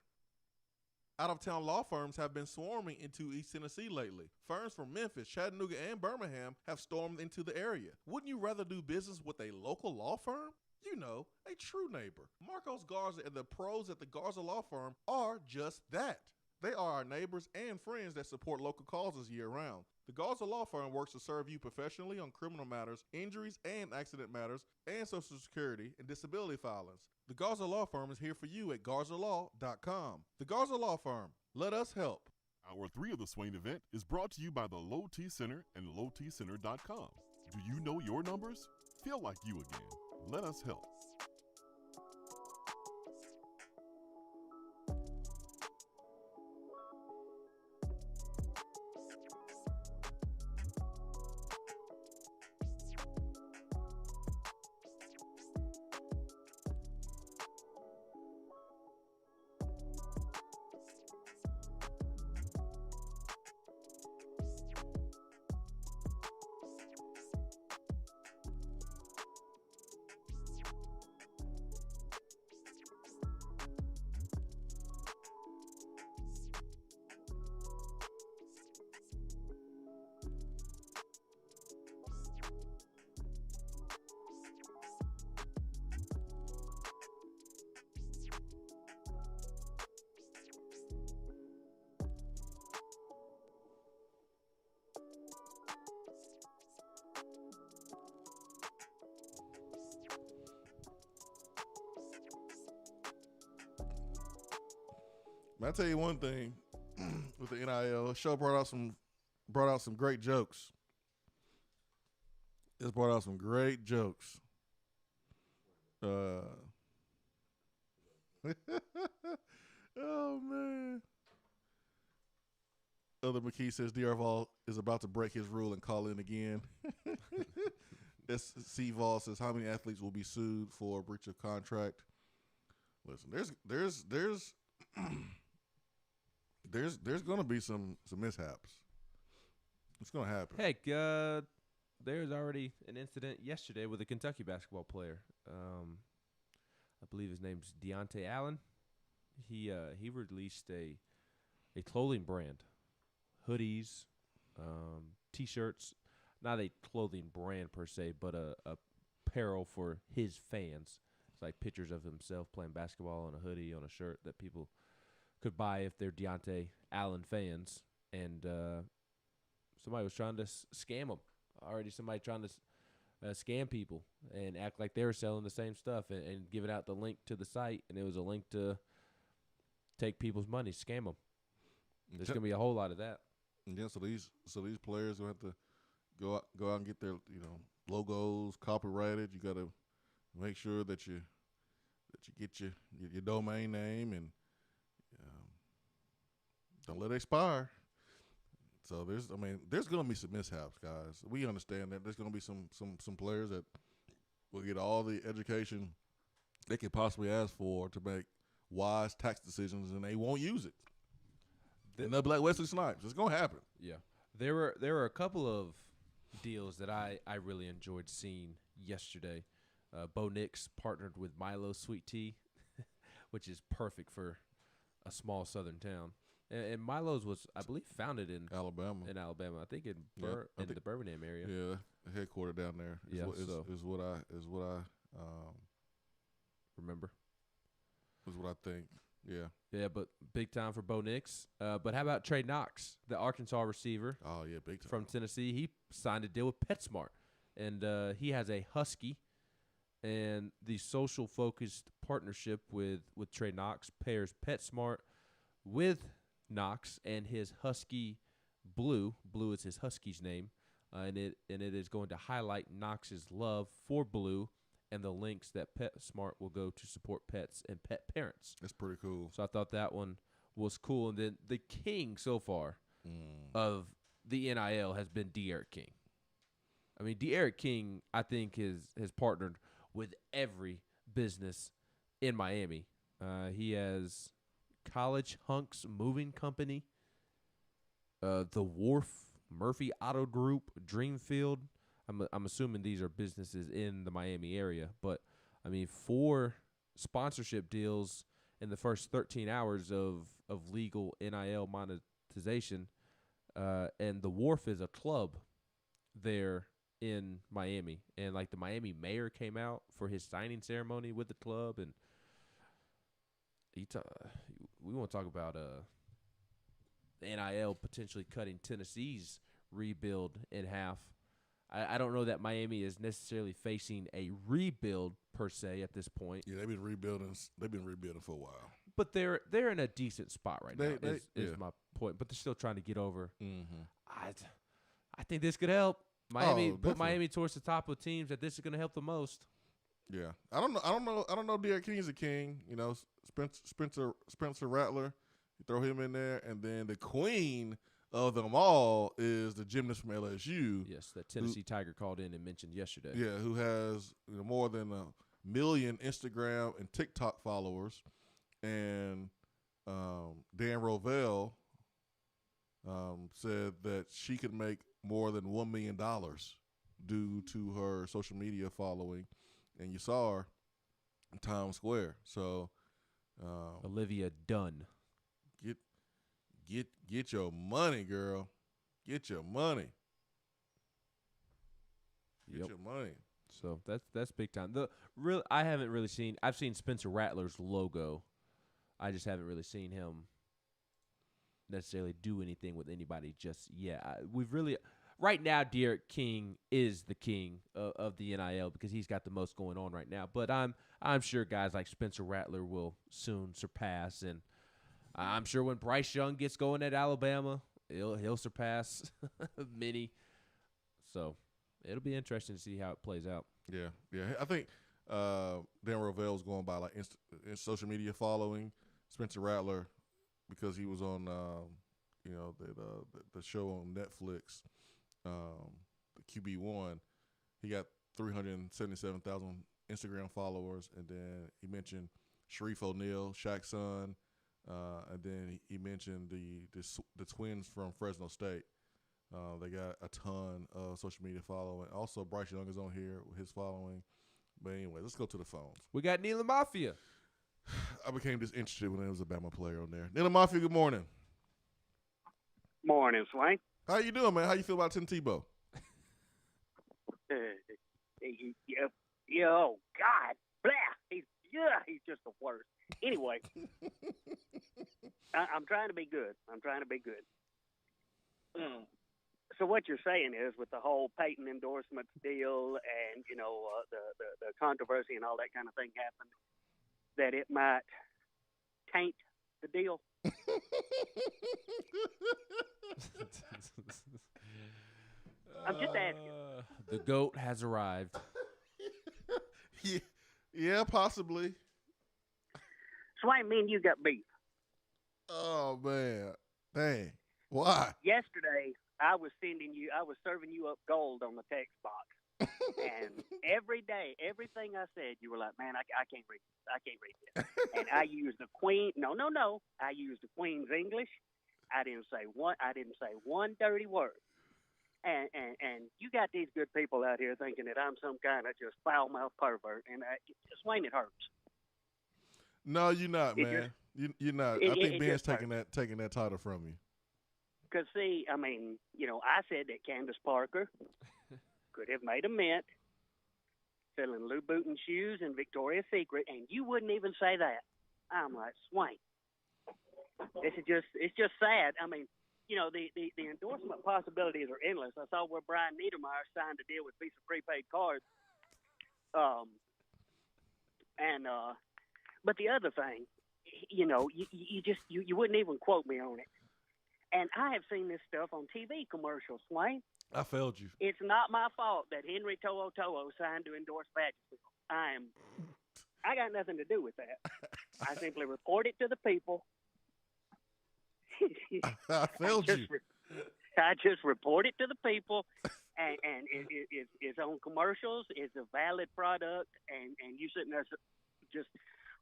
Out-of-town law firms have been swarming into East Tennessee lately. Firms from Memphis, Chattanooga, and Birmingham have stormed into the area. Wouldn't you rather do business with a local law firm? You know, a true neighbor. Marcos Garza and the pros at the Garza Law Firm are just that. They are our neighbors and friends that support local causes year-round. The Garza Law Firm works to serve you professionally on criminal matters, injuries and accident matters, and Social Security and disability filings. The Garza Law Firm is here for you at garzalaw.com. The Garza Law Firm. Let us help. Hour 3 of the Swain Event is brought to you by the Low T Center and lowtcenter.com. Do you know your numbers? Feel like you again. Let us help. I'll tell you one thing with the NIL, the show brought out some great jokes. It's brought out some great jokes. Oh man. Other McKee says DR Vol is about to break his rule and call in again. SC Vol says how many athletes will be sued for breach of contract? Listen, there's going to be some mishaps. It's going to happen. Heck, there's already an incident yesterday with a Kentucky basketball player. I believe his name's Deontay Allen. He released a clothing brand, hoodies, T-shirts. Not a clothing brand per se, but a apparel for his fans. It's like pictures of himself playing basketball on a hoodie, on a shirt that people could buy if they're Deontay Allen fans. And somebody was trying to scam him already somebody trying to scam people and act like they were selling the same stuff and giving out the link to the site, and it was a link to take people's money, scam them. There's going to be a whole lot of that. Yeah, so these players will have to go out and get their logos copyrighted. You got to make sure that you get your domain name and don't let it expire. So there's going to be some mishaps, guys. We understand that there's going to be some players that will get all the education they could possibly ask for to make wise tax decisions, and they won't use it. And they'll be like Wesley Snipes. It's going to happen. Yeah. There were a couple of deals that I really enjoyed seeing yesterday. Bo Nix partnered with Milo Sweet Tea, which is perfect for a small southern town. And Milo's was, I believe, founded in Alabama. I think in the Birmingham area. Yeah, the headquarters down there. Is what I remember. Is what I think. Yeah. Yeah, but big time for Bo Nix. But how about Trey Knox, the Arkansas receiver? Oh yeah, big time. From Tennessee. He signed a deal with PetSmart, and he has a husky. And the social-focused partnership with Trey Knox pairs PetSmart with Knox and his husky Blue. Blue is his husky's name, and it is going to highlight Knox's love for Blue and the links that PetSmart will go to support pets and pet parents. That's pretty cool. So I thought that one was cool. And then the king so far of the NIL has been De'Aaron King. I mean, De'Aaron King, I think, has partnered with every business in Miami. He has College Hunks Moving Company, The Wharf, Murphy Auto Group, Dreamfield. I'm assuming these are businesses in the Miami area, but I mean 4 sponsorship deals in the first 13 hours of legal NIL monetization, and The Wharf is a club there in Miami, and like the Miami mayor came out for his signing ceremony with the club, and we want to talk about the NIL potentially cutting Tennessee's rebuild in half. I don't know that Miami is necessarily facing a rebuild per se at this point. Yeah, they've been rebuilding for a while. But they're in a decent spot right now. Is my point. But they're still trying to get over. Mm-hmm. I think this could help Miami. Put Definitely. Miami towards the top of teams that this is going to help the most. Yeah, I don't know. De'Aaron King's a king. You know, Spencer Rattler. You throw him in there, and then the queen of them all is the gymnast from LSU. Yes, that Tennessee Tiger called in and mentioned yesterday. Yeah, who has more than 1 million Instagram and TikTok followers, and Dan Rovell said that she could make more than $1 million due to her social media following, and you saw her in Times Square. So Olivia Dunn. Get your money, girl. Get your money. Get your money. So that's big time. I haven't really seen. I've seen Spencer Rattler's logo. I just haven't really seen him necessarily do anything with anybody just yet. Right now, De'Aaron King is the king of the NIL because he's got the most going on right now. But I'm sure guys like Spencer Rattler will soon surpass, and I'm sure when Bryce Young gets going at Alabama, he'll surpass many. So it'll be interesting to see how it plays out. Yeah. I think Dan Rovell was going by like in social media following Spencer Rattler because he was on the show on Netflix, the QB1. He got 377,000 Instagram followers, and then he mentioned Sharif O'Neal, Shaq's son. And then he mentioned the twins from Fresno State. They got a ton of social media following. Also, Bryce Young is on here with his following. But anyway, let's go to the phones. We got Neela Mafia. I became disinterested when there was a Bama player on there. Neela Mafia, good morning. Morning, Swain. How you doing, man? How you feel about Tim Tebow? Oh, God. Blah. He's just the worst. Anyway, I'm trying to be good. So what you're saying is, with the whole Peyton endorsement deal and the controversy and all that kind of thing happened, that it might taint the deal. I'm just asking. The GOAT has arrived. Yeah, possibly. Swain, me and you got beef. Oh man, dang! Why? Yesterday, I was serving you up gold on the text box, and every day, everything I said, you were like, "Man, I can't read this. I can't read this." And I used the Queen. No. I used the Queen's English. I didn't say one dirty word. And you got these good people out here thinking that I'm some kind of just foul mouthed pervert, and Swain, it hurts. No, you're not, man. You're not. I think Ben's taking that title from you. Because, see, I mean, I said that Candace Parker could have made a mint selling Louboutin shoes and Victoria's Secret, and you wouldn't even say that. I'm like, Swain, it's just sad. I mean, the endorsement possibilities are endless. I saw where Brian Niedermeyer signed a deal with Visa prepaid cards. But the other thing, you wouldn't even quote me on it. And I have seen this stuff on TV commercials, Swain. I failed you. It's not my fault that Henry To'oTo'o signed to endorse Vagisil. I got nothing to do with that. I simply report it to the people. I failed you. I just report it to the people, and it's on commercials. It's a valid product, and you sitting there just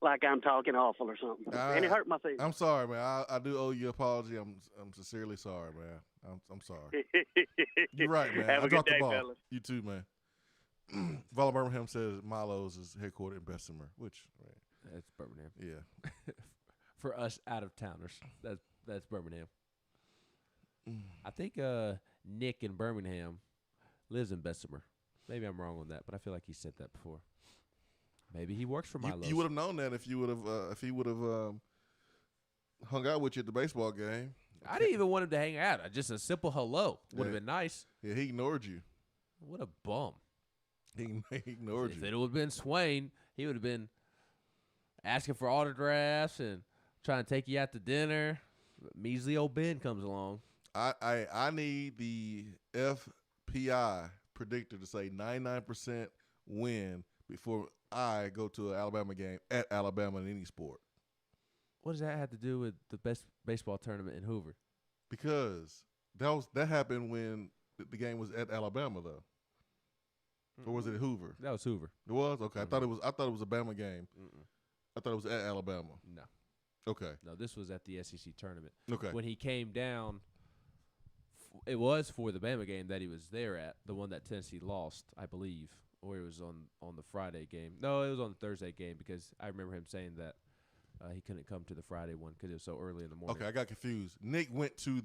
like I'm talking awful or something, and it hurt my feelings. I'm sorry, man. I do owe you an apology. I'm sincerely sorry, man. I'm sorry. You're right, man. Have I a dropped good day, the ball. fellas. You too, man. Vala Birmingham says Milo's is headquartered in Bessemer, which That's Birmingham. Yeah. For us out of towners, that's Birmingham. I think Nick in Birmingham lives in Bessemer. Maybe I'm wrong on that, but I feel like he said that before. Maybe he works for Milo's. You would have known that if he would have hung out with you at the baseball game. I didn't even want him to hang out. Just a simple hello would have been nice. Yeah, he ignored you. What a bum. He ignored you. If it would have been Swain, he would have been asking for autographs and trying to take you out to dinner. Measly old Ben comes along. I need the FPI predictor to say 99% win before I go to an Alabama game at Alabama in any sport. What does that have to do with the best baseball tournament in Hoover? Because that happened when the game was at Alabama, though. Or was it at Hoover? That was Hoover. It was? Okay. Mm-hmm. I thought it was a Bama game. Mm-mm. I thought it was at Alabama. No. Okay. No, this was at the SEC tournament. Okay. When he came down, it was for the Bama game that he was there at, the one that Tennessee lost, I believe, or it was on the Friday game. No, it was on the Thursday game because I remember him saying that he couldn't come to the Friday one because it was so early in the morning. Okay, I got confused. Nick went to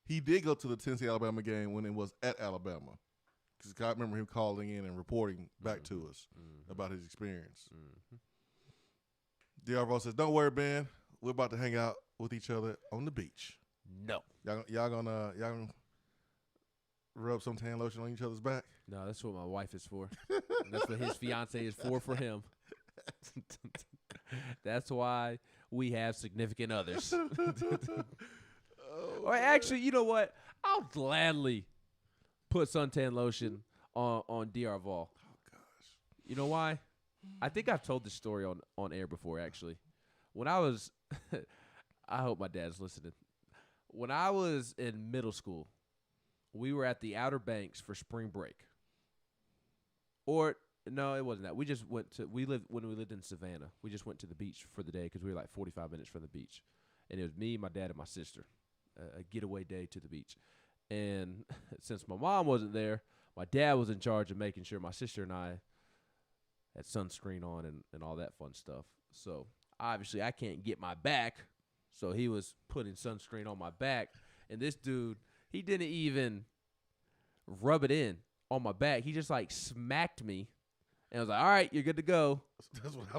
he did go to the Tennessee-Alabama game when it was at Alabama. Because I remember him calling in and reporting back to us about his experience. DRVO says, "Don't worry, Ben. We're about to hang out with each other on the beach." No. Y'all gonna rub some tan lotion on each other's back? No, that's what my wife is for. That's what his fiance is for him. That's why we have significant others. Or actually, you know what? I'll gladly put suntan lotion on DR Vol. Oh gosh. You know why? I think I've told this story on air before, actually. When I was I hope my dad's listening. When I was in middle school, we were at the Outer Banks for spring break. Or no, it wasn't that. We just went to when we lived in Savannah. We just went to the beach for the day because we were like 45 minutes from the beach. And it was me, my dad, and my sister. A getaway day to the beach. And since my mom wasn't there, my dad was in charge of making sure my sister and I had sunscreen on and all that fun stuff. So obviously I can't get my back, so he was putting sunscreen on my back. And this dude, he didn't even rub it in on my back. He just like smacked me, and I was like, "All right, you're good to go." That's what I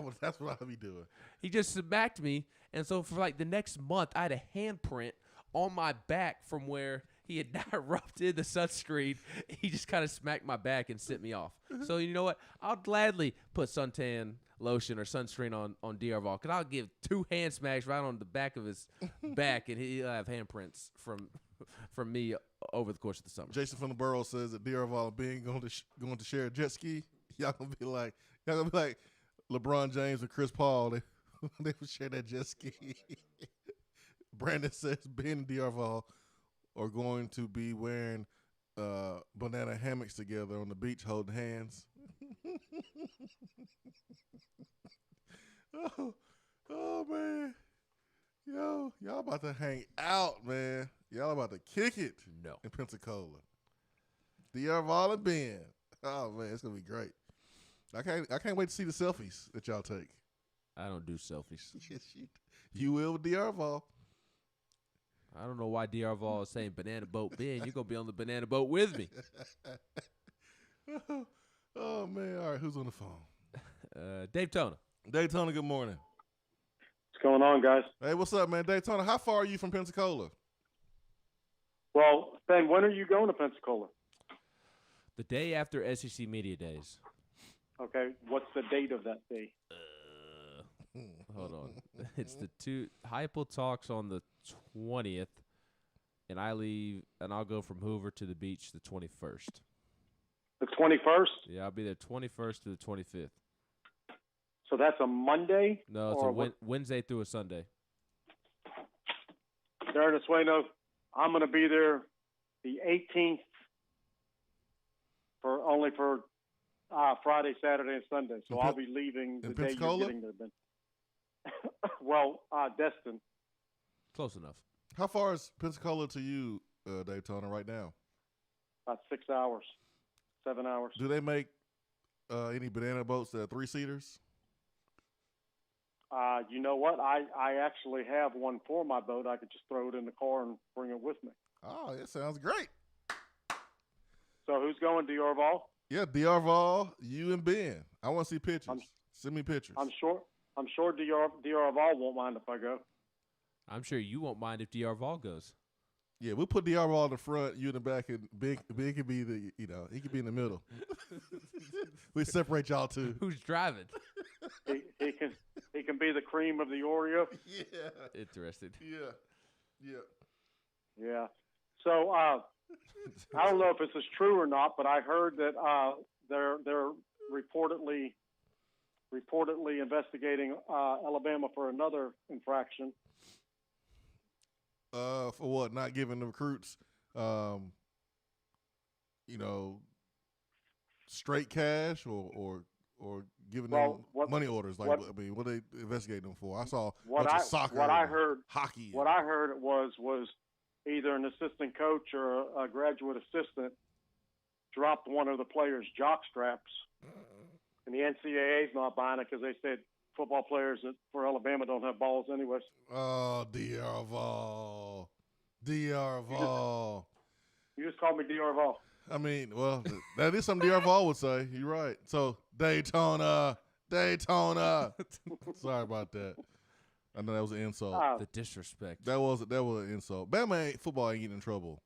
would be doing. He just smacked me, and so for like the next month, I had a handprint on my back from where He had not rubbed in the sunscreen. He just kind of smacked my back and sent me off. So you know what? I'll gladly put suntan lotion or sunscreen on DR Vol, because I'll give 2 hand smacks right on the back of his back, and he'll have handprints from me over the course of the summer. Jason from the Borough says that DR Vol being going to share a jet ski. Y'all gonna be like LeBron James and Chris Paul. They would share that jet ski. Brandon says Ben and DR Vol are going to be wearing banana hammocks together on the beach holding hands. oh man. Yo, y'all about to hang out, man. Y'all about to kick it in Pensacola. DR Vol and Ben. Oh man, it's gonna be great. I can't wait to see the selfies that y'all take. I don't do selfies. Yes, you will with DR Vol. I don't know why DR Vol is saying banana boat Ben. You're going to be on the banana boat with me. Oh, man. All right, who's on the phone? Daytona. Daytona, good morning. What's going on, guys? Hey, what's up, man? Daytona, how far are you from Pensacola? Well, Ben, when are you going to Pensacola? The day after SEC Media Days. Okay, what's the date of that day? Hold on. It's the Heupel talks on the 20th, and I'll go from Hoover to the beach the 21st. The 21st? Yeah, I'll be there 21st to the 25th. So that's a Monday? No, it's a Wednesday through a Sunday. Darren Asueno, I'm going to be there the 18th for Friday, Saturday, and Sunday. So I'll be leaving the day you're getting there, Ben. Well, Destin. Close enough. How far is Pensacola to you, Daytona, right now? About 6 hours, 7 hours. Do they make any banana boats that are 3-seaters? You know what? I actually have one for my boat. I could just throw it in the car and bring it with me. Oh, that sounds great. So who's going, DR Vol? Yeah, DR Vol, you and Ben. I want to see pictures. Send me pictures. I'm sure DR Vol won't mind if I go. I'm sure you won't mind if DR Vol goes. Yeah, we'll put DR Vol in the front, you in the back, and Ben could be he could be in the middle. We separate y'all two. Who's driving? He can be the cream of the Oreo. Yeah. Interested. Yeah. So I don't know if this is true or not, but I heard that they're reportedly investigating Alabama for another infraction. For what? Not giving the recruits, straight cash or giving them money orders. What are they investigating them for? I saw soccer, hockey. What I heard was either an assistant coach or a graduate assistant dropped one of the players' jock straps, and the NCAA is not buying it because they said football players for Alabama don't have balls anyways. Oh, DR Vol. DR Vol. You just called me DR Vol. I mean, well, that is something DR Vol would say. You're right. So, Daytona. Sorry about that. I know that was an insult. The disrespect. That was an insult. Bama football ain't getting in trouble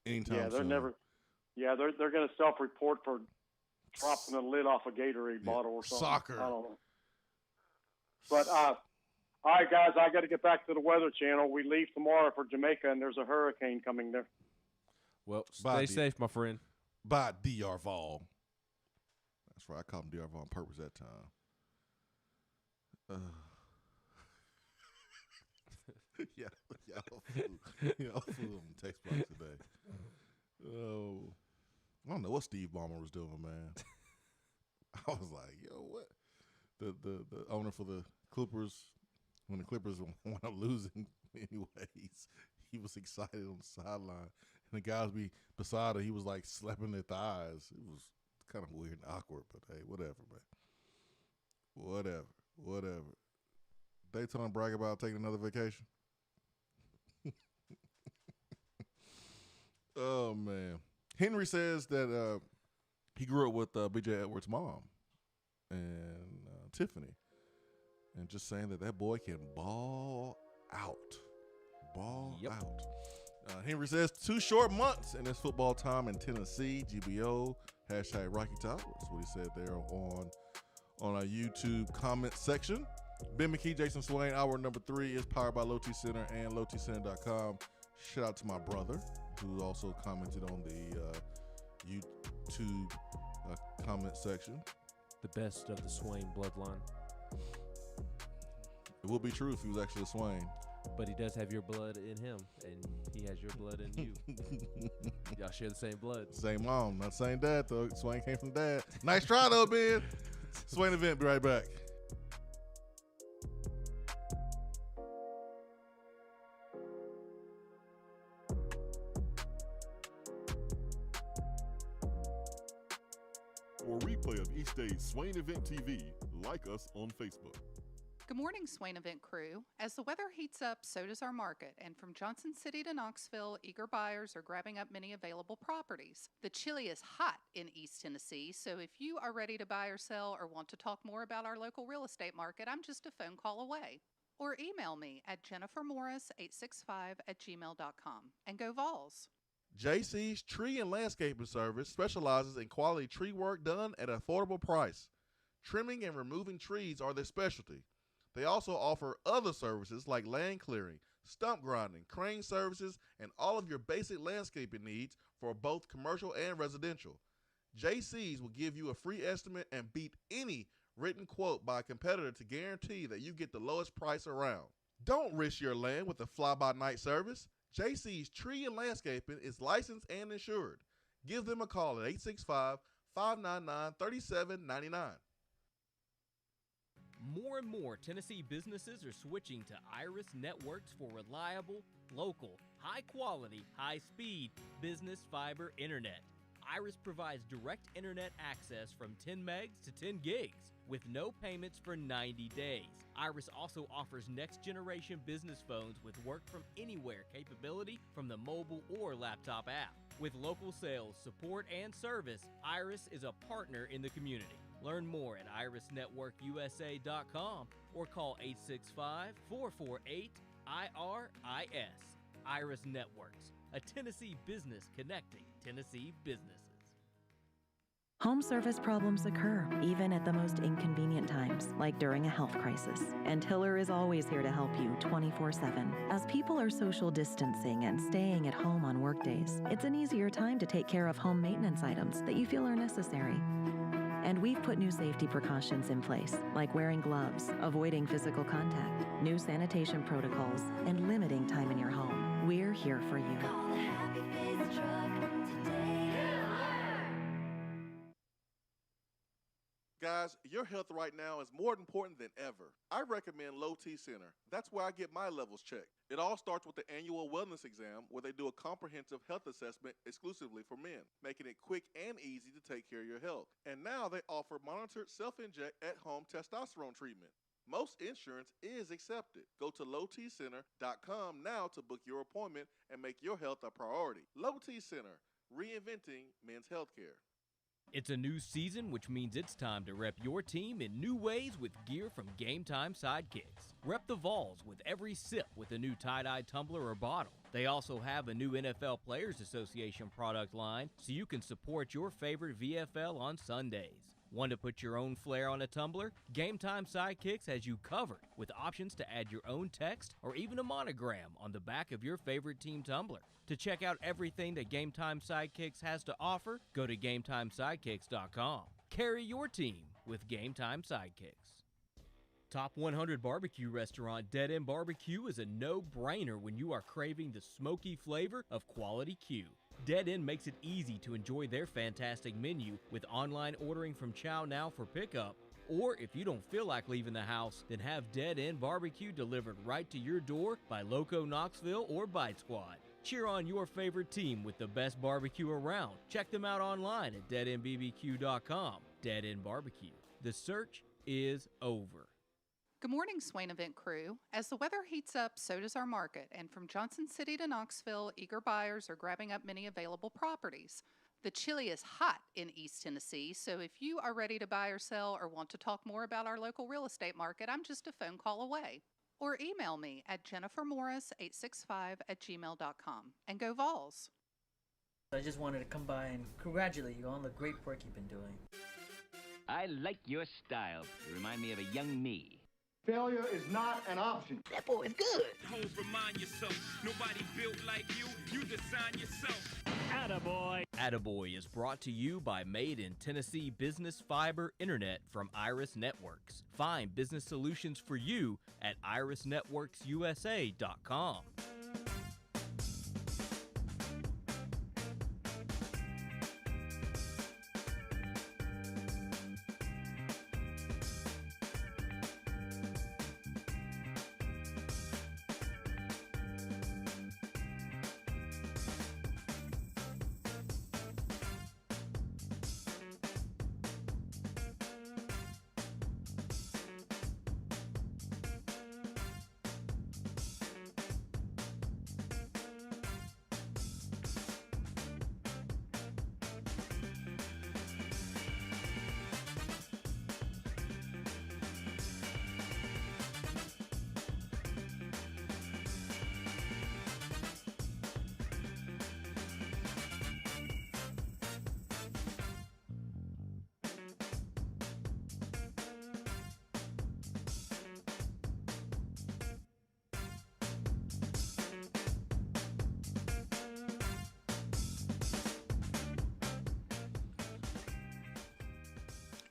anytime soon. They're going to self-report for dropping the lid off a Gatorade bottle or something. Soccer. I don't know. But, all right, guys, I got to get back to the Weather Channel. We leave tomorrow for Jamaica, and there's a hurricane coming there. Well, stay safe, my friend. By DR Vol. That's right. I called him DR Vol on purpose that time. Y'all fool on the text box today. Oh, I don't know what Steve Ballmer was doing, man. I was like, yo, what? The owner for the Clippers, when the Clippers wound up losing anyways, he was excited on the sideline. And the guys beside him, he was like slapping their thighs. It was kind of weird and awkward, but hey, whatever, man. Whatever. Daytona brag about taking another vacation. Oh, man. Henry says that he grew up with B.J. Edwards' mom and Tiffany. And just saying that boy can ball out. Ball out. Henry says 2 short months in his football time in Tennessee. GBO, hashtag Rocky Top. That's what he said there on our YouTube comment section. Ben McKee, Jason Swain, hour number 3 is powered by Low T Center and lowtcenter.com. Shout out to my brother who also commented on the YouTube comment section. The best of the Swain bloodline. It would be true if he was actually a Swain. But he does have your blood in him, and he has your blood in you. Y'all share the same blood. Same mom, not the same dad, though. Swain came from dad. Nice try, though, Ben. Swain Event, be right back. For a replay of each day's Swain Event TV, like us on Facebook. Good morning, Swain Event crew. As the weather heats up, so does our market. And from Johnson City to Knoxville, eager buyers are grabbing up many available properties. The chili is hot in East Tennessee, so if you are ready to buy or sell or want to talk more about our local real estate market, I'm just a phone call away. Or email me at jennifermorris865@gmail.com. And go Vols! JC's Tree and Landscaping Service specializes in quality tree work done at an affordable price. Trimming and removing trees are their specialty. They also offer other services like land clearing, stump grinding, crane services, and all of your basic landscaping needs for both commercial and residential. JC's will give you a free estimate and beat any written quote by a competitor to guarantee that you get the lowest price around. Don't risk your land with a fly-by-night service. JC's Tree and Landscaping is licensed and insured. Give them a call at 865-599-3799. More and more Tennessee businesses are switching to Iris Networks for reliable, local, high-quality, high-speed business fiber internet. Iris provides direct internet access from 10 megs to 10 gigs with no payments for 90 days. Iris also offers next-generation business phones with work-from-anywhere capability from the mobile or laptop app. With local sales, support, and service, Iris is a partner in the community. Learn more at irisnetworkusa.com or call 865-448-IRIS. Iris Networks, a Tennessee business connecting Tennessee businesses. Home service problems occur, even at the most inconvenient times, like during a health crisis. And Hiller is always here to help you 24/7. As people are social distancing and staying at home on workdays, it's an easier time to take care of home maintenance items that you feel are necessary. And we've put new safety precautions in place, like wearing gloves, avoiding physical contact, new sanitation protocols, and limiting time in your home. We're here for you. Guys, your health right now is more important than ever. I recommend Low T Center. That's where I get my levels checked. It all starts with the annual wellness exam, where they do a comprehensive health assessment exclusively for men, making it quick and easy to take care of your health. And now they offer monitored self-inject at-home testosterone treatment. Most insurance is accepted. Go to lowtcenter.com now to book your appointment and make your health a priority. Low T Center, reinventing men's healthcare. It's a new season, which means it's time to rep your team in new ways with gear from Game Time Sidekicks. Rep the Vols with every sip with a new tie-dye tumbler or bottle. They also have a new NFL Players Association product line, so you can support your favorite VFL on Sundays. Want to put your own flair on a tumbler? Game Time Sidekicks has you covered with options to add your own text or even a monogram on the back of your favorite team tumbler. To check out everything that Game Time Sidekicks has to offer, go to GameTimeSidekicks.com. Carry your team with Game Time Sidekicks. Top 100 barbecue restaurant Dead End Barbecue is a no-brainer when you are craving the smoky flavor of quality Q. Dead End makes it easy to enjoy their fantastic menu with online ordering from Chow Now for pickup. Or if you don't feel like leaving the house, then have Dead End Barbecue delivered right to your door by Loco Knoxville or Bite Squad. Cheer on your favorite team with the best barbecue around. Check them out online at deadendbbq.com. Dead End Barbecue. The search is over. Good morning, Swain Event crew. As the weather heats up, so does our market. And from Johnson City to Knoxville, eager buyers are grabbing up many available properties. The chili is hot in East Tennessee, so if you are ready to buy or sell or want to talk more about our local real estate market, I'm just a phone call away. or email me at jennifermorris865@gmail.com. And go Vols! I just wanted to come by and congratulate you on the great work you've been doing. I like your style. You remind me of a young me. Failure is not an option. That boy is good. Homes, remind yourself, nobody built like you. You design yourself. Attaboy. Attaboy is brought to you by Made in Tennessee Business Fiber Internet from Iris Networks. Find business solutions for you at irisnetworksusa.com.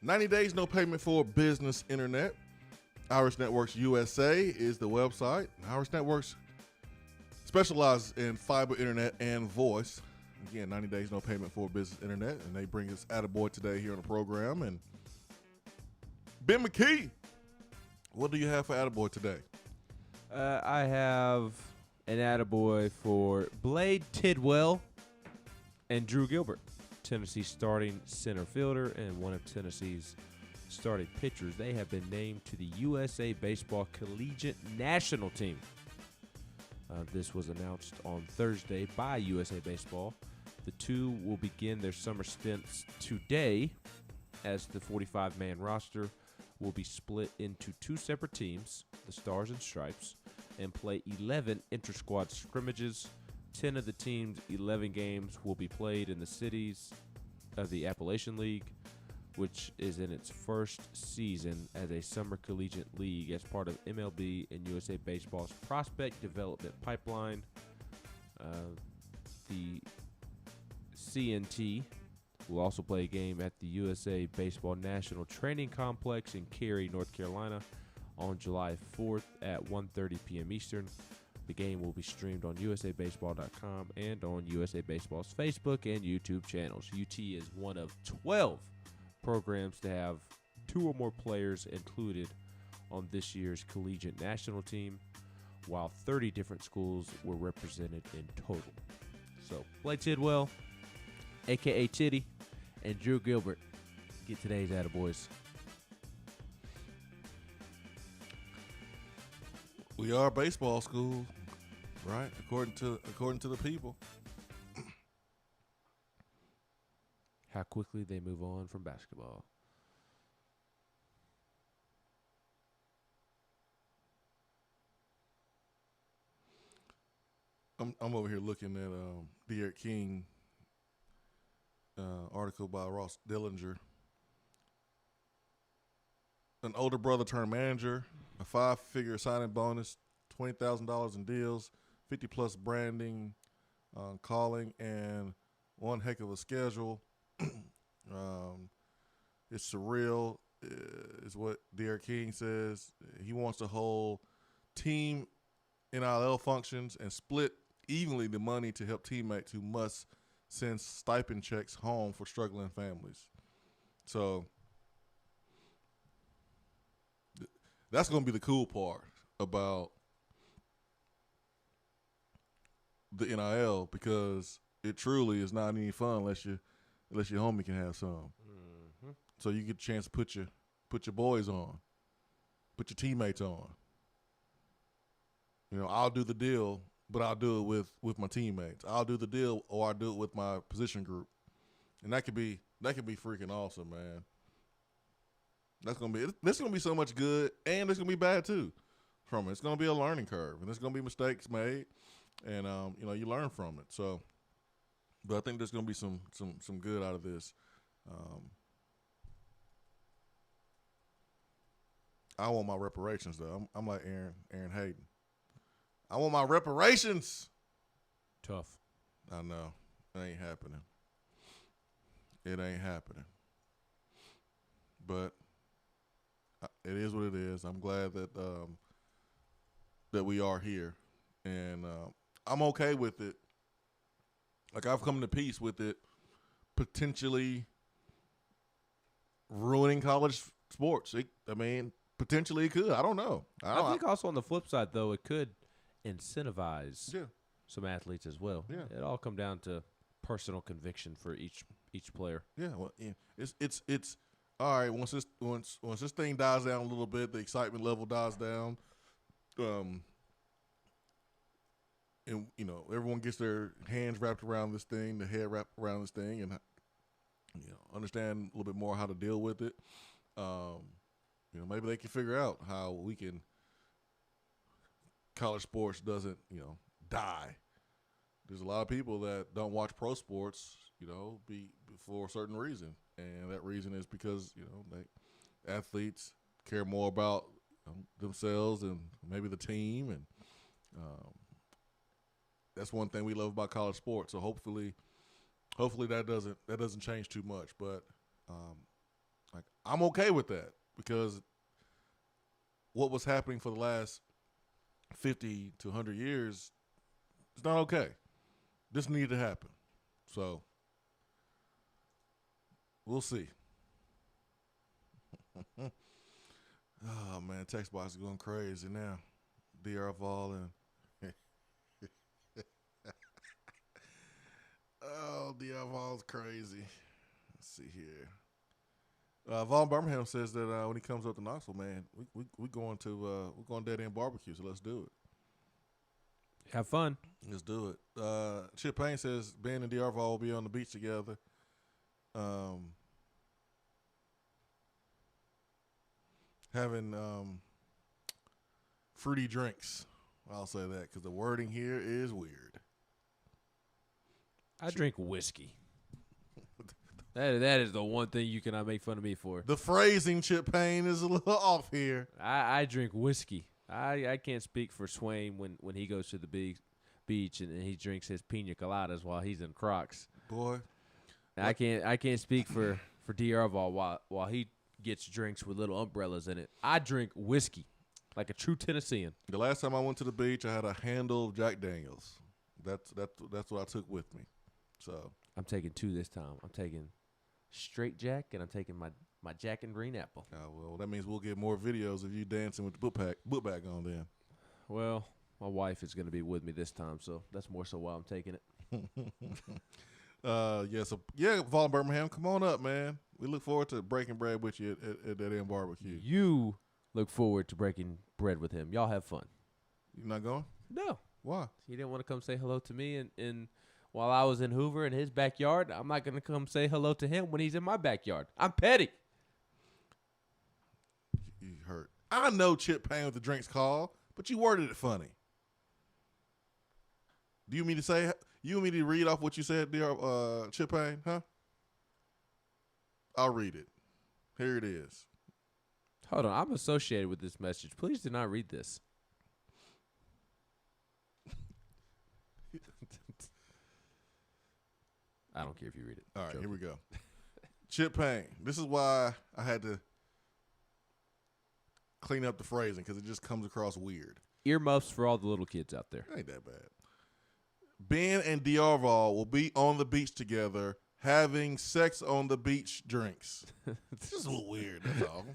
$90 days, no payment for business internet. Iris Networks USA is the website. Iris Networks specializes in fiber internet and voice. Again, 90 days, no payment for business internet. And they bring us Attaboy today here on the program. And Ben McKee, what do you have for Attaboy today? I have an Attaboy for Blade Tidwell and Drew Gilbert, Tennessee's starting center fielder and one of Tennessee's starting pitchers. They have been named to the USA Baseball Collegiate National Team. This was announced on Thursday by USA Baseball. The two will begin their summer stints today, as the 45-man roster will be split into two separate teams, the Stars and Stripes, and play 11 inter-squad scrimmages. 10 of the team's 11 games will be played in the cities of the Appalachian League, which is in its first season as a summer collegiate league as part of MLB and USA Baseball's prospect development pipeline. The CNT will also play a game at the USA Baseball National Training Complex in Cary, North Carolina on July 4th at 1:30 p.m. Eastern. The game will be streamed on usabaseball.com and on USA Baseball's Facebook and YouTube channels. UT is one of 12 programs to have 2 or more players included on this year's collegiate national team, while 30 different schools were represented in total. So, Blake Tidwell, a.k.a. Tiddy, and Drew Gilbert get today's Attaboys. We are a baseball school, right? According to the people. How quickly they move on from basketball. I'm over here looking at De'Aaron King article by Ross Dillinger. An older brother turned manager, a 5-figure signing bonus, $20,000 in deals, 50+ branding, calling, and one heck of a schedule. It's surreal, is what De'Aaron King says. He wants to hold team NIL functions and split evenly the money to help teammates who must send stipend checks home for struggling families. So that's going to be the cool part about the NIL, because it truly is not any fun unless your homie can have some. Mm-hmm. So you get a chance to put your boys on, put your teammates on. You know, I'll do the deal, but I'll do it with my teammates. I'll do the deal, or I'll do it with my position group, and that could be freaking awesome, man. There's gonna be so much good, and there's gonna be bad too. from it. It's going to be a learning curve, and there's going to be mistakes made, and you learn from it. So, but I think there's going to be some good out of this. I want my reparations though. I'm like Aaron Hayden. I want my reparations. Tough. I know. It ain't happening. It ain't happening. But it is what it is. I'm glad that we are here, and I'm okay with it. Like, I've come to peace with it potentially ruining college sports. Potentially it could. I don't know. I think also on the flip side, though, it could incentivize some athletes as well. Yeah. It all come down to personal conviction for each player. Yeah, well, it's all right. Once this thing dies down a little bit, the excitement level dies down, and everyone gets their hands wrapped around this thing, the head wrapped around this thing, and understand a little bit more how to deal with it. Maybe they can figure out how college sports doesn't die. There's a lot of people that don't watch pro sports, for a certain reason, and that reason is because athletes care more about themselves and maybe the team, and that's one thing we love about college sports. So hopefully that doesn't change too much. But I'm okay with that, because what was happening for the last 50 to 100 years is not okay. This needed to happen. So we'll see. Oh, man, text box is going crazy now. DR Vol and oh, DR Vol's crazy. Let's see here. Vaughn Birmingham says that when he comes up to Knoxville, man, we're going Dead End Barbecue, so let's do it. Have fun. Let's do it. Chip Payne says Ben and DR Vol will be on the beach together. Having fruity drinks. I'll say that because the wording here is weird. I drink whiskey. That is the one thing you cannot make fun of me for. The phrasing, Chip Payne, is a little off here. I drink whiskey. I can't speak for Swain when he goes to the beach and he drinks his pina coladas while he's in Crocs. Boy, I can't speak for DR Vol while he gets drinks with little umbrellas in it. I drink whiskey like a true Tennessean. The last time I went to the beach, I had a handle of Jack Daniels. That's what I took with me. So I'm taking 2 this time. I'm taking straight Jack, and I'm taking my Jack and Green Apple. Oh, well, that means we'll get more videos of you dancing with the book bag on then. Well, my wife is going to be with me this time, so that's more so why I'm taking it. Vaughn Birmingham, come on up, man. We look forward to breaking bread with you at that end barbecue. You look forward to breaking bread with him. Y'all have fun. You not going? No. Why? He didn't want to come say hello to me and while I was in Hoover in his backyard. I'm not going to come say hello to him when he's in my backyard. I'm petty. You hurt. I know Chip Payne with the drinks call, but you worded it funny. Do you want me to read off what you said there, Chip Payne, huh? I'll read it. Here it is. Hold on. I'm associated with this message. Please do not read this. I don't care if you read it. All right, here we go. Chip Payne. This is why I had to clean up the phrasing, because it just comes across weird. Earmuffs for all the little kids out there. Ain't that bad. Ben and Diarval will be on the beach together having sex on the beach drinks. This is a little weird, that's all.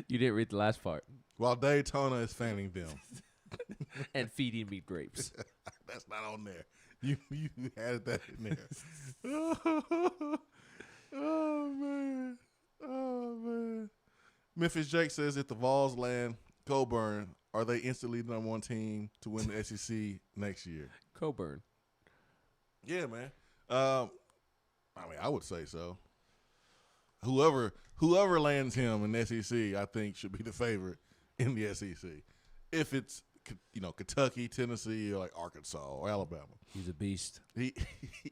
You didn't read the last part. While Daytona is fanning them. And feeding me grapes. That's not on there. You added that in there. Oh, man. Oh, man. Memphis Jake says if the Vols land Coburn, are they instantly the #1 team to win the SEC next year? Coburn. Yeah, man. I mean, I would say so. Whoever lands him in the SEC, I think, should be the favorite in the SEC. if it's Kentucky, Tennessee, or like Arkansas or Alabama. He's a beast.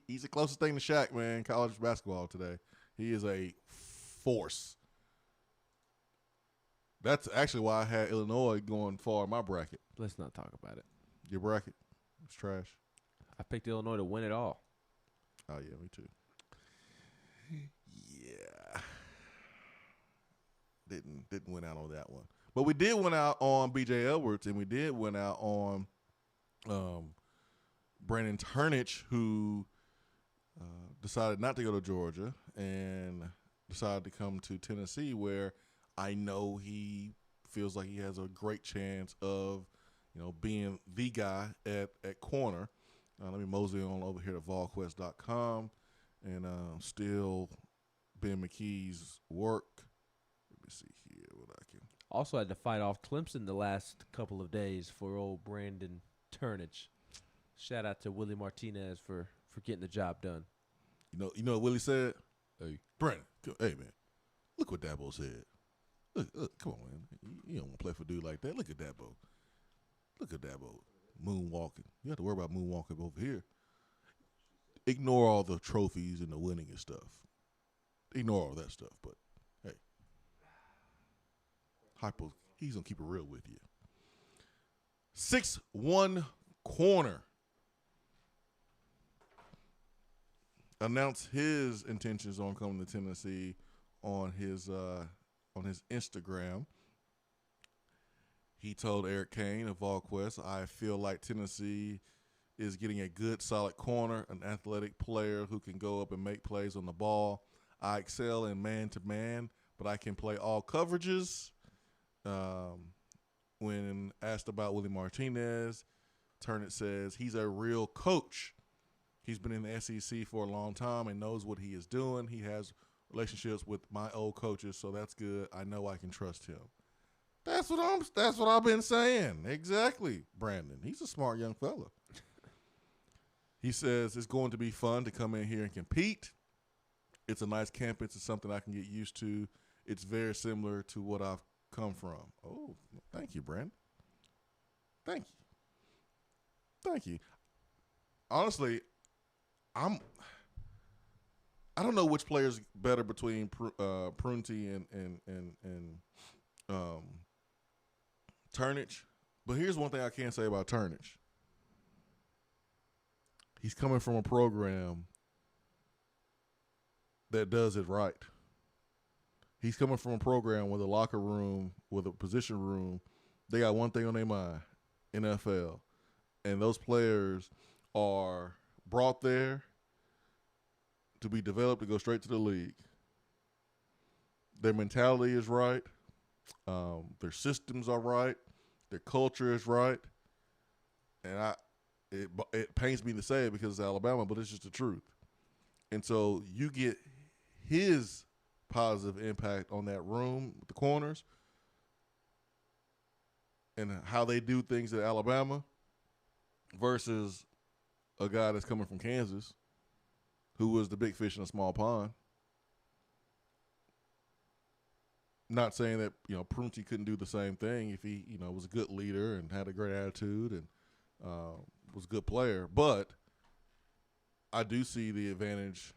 He's the closest thing to Shaq, man. College basketball today. He is a force. That's actually why I had Illinois going far in my bracket. Let's not talk about it. Your bracket? It's trash. I picked Illinois to win it all. Oh, yeah, me too. Yeah. Didn't win out on that one. But we did win out on B.J. Edwards, and we did win out on Brandon Turnage, who decided not to go to Georgia and decided to come to Tennessee, where I know he feels like he has a great chance of, being the guy at corner. Let me mosey on over here to volquest.com and steal Ben McKee's work. Let me see here what I can. Also had to fight off Clemson the last couple of days for old Brandon Turnage. Shout out to Willie Martinez for getting the job done. You know what Willie said? Hey, Brandon, hey, man, look what Dabo said. Look, come on, man. You don't want to play for a dude like that. Look at Dabo. Look at Dabo moonwalking. You have to worry about moonwalking over here. Ignore all the trophies and the winning and stuff. Ignore all that stuff. But, hey, Hypo, he's going to keep it real with you. 6'1" corner announced his intentions on coming to Tennessee on his Instagram. He told Eric Kane of VolQuest, I feel like Tennessee is getting a good, solid corner, an athletic player who can go up and make plays on the ball. I excel in man-to-man, but I can play all coverages. When asked about Willie Martinez, Turnage says he's a real coach. He's been in the SEC for a long time and knows what he is doing. He has relationships with my old coaches, so that's good. I know I can trust him. That's what I've been saying. Exactly, Brandon. He's a smart young fella. He says it's going to be fun to come in here and compete. It's a nice campus. It's something I can get used to. It's very similar to what I've come from. Oh, thank you, Brandon. Thank you. Honestly, I don't know which player's better between Prunty and Turnage, but here's one thing I can say about Turnage. He's coming from a program that does it right. He's coming from a program with a locker room, with a position room. They got one thing on their mind, NFL. And those players are brought there to be developed to go straight to the league. Their mentality is right. Their systems are right. Their culture is right. And it pains me to say it because it's Alabama, but it's just the truth. And so you get his positive impact on that room with the corners and how they do things at Alabama versus a guy that's coming from Kansas who was the big fish in a small pond. Not saying that, Prunty couldn't do the same thing if he, was a good leader and had a great attitude and was a good player. But I do see the advantage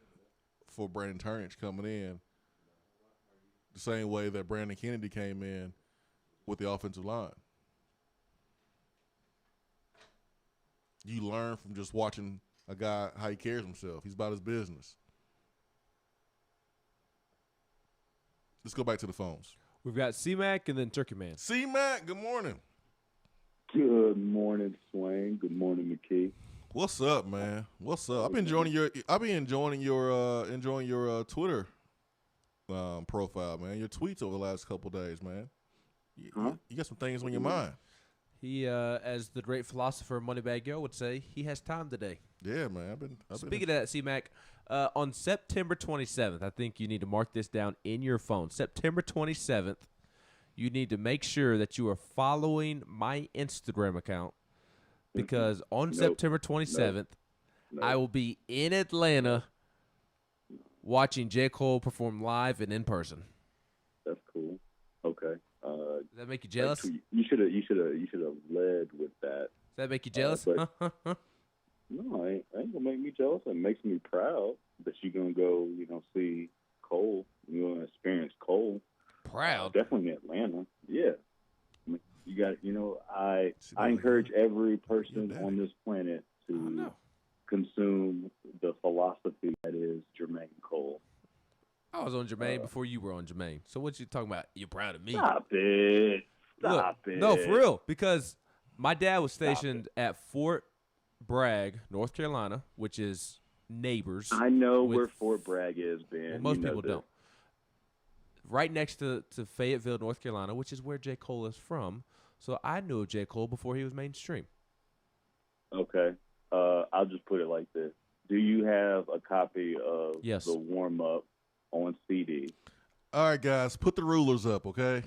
for Brandon Turnage coming in the same way that Brandon Kennedy came in with the offensive line. You learn from just watching a guy, how he carries himself. He's about his business. Let's go back to the phones. We've got C-Mac and then Turkey Man. C-Mac, good morning. Good morning, Swain. Good morning, McKee. What's up, man? What's up? I've been enjoying your Twitter profile, man. Your tweets over the last couple of days, man. You got some things on your mind. He, as the great philosopher Moneybag Yo would say, he has time today. Yeah, man. Speaking of that, C-Mac, on September 27th, I think you need to mark this down in your phone. September 27th, you need to make sure that you are following my Instagram account because on September 27th, I will be in Atlanta watching J. Cole perform live and in person. That's cool. Okay. that make you jealous? Like, you should have led with that. Does that make you jealous? But no, it ain't gonna make me jealous. It makes me proud that you're gonna go, see Cole. You're gonna experience Cole. Proud. Definitely in Atlanta. Yeah. I mean, you got, I encourage every person on this planet to consume the philosophy that is Jermaine Cole. I was on Jermaine before you were on Jermaine. So what you talking about? You're proud of me? Stop it. Look, no, for real. Because my dad was stationed at Fort Bragg, North Carolina, which is neighbors. I know where Fort Bragg is, Ben. Well, most people don't. Right next to Fayetteville, North Carolina, which is where J. Cole is from. So I knew of J. Cole before he was mainstream. Okay. I'll just put it like this. Do you have a copy of the warm-up on CD? All right, guys, put the rulers up, okay?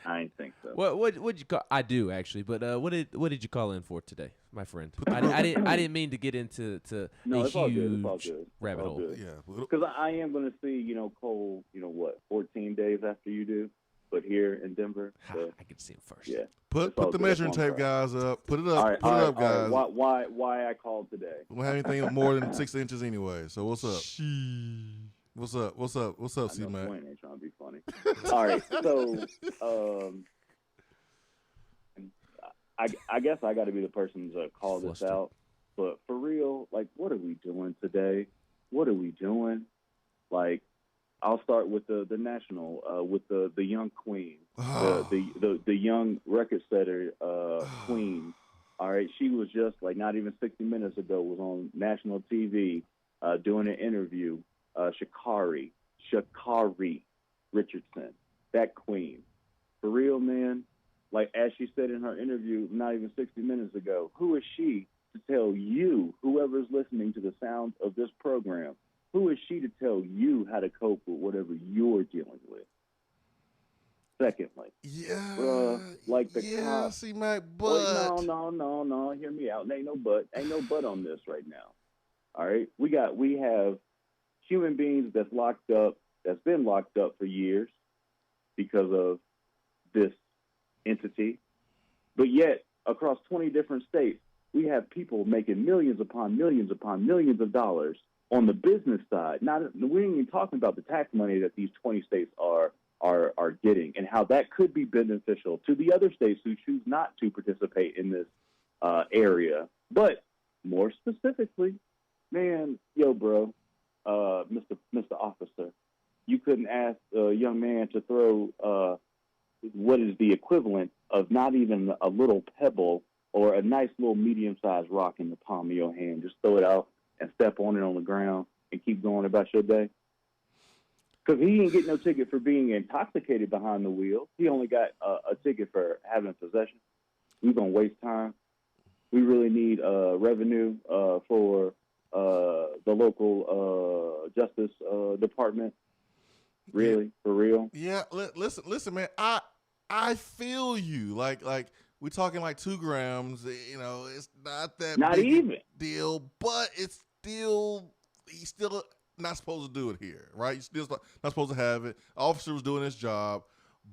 I ain't think so. What you call? I do actually, but what did you call in for today, my friend? I didn't mean to get into No, a it's all huge good. It's all good. rabbit It's all hole. good. Because I am going to see, Cole, 14 days after you do, but here in Denver. So, I can see him first. Yeah. Put the measuring tape, guys, up. Put it up. All right, put it up, guys. All right. Why I called today? We don't have anything more than 6 inches anyway. So what's up? What's up, C-Mac? Swain ain't trying to be funny. All right, so I guess I got to be the person to call this out. But for real, like, what are we doing today? What are we doing? Like, I'll start with the national, with the young queen, the young record setter queen. All right, she was just like not even 60 minutes ago was on national TV doing an interview. Sha'Carri Richardson, that queen, for real, man. Like as she said in her interview, not even 60 minutes ago, who is she to tell you, whoever's listening to the sound of this program, who is she to tell you how to cope with whatever you're dealing with? Secondly, like the cops. C-Mac, but wait, no, hear me out. Ain't no but on this right now. All right, we have human beings that's been locked up for years because of this entity, but yet across 20 different states, we have people making millions upon millions upon millions of dollars on the business side. We ain't even talking about the tax money that these 20 states are getting and how that could be beneficial to the other states who choose not to participate in this area. But more specifically, man, bro, Mr. Officer, you couldn't ask a young man to throw what is the equivalent of not even a little pebble or a nice little medium-sized rock in the palm of your hand. Just throw it out and step on it on the ground and keep going about your day. Because he didn't get no ticket for being intoxicated behind the wheel. He only got a ticket for having possession. We're going to waste time. We really need revenue for the local justice department. Really, for real. Yeah, listen, man. I feel you. Like we're talking like 2 grams. It's not that not big even deal, but it's still he's still not supposed to do it here, right? He's still not supposed to have it. Officer was doing his job,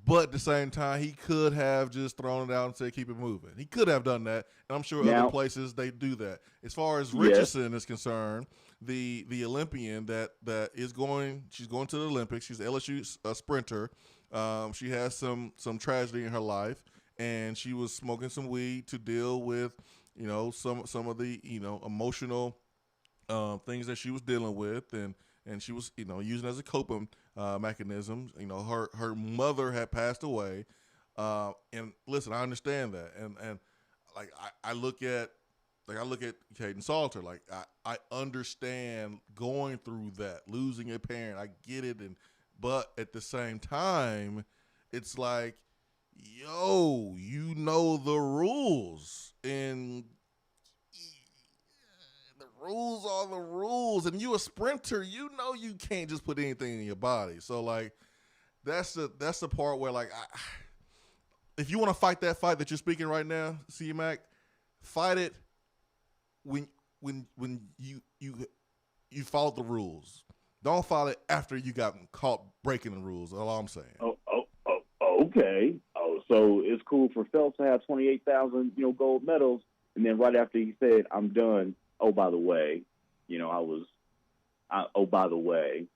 but at the same time, he could have just thrown it out and said, keep it moving. He could have done that, and I'm sure other places they do that. As far as Richardson is concerned, the Olympian that is she's going to the Olympics. She's an LSU sprinter. She has some tragedy in her life, and she was smoking some weed to deal with, some of the, emotional things that she was dealing with, and she was, using as a coping mechanism. Her mother had passed away, and listen, I understand that, and like I look at Caden Salter, like I understand going through that, losing a parent. I get it, but at the same time, it's like, you know the rules, and the rules are the rules, and you a sprinter, you can't just put anything in your body. So like, that's the part where like, if you want to fight that fight that you're speaking right now, C-Mac, fight it when you follow the rules. Don't follow it after you got caught breaking the rules. That's all I'm saying. Okay. Oh, so it's cool for Phelps to have 28,000, gold medals, and then right after he said, "I'm done." Oh, by the way, I was. By the way,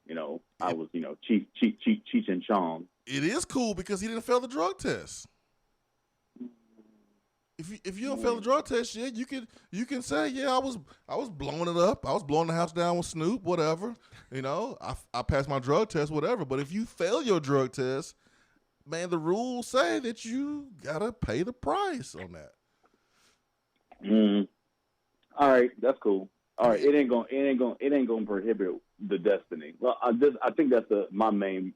I was, Cheech and Chong. It is cool because he didn't fail the drug test. If you don't fail the drug test, yeah, you can say, yeah, I was blowing it up. I was blowing the house down with Snoop, whatever. I passed my drug test, whatever. But if you fail your drug test, man, the rules say that you gotta pay the price on that. All right, that's cool. All right, it ain't gonna prohibit the destiny. Well, I think that's my main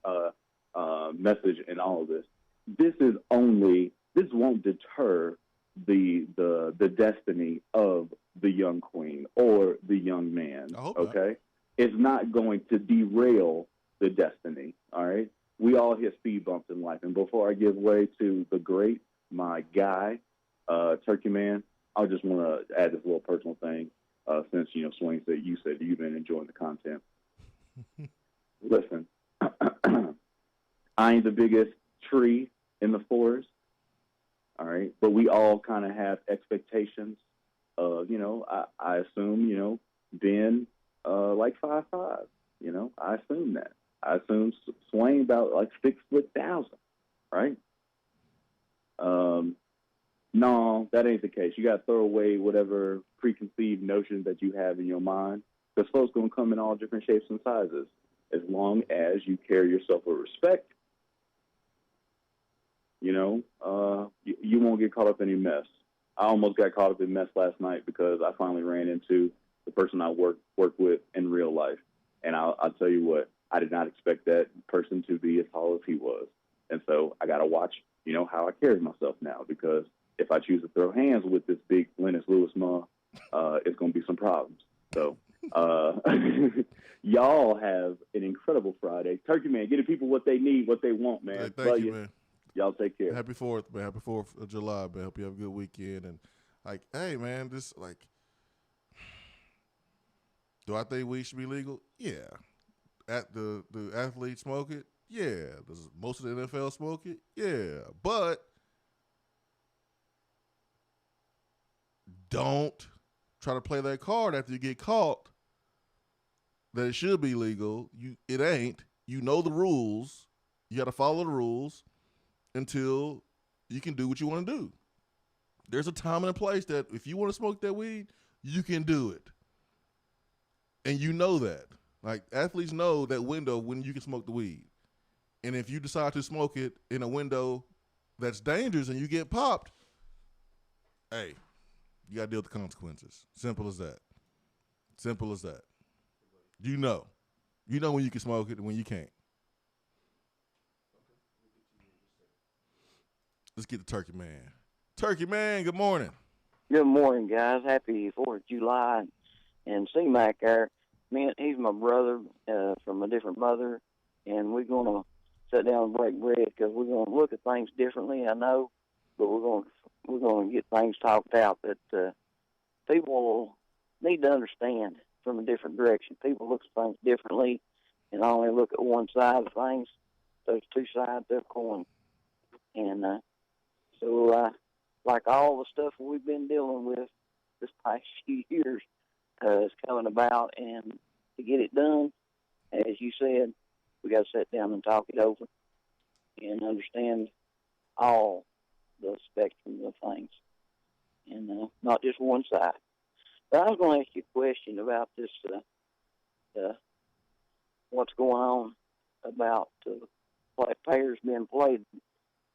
message in all of this. This won't deter the destiny of the young queen or the young man. Okay, it's not going to derail the destiny. All right, we all hit speed bumps in life, and before I give way to the great, my guy, Turkey Man, I just want to add this little personal thing. Since Swain said you've been enjoying the content. Listen, I ain't the biggest tree in the forest, all right, but we all kind of have expectations of, I assume, Ben like 5'5", I assume that. I assume Swain about like 6'1,000", right? No, that ain't the case. You got to throw away whatever preconceived notions that you have in your mind, because folks going to come in all different shapes and sizes. As long as you carry yourself with respect, you won't get caught up in any mess. I almost got caught up in mess last night because I finally ran into the person I work with in real life. And I'll tell you what, I did not expect that person to be as tall as he was. And so I got to watch, how I carry myself now, because if I choose to throw hands with this big Lennox Lewis Ma, it's going to be some problems. So y'all have an incredible Friday. Turkey Man, get the people what they need, what they want, man. Hey, thank you, man. Y'all take care. Happy 4th, man. Happy 4th of July, man. Hope you have a good weekend. And, hey, man, do I think weed should be legal? Yeah. The athletes smoke it? Yeah. Does most of the NFL smoke it? Yeah. But don't try to play that card after you get caught that it should be legal. It ain't. You know the rules. You got to follow the rules until you can do what you want to do. There's a time and a place that if you want to smoke that weed, you can do it. And you know that. Like, athletes know that window when you can smoke the weed. And if you decide to smoke it in a window that's dangerous and you get popped, hey, you got to deal with the consequences. Simple as that. Simple as that. You know. You know when you can smoke it and when you can't. Let's get to Turkey Man. Turkey Man, good morning. Good morning, guys. Happy 4th of July. And C-Mac there, he's my brother from a different mother, and we're going to sit down and break bread because we're going to look at things differently, I know, but we're going to get things talked out that people need to understand from a different direction. People look at things differently and only look at one side of things. There's two sides of the coin. And so like all the stuff we've been dealing with this past few years is coming about, and to get it done, as you said, we got to sit down and talk it over and understand all the spectrum of things, and not just one side. But I was going to ask you a question about this, what's going on about players being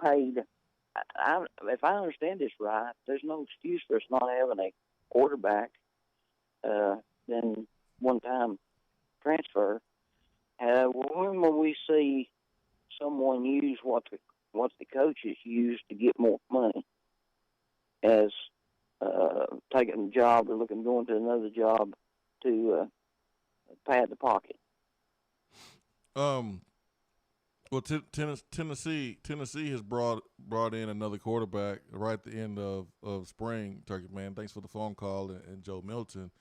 paid. If I understand this right, there's no excuse for us not having a quarterback, then one-time transfer. When will we see someone use what the coaches use to get more money, as taking a job or going to another job to pad the pocket? Well, Tennessee has brought in another quarterback right at the end of spring. Turkey Man, thanks for the phone call, and Joe Milton,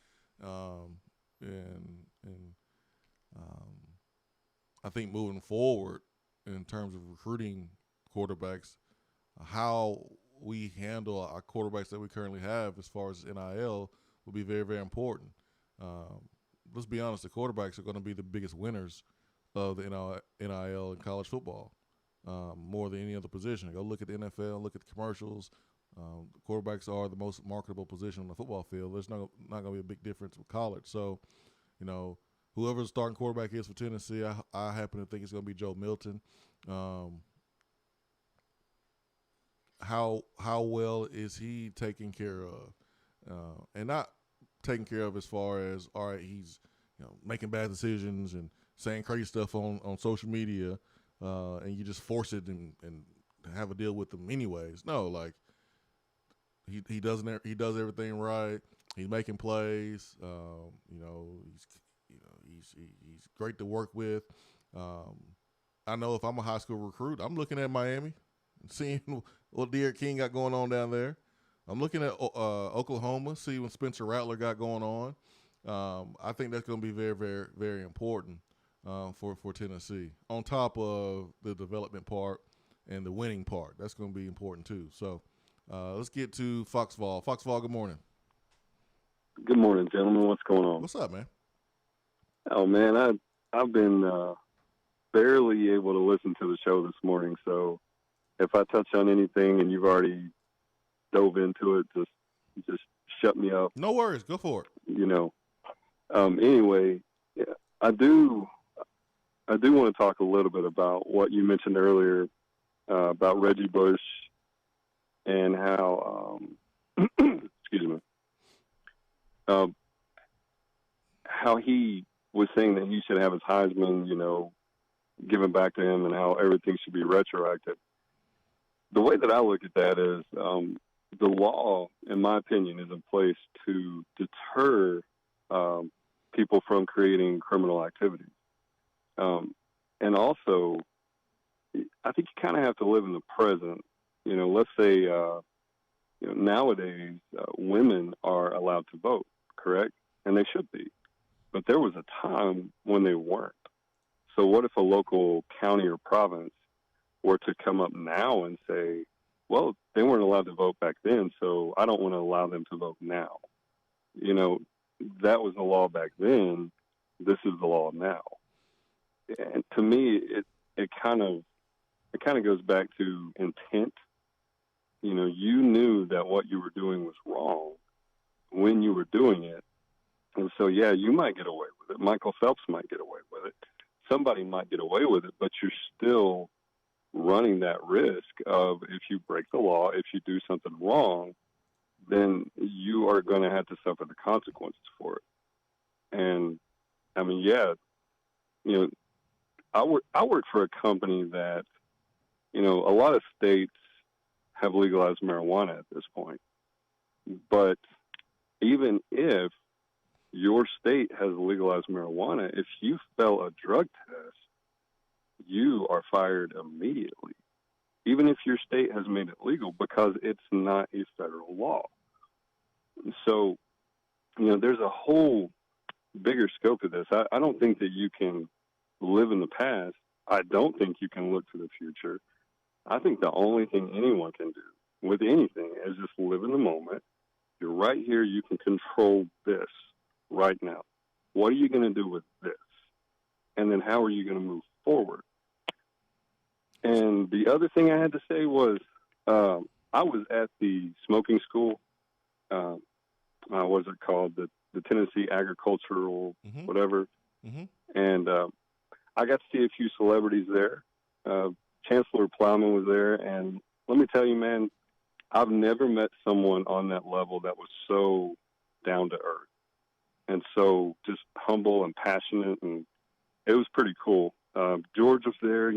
I think moving forward in terms of recruiting quarterbacks, how we handle our quarterbacks that we currently have as far as NIL will be very, very important. Let's be honest, the quarterbacks are going to be the biggest winners of the NIL in college football, more than any other position. Go look at the NFL, look at the commercials. Quarterbacks are the most marketable position on the football field. There's not going to be a big difference with college. So, whoever the starting quarterback is for Tennessee, I happen to think it's going to be Joe Milton. How well is he taken care of? And not taken care of as far as, all right, he's making bad decisions and saying crazy stuff on social media, and you just force it and have a deal with them anyways. No, like he does everything right. He's making plays. He's great to work with. I know if I'm a high school recruit, I'm looking at Miami and seeing what Derek King got going on down there. I'm looking at Oklahoma, see what Spencer Rattler got going on. I think that's going to be very, very, very important for Tennessee. On top of the development part and the winning part, that's going to be important too. So let's get to Foxball. Foxball, good morning. Good morning, gentlemen. What's going on? What's up, man? Oh man, I've been barely able to listen to the show this morning. So if I touch on anything and you've already dove into it, just shut me up. No worries. Go for it. Anyway, yeah, I do want to talk a little bit about what you mentioned earlier about Reggie Bush and how, excuse me, how he was saying that he should have his Heisman, given back to him, and how everything should be retroactive. The way that I look at that is the law, in my opinion, is in place to deter people from creating criminal activities. And also, I think you kind of have to live in the present. Let's say, nowadays, women are allowed to vote, correct? And they should be. But there was a time when they weren't. So what if a local county or province were to come up now and say, well, they weren't allowed to vote back then, so I don't want to allow them to vote now. That was the law back then. This is the law now. And to me, it kind of goes back to intent. You knew that what you were doing was wrong when you were doing it. And so, yeah, you might get away with it. Michael Phelps might get away with it. Somebody might get away with it, but you're still running that risk of, if you break the law, if you do something wrong, then you are going to have to suffer the consequences for it. And I mean, yeah, I work for a company that, a lot of states have legalized marijuana at this point. But even if your state has legalized marijuana, if you fail a drug test, you are fired immediately, even if your state has made it legal, because it's not a federal law. So, there's a whole bigger scope of this. I don't think that you can live in the past. I don't think you can look to the future. I think the only thing anyone can do with anything is just live in the moment. You're right here. You can control this right now. What are you going to do with this? And then how are you going to move forward? And the other thing I had to say was, I was at the smoking school. What is it called? The Tennessee Agricultural, whatever. Mm-hmm. And I got to see a few celebrities there. Chancellor Plowman was there. And let me tell you, man, I've never met someone on that level that was so down to earth and so just humble and passionate. And it was pretty cool. George was there.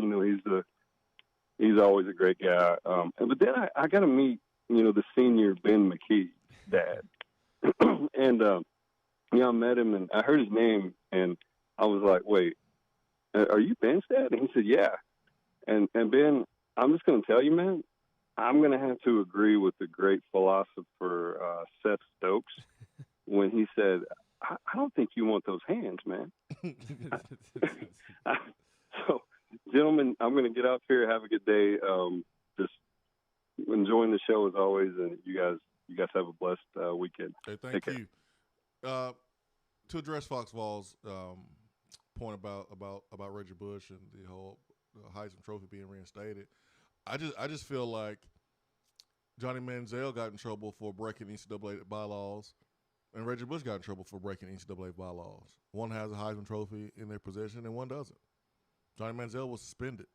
He's always a great guy. But then I got to meet, the senior Ben McKee dad. And, I met him and I heard his name and I was like, wait, are you Ben's dad? And he said, yeah. And Ben, I'm just going to tell you, man, I'm going to have to agree with the great philosopher Seth Stokes when he said, I don't think you want those hands, man. So, gentlemen, I'm going to get out here. Have a good day. Just enjoying the show as always, and you guys have a blessed weekend. Hey, Take thank care. you. To address Fox Vall's point about Reggie Bush and the whole Heisman Trophy being reinstated, I just feel like Johnny Manziel got in trouble for breaking NCAA bylaws, and Reggie Bush got in trouble for breaking NCAA bylaws. One has a Heisman Trophy in their possession, and one doesn't. Johnny Manziel was suspended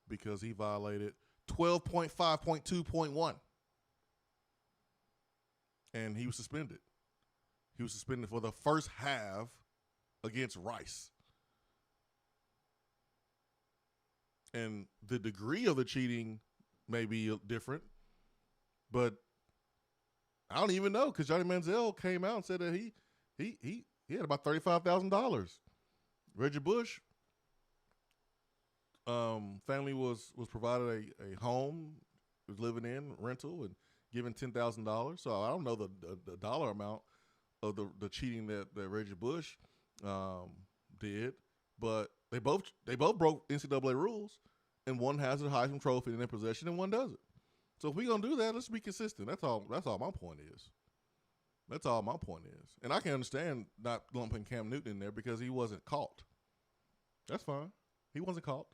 because he violated 12.5.2.1, and he was suspended. He was suspended for the first half against Rice. And the degree of the cheating may be different, but I don't even know because Johnny Manziel came out and said that he had about $35,000. Reggie Bush family was provided a home, was living in rental and given $10,000. So I don't know the dollar amount of the cheating that Reggie Bush did, but they both broke NCAA rules, and one has a Heisman Trophy in their possession and one doesn't. So if we're gonna do that, let's be consistent. That's all my point is. That's all my point is. And I can understand not lumping Cam Newton in there because he wasn't caught. That's fine. He wasn't caught.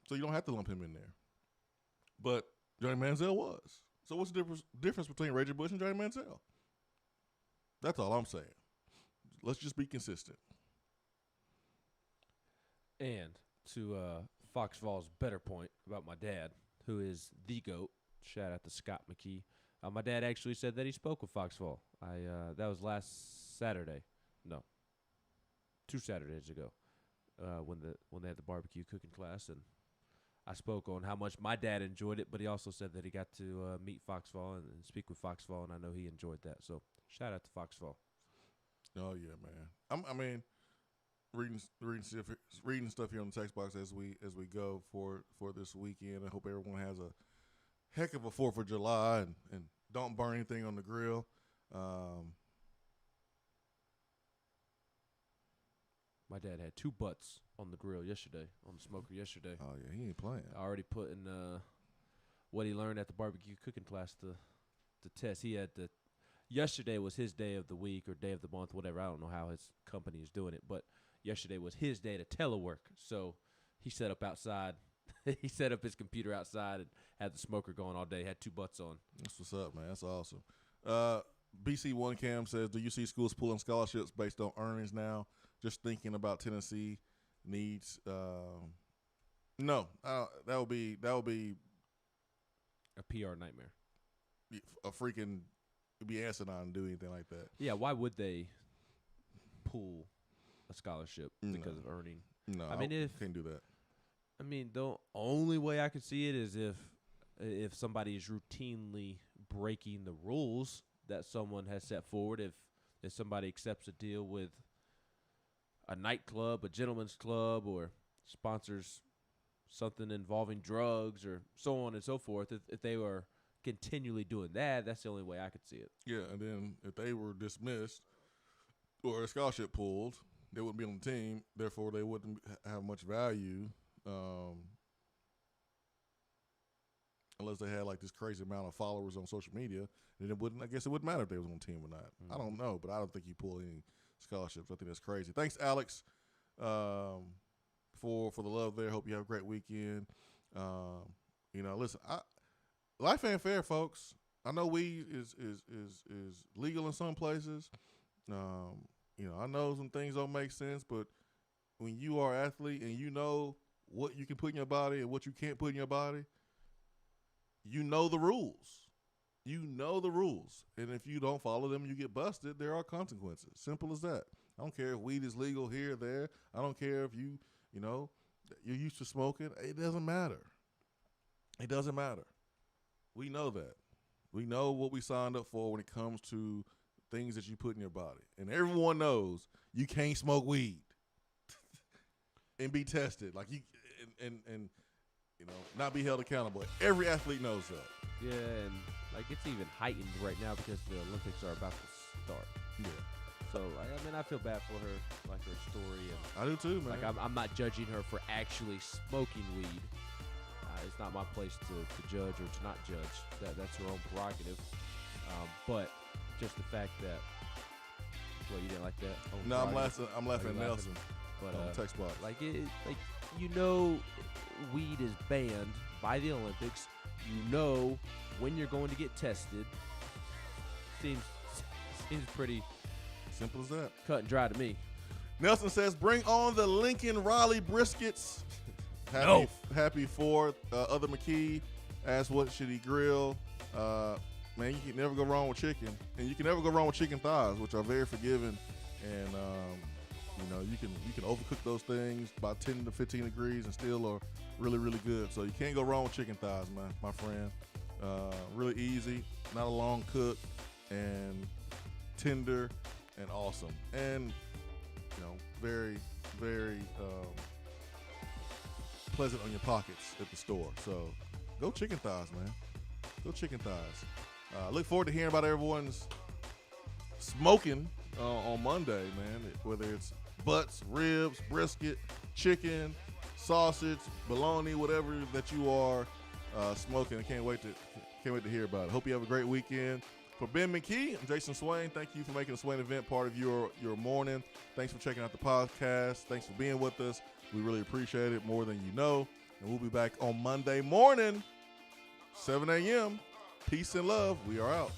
So you don't have to lump him in there. But Johnny Manziel was. So what's the difference between Reggie Bush and Johnny Manziel? That's all I'm saying. Let's just be consistent. And to Fox Vall's better point about my dad, who is the GOAT, shout out to Scott McKee. My dad actually said that he spoke with Fox Vall. That was last Saturday. No, 2 Saturdays ago when they had the barbecue cooking class, and I spoke on how much my dad enjoyed it, but he also said that he got to meet Fox Vall and speak with Fox Vall, and I know he enjoyed that. So shout out to Fox Vall. Oh yeah, man. I mean, reading stuff here on the text box as we go for this weekend. I hope everyone has a heck of a 4th of July and don't burn anything on the grill. My dad had 2 butts on the grill yesterday, on the smoker yesterday. Oh yeah, he ain't playing. I already put in what he learned at the barbecue cooking class to test. He had yesterday was his day of the week or day of the month, whatever. I don't know how his company is doing it, but yesterday was his day to telework. So he set up outside. He set up his computer outside and had the smoker going all day. Had 2 butts on. That's what's up, man. That's awesome. BC1 Cam says, do you see schools pulling scholarships based on earnings now? Just thinking about Tennessee needs. No, that would be a PR nightmare. A freaking it'd be asinine to do anything like that. Yeah, why would they pull a scholarship because of earning? No, I mean, can't do that. I mean, the only way I could see it is if somebody is routinely breaking the rules that someone has set forward. If somebody accepts a deal with a nightclub, a gentleman's club, or sponsors something involving drugs or so on and so forth, if they were continually doing that, that's the only way I could see it. Yeah, and then if they were dismissed or a scholarship pulled, they wouldn't be on the team. Therefore, they wouldn't have much value unless they had like this crazy amount of followers on social media. And I guess it wouldn't matter if they was on the team or not. I don't know, but I don't think you pull any scholarships. I think that's crazy. Thanks, Alex, for the love there. Hope you have a great weekend. Listen, life ain't fair, folks. I know weed is legal in some places. I know some things don't make sense, but when you are an athlete and you know what you can put in your body and what you can't put in your body, you know the rules. You know the rules. And if you don't follow them, you get busted. There are consequences. Simple as that. I don't care if weed is legal here or there. I don't care if you're used to smoking. It doesn't matter. It doesn't matter. We know that. We know what we signed up for when it comes to things that you put in your body. And everyone knows you can't smoke weed and be tested. Like and not be held accountable. Every athlete knows that. Yeah, and like it's even heightened right now because the Olympics are about to start. Yeah. So I mean, I feel bad for her, like her story. And I do too, man. Like I'm not judging her for actually smoking weed. It's not my place to judge or to not judge. That's her own prerogative. But just the fact that, well, you didn't like that. No, I'm laughing at Nelson. But on the text box. like weed is banned by the Olympics. You know when you're going to get tested. Seems pretty simple as that. Cut and dry to me. Nelson says, "Bring on the Lincoln Raleigh briskets." Happy for other McKee. Asked what should he grill. Man, you can never go wrong with chicken, and you can never go wrong with chicken thighs, which are very forgiving. And you can overcook those things by 10 to 15 degrees and still are really, really good. So you can't go wrong with chicken thighs, man, my friend. Really easy, not a long cook, and tender and awesome, and very, very pleasant on your pockets at the store. So go chicken thighs, man. Go chicken thighs. Look forward to hearing about everyone's smoking on Monday, man. Whether it's butts, ribs, brisket, chicken, sausage, bologna, whatever that you are smoking. I can't wait to hear about it. Hope you have a great weekend. For Ben McKee, I'm Jason Swain. Thank you for making the Swain Event part of your morning. Thanks for checking out the podcast. Thanks for being with us. We really appreciate it more than you know. And we'll be back on Monday morning, 7 a.m. Peace and love. We are out.